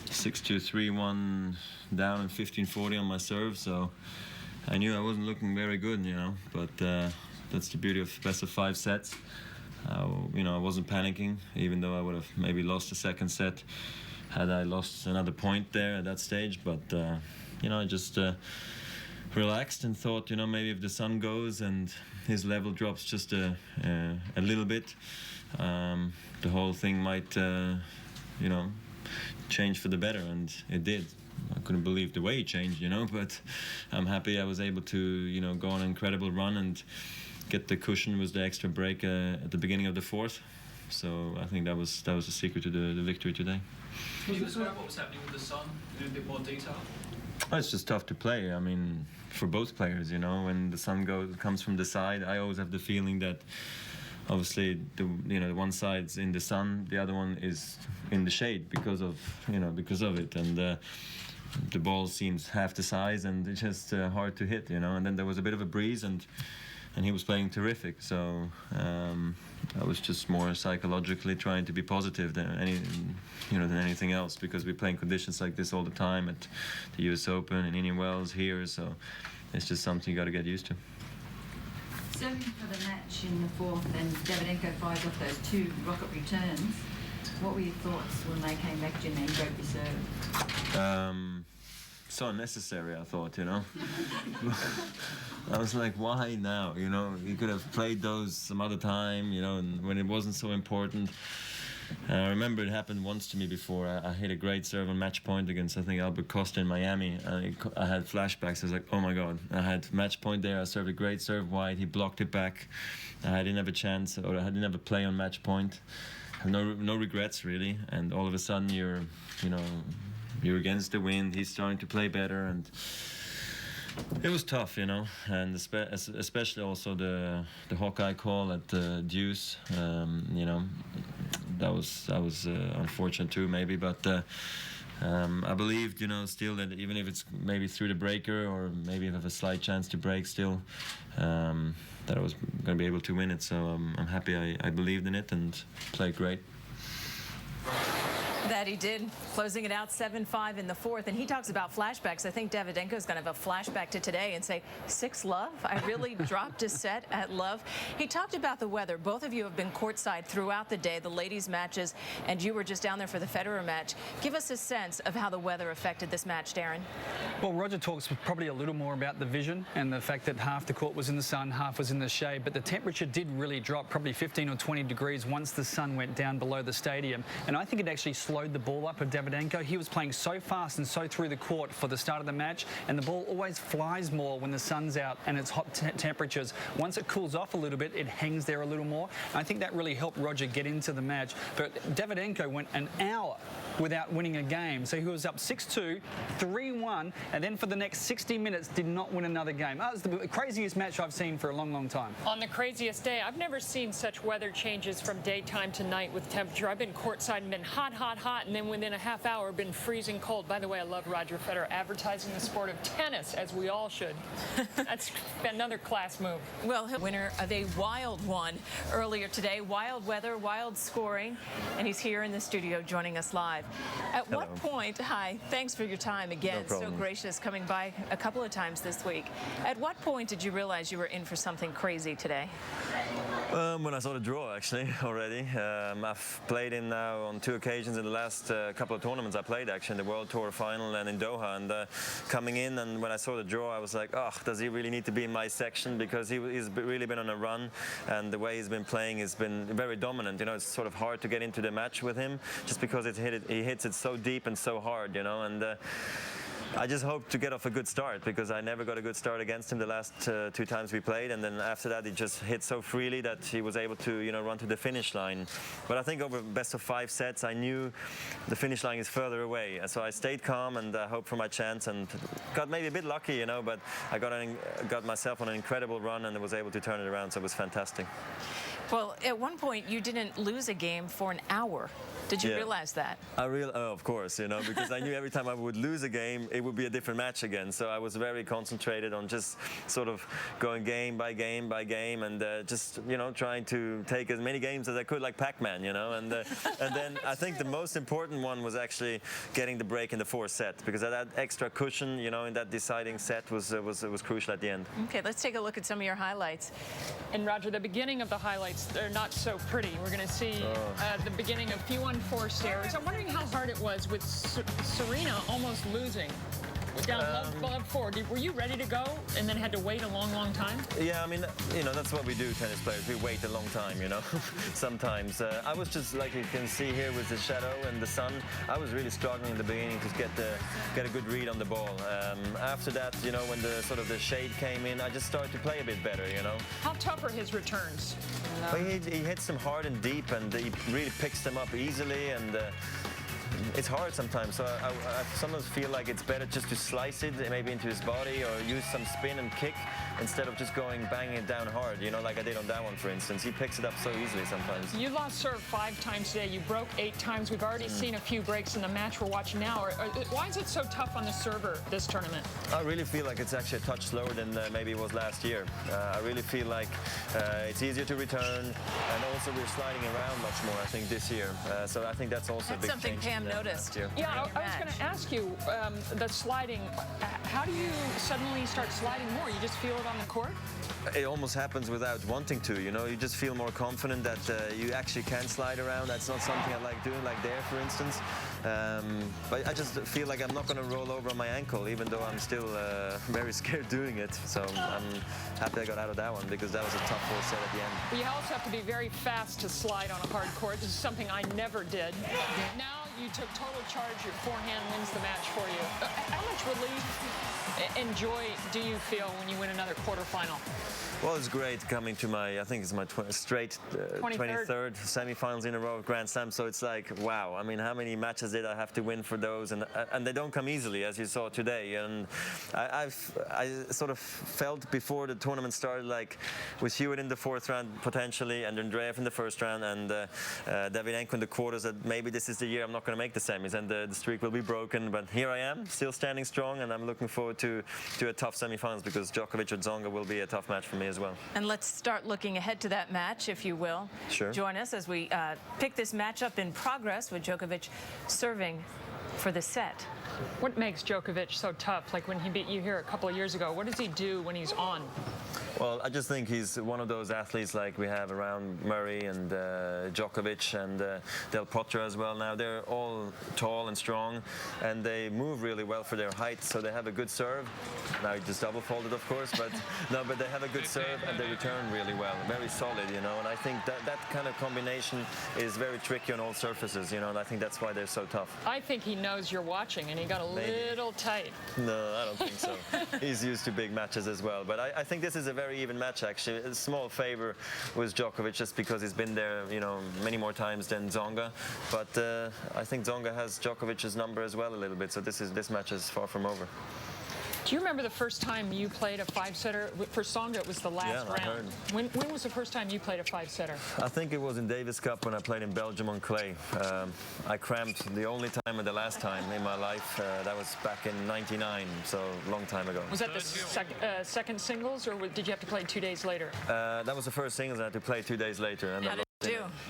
6-2, 3-1 down and 15-40 on my serve, so I knew I wasn't looking very good, you know, but that's the beauty of best of 5 sets. You know, I wasn't panicking, even though I would have maybe lost the second set had I lost another point there at that stage, but you know, I just relaxed and thought, you know, maybe if the sun goes and his level drops just a little bit, the whole thing might, you know, change for the better, and it did. I couldn't believe the way it changed, you know, but I'm happy I was able to, you know, go on an incredible run and get the cushion with the extra break at the beginning of the fourth. So I think that was the secret to the victory today. Can you describe what was happening with the sun in a bit more detail? Oh, it's just tough to play. I mean, for both players, you know, when the sun comes from the side, I always have the feeling that obviously the one side's in the sun, the other one is in the shade because of it. And the ball seems half the size and it's just hard to hit, you know. And then there was a bit of a breeze, and he was playing terrific. So I was just more psychologically trying to be positive than anything else, because we play in conditions like this all the time at the U.S. Open and Indian Wells here. So it's just something you got to get used to. Serving for the match in the fourth, and Davydenko fires off those two rocket returns. What were your thoughts when they came back to you and broke your serve? So unnecessary, I thought, you know. I was like, why now? You know, you could have played those some other time, you know, and when it wasn't so important. I remember it happened once to me before. I hit a great serve on match point against, I think, Albert Costa in Miami. I had flashbacks. I was like, oh my God. I had match point there. I served a great serve wide. He blocked it back. I didn't have a chance, or I didn't have a play on match point. No regrets, really. And all of a sudden, you're against the wind. He's starting to play better, and it was tough, you know. And especially also the Hawkeye call at the deuce. You know, that was unfortunate too, maybe. But I believed, you know, still that even if it's maybe through the breaker, or maybe if I have a slight chance to break still, that I was going to be able to win it. So I'm happy I believed in it and played great. That he did, closing it out 7-5 in the fourth. And he talks about flashbacks. I think Davydenko is going to have a flashback to today and say, 6-love? I really dropped a set at love. He talked about the weather. Both of you have been courtside throughout the day, the ladies' matches, and you were just down there for the Federer match. Give us a sense of how the weather affected this match, Darren. Well, Roger talks probably a little more about the vision and the fact that half the court was in the sun, half was in the shade, but the temperature did really drop, probably 15 or 20 degrees once the sun went down below the stadium. And I think it actually slowed the ball up of Davydenko. He was playing so fast and so through the court for the start of the match, and the ball always flies more when the sun's out and it's hot temperatures. Once it cools off a little bit, it hangs there a little more. And I think that really helped Roger get into the match. But Davydenko went an hour without winning a game. So he was up 6-2, 3-1, and then for the next 60 minutes did not win another game. That was the craziest match I've seen for a long, long time. On the craziest day, I've never seen such weather changes from daytime to night with temperature. I've been courtside and been hot, hot, hot, and then within a half hour been freezing cold. By the way, I love Roger Federer advertising the sport of tennis, as we all should. That's another class move. Well, winner of a wild one earlier today. Wild weather, wild scoring, and he's here in the studio joining us live. At Hello. what point, hi, thanks for your time again. No so gracious, coming by a couple of times this week. At what point did you realize you were in for something crazy today? When I saw the draw, actually, already. I've played him now on 2 occasions in the last couple of tournaments I played, actually, in the World Tour final and in Doha. And coming in, and when I saw the draw, I was like, oh, does he really need to be in my section? Because he's really been on a run, and the way he's been playing has been very dominant. You know, it's sort of hard to get into the match with him, just because he hits it so deep and so hard, you know. And I just hope to get off a good start, because I never got a good start against him the last 2 times we played, and then after that he just hit so freely that he was able to, you know, run to the finish line. But I think over best of 5 sets I knew the finish line is further away, so I stayed calm and hoped for my chance, and got maybe a bit lucky, you know, but I got myself on an incredible run and was able to turn it around, so it was fantastic. Well, at one point you didn't lose a game for an hour. Did you realize that? Of course, you know, because I knew every time I would lose a game, it would be a different match again. So I was very concentrated on just sort of going game by game by game, and just, you know, trying to take as many games as I could, like Pac-Man, you know. And then I think the most important one was actually getting the break in the 4th set, because that extra cushion, you know, in that deciding set was crucial at the end. Okay, let's take a look at some of your highlights. And Roger, the beginning of the highlights, they're not so pretty. We're going to see the beginning of P1-4 stairs. I'm wondering how hard it was with Serena almost losing. Down love 4. Were you ready to go and then had to wait a long, long time? Yeah, I mean, you know, that's what we do, tennis players. We wait a long time, you know, sometimes. I was just, like you can see here with the shadow and the sun, I was really struggling in the beginning to get a good read on the ball. After that, you know, when the shade came in, I just started to play a bit better, you know. How tough are his returns? Well, he hits them hard and deep, and he really picks them up easily, and it's hard sometimes. So I sometimes feel like it's better just to slice it maybe into his body or use some spin and kick instead of just banging it down hard, you know, like I did on that one, for instance. He picks it up so easily sometimes. You lost serve 5 times today. You broke 8 times. We've already seen a few breaks in the match we're watching now. Why is it so tough on the server this tournament? I really feel like it's actually a touch slower than maybe it was last year. I really feel like it's easier to return, and also we're sliding around much more, I think, this year. So I think that's also a big something change Pam noticed. Yeah, I was going to ask you, the sliding, how do you suddenly start sliding more? You just feel it on the court? It almost happens without wanting to, you know. You just feel more confident that you actually can slide around. That's not something I like doing, like there, for instance. But I just feel like I'm not going to roll over on my ankle, even though I'm still very scared doing it. So I'm happy I got out of that one, because that was a tough 4 set at the end. You also have to be very fast to slide on a hard court. This is something I never did. Now you took total charge. Your forehand wins the match for you. How much relief and joy do you feel when you win another quarterfinal? Well, it's great coming to my, I think it's my 23rd semi-finals in a row of Grand Slam. So it's like, wow. I mean, how many matches did I have to win for those? And they don't come easily, as you saw today. And I sort of felt before the tournament started, like with Hewitt in the 4th round potentially, and Andreev in the 1st round, and Davydenko in the quarters, that maybe this is the year I'm not going to make the semis, and the streak will be broken. But here I am, still standing strong, and I'm looking forward to a tough semi-finals, because Djokovic or Tsonga will be a tough match for me as well. And let's start looking ahead to that match, if you will. Sure. Join us as we pick this matchup in progress, with Djokovic serving for the set. What makes Djokovic so tough? Like when he beat you here a couple of years ago, what does he do when he's on? Well, I just think he's one of those athletes like we have around Murray and Djokovic and Del Potro as well now. They're all tall and strong, and they move really well for their height, so they have a good serve. Now he just double folded, of course, but no, but they have a good serve and they return really well. Very solid, you know, and I think that kind of combination is very tricky on all surfaces, you know, and I think that's why they're so tough. I think he knows you're watching, and he got a little tight. No, I don't think so. He's used to big matches as well, but I think this is a very even match, actually. A small favor was Djokovic, just because he's been there, you know, many more times than Tsonga. But I think Tsonga has Djokovic's number as well a little bit, so this match is far from over. Do you remember the first time you played a 5-setter? For Tsonga, it was the last round. I heard. When was the first time you played a 5-setter? I think it was in Davis Cup when I played in Belgium on clay. I cramped the only time and the last time in my life. That was back in '99, so a long time ago. Was that the second singles, or did you have to play 2 days later? That was the first singles. I had to play 2 days later. And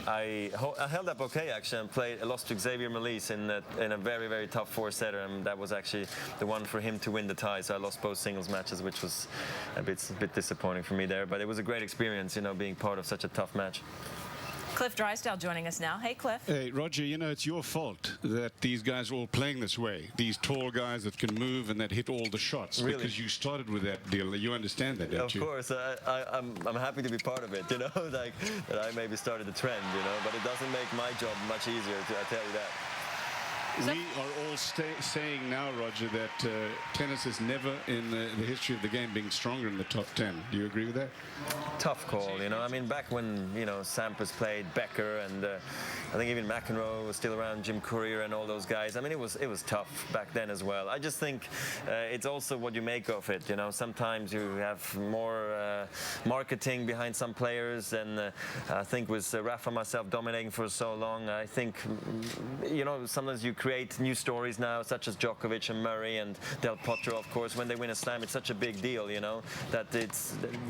I held up okay, actually, and I lost to Xavier Malisse in a very, very tough 4-setter, and that was actually the one for him to win the tie. So I lost both singles matches, which was a bit disappointing for me there. But it was a great experience, you know, being part of such a tough match. Cliff Drysdale joining us now. Hey, Cliff. Hey, Roger, you know, it's your fault that these guys are all playing this way. These tall guys that can move and that hit all the shots. Really? Because you started with that deal. You understand that, don't you? Of course. I'm happy to be part of it, you know, like that I maybe started the trend, you know, but it doesn't make my job much easier, I tell you that. We are all saying now, Roger, that tennis is never in the history of the game being stronger in the top 10. Do you agree with that? Tough call, you know. I mean, back when, you know, Sampras played, Becker, and I think even McEnroe was still around, Jim Courier and all those guys. I mean, it was tough back then as well. I just think it's also what you make of it, you know. Sometimes you have more marketing behind some players, and I think with Rafa myself dominating for so long, I think, you know, sometimes you create new stories now, such as Djokovic and Murray and Del Potro, of course. When they win a slam, it's such a big deal, you know, that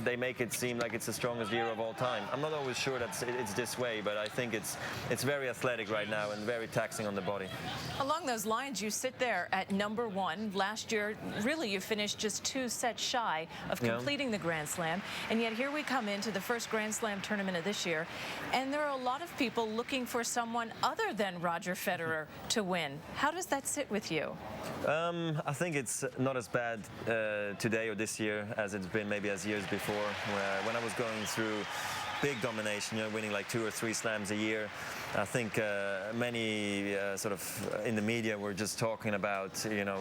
they make it seem like it's the strongest year of all time. I'm not always sure that it's this way, but I think it's very athletic right now and very taxing on the body. Along those lines, you sit there at #1. Last year, really, you finished just 2 sets shy of completing the Grand Slam, and yet here we come into the first Grand Slam tournament of this year, and there are a lot of people looking for someone other than Roger Federer to win. How does that sit with you? I think it's not as bad today or this year as it's been maybe as years before, when I was going through big domination, you know, winning like 2 or 3 slams a year. I think many sort of in the media were just talking about, you know,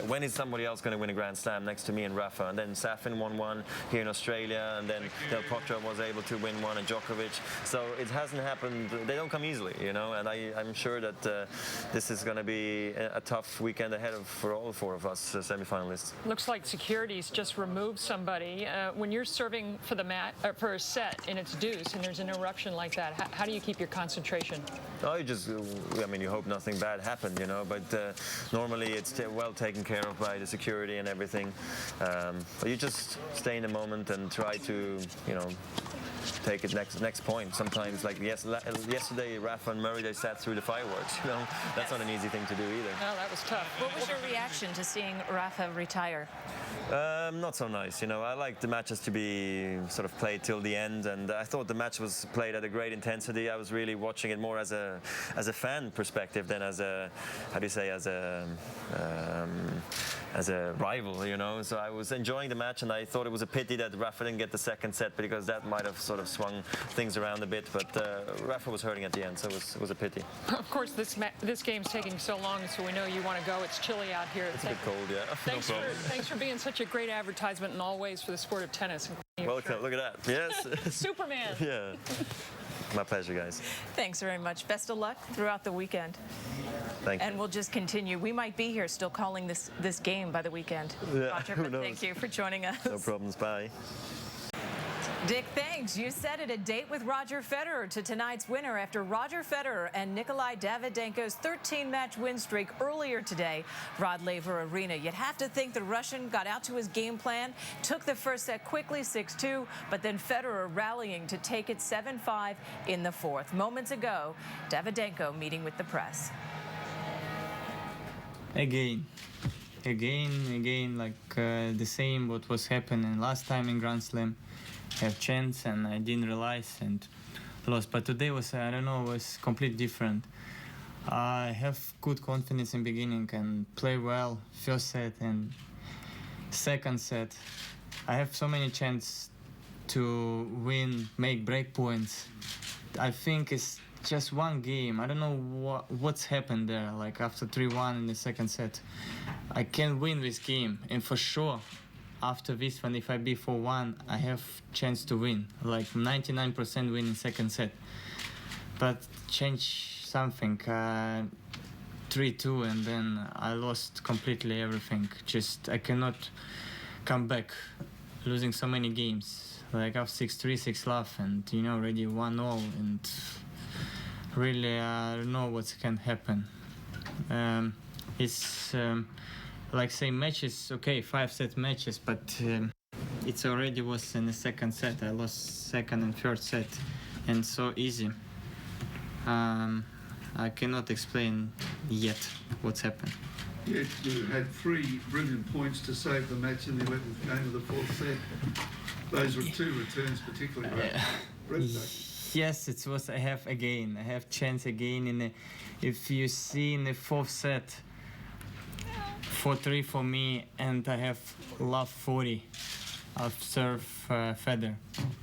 when is somebody else going to win a Grand Slam next to me and Rafa? And then Safin won one here in Australia, and then Del Potro was able to win one, and Djokovic. So it hasn't happened. They don't come easily, you know. And I'm sure that this is going to be a tough weekend ahead for all 4 of us semi-finalists. Looks like security's just removed somebody. When you're serving for the for a set and it's deuce and there's an interruption like that, how do you keep your concentration? Oh, I mean, you hope nothing bad happened, you know, but normally it's well taken care of by the security and everything. But you just stay in the moment and try to, you know, take it next point. Sometimes, like yesterday, Rafa and Murray, they sat through the fireworks, you know. That's not an easy thing to do either. No, that was tough. What was your reaction to seeing Rafa retire? Not so nice, you know. I like the matches to be sort of played till the end, and I thought the match was played at a great intensity. I was really watching it more as a fan perspective than as a, how do you say, as a rival, you know. So I was enjoying the match, and I thought it was a pity that Rafa didn't get the second set, because that might have sort of swung things around a bit. But Rafa was hurting at the end, so it was a pity. Of course, this game's taking so long, so we know you want to go. It's chilly out here. It's a bit cold, yeah. Thanks for being such a great advertisement in all ways for the sport of tennis. Welcome. Look at that. Yes. Superman. Yeah. My pleasure, guys. Thanks very much. Best of luck throughout the weekend. Thank you. And we'll just continue. We might be here still calling this game by the weekend. Yeah, Roger, who knows? thank you for joining us. No problems. Bye. Dick, thanks. You set it, a date with Roger Federer to tonight's winner after Roger Federer and Nikolai Davydenko's 13-match win streak earlier today, Rod Laver Arena. You'd have to think the Russian got out to his game plan, took the first set quickly, 6-2, but then Federer rallying to take it 7-5 in the fourth. Moments ago, Davydenko meeting with the press. Again, like the same what was happening last time in Grand Slam. Have chance and I didn't realize and lost. But today was, I don't know, was completely different. I have good confidence in beginning and play well first set and second set. I have so many chances to win, make break points. I think it's just one game. I don't know what's happened there. Like after 3-1 in the second set, I can win this game, and for sure after this one, if I be 4-1, I have chance to win, like 99% win in second set. But change something, 3-2, and then I lost completely everything. Just I cannot come back, losing so many games. Like after 6-3, 6-love, and you know already 1-0, and really I don't know what can happen. It's like say matches, okay, 5-set matches, but it's already was in the second set. I lost second and third set, and so easy. I cannot explain yet what's happened. Yet you had 3 brilliant points to save the match in the 11th game of the fourth set. Those were 2 returns particularly great. Yes, it was. I have chance again in the, if you see in the fourth set, 4-3 for me, and I have love 40 of serve Federer.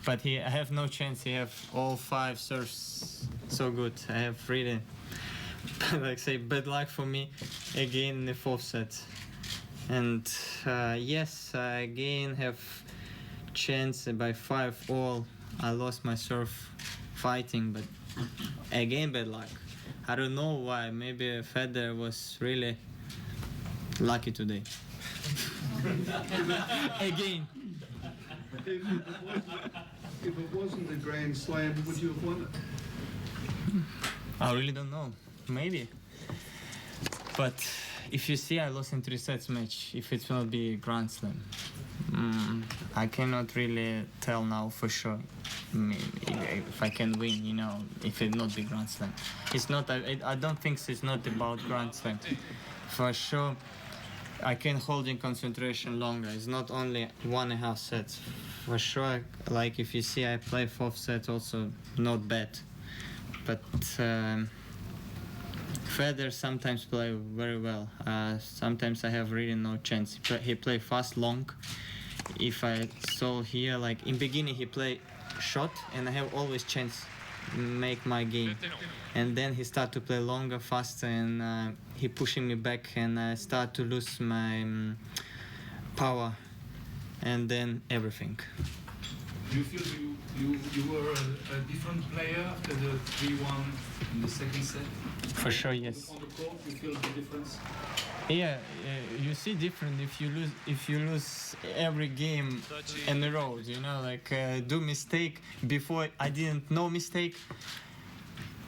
But I have no chance. He have all 5 serves so good. I have really, like say, bad luck for me again in the fourth set. And yes, I again have chance by 5 all. I lost my serve fighting, but again bad luck. I don't know why. Maybe Federer was really lucky today. Again. If it wasn't a Grand Slam, would you have won it? I really don't know. Maybe. But if you see, I lost in 3 sets match. If it will be Grand Slam, I cannot really tell now for sure. If I can win, you know, if it not be Grand Slam. It's not. I don't think it's not about Grand Slam. For sure, I can hold in concentration longer. It's not only 1.5 sets. For sure, like if you see, I play 4th set also not bad. But Federer sometimes play very well. Sometimes I have really no chance. He play fast, long, if I saw here, like in beginning he play short, and I have always chance make my game. And then he start to play longer, faster, and he pushing me back, and I start to lose my power, and then everything. Do you feel you were a different player after the 3-1 in the second set? For sure, yes. On the court, you feel the difference? Yeah, you see different if you lose every game in a row. You know, like do mistake before I didn't know mistake.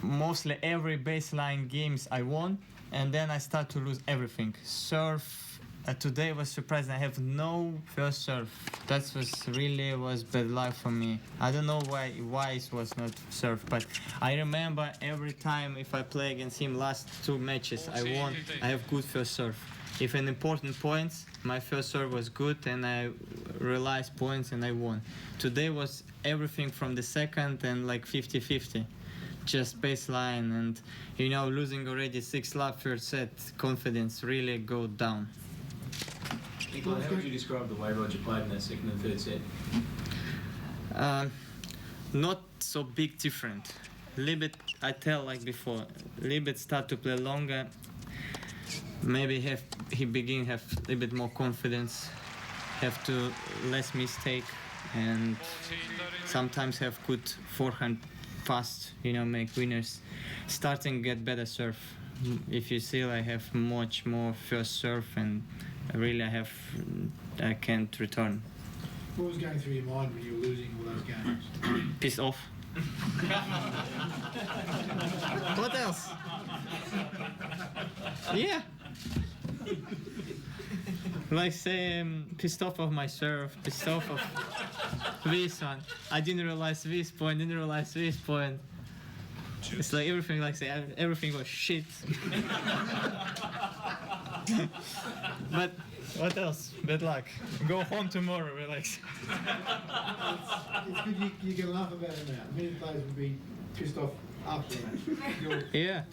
Mostly every baseline games I won, and then I start to lose everything. Serve. Today was surprising. I have no first serve. That was bad luck for me. I don't know why it was not serve, but I remember every time if I play against him last 2 matches I won, I have good first serve. If an important points, my first serve was good and I realized points and I won. Today was everything from the second and like 50-50. Just baseline, and you know, losing already 6 love first set, confidence really go down. Nicola, how would you describe the way Roger played in that second and third set? Not so big different. Little bit, I tell like before, little bit start to play longer. Maybe he begin have a little bit more confidence, have to less mistake, and sometimes have good forehand fast, you know, make winners. Starting get better serve. If you see, I have much more first serve, and really I can't return. What was going through your mind when you were losing all those games? Pissed off. What else? Yeah. Like say, pissed off of my serve, pissed off of this one. I didn't realize this point, didn't realize this point. It's like everything, like say, everything was shit. But what else? Bad luck. Go home tomorrow, relax. It's good you can laugh about it now. Many players would be pissed off after that. Yeah.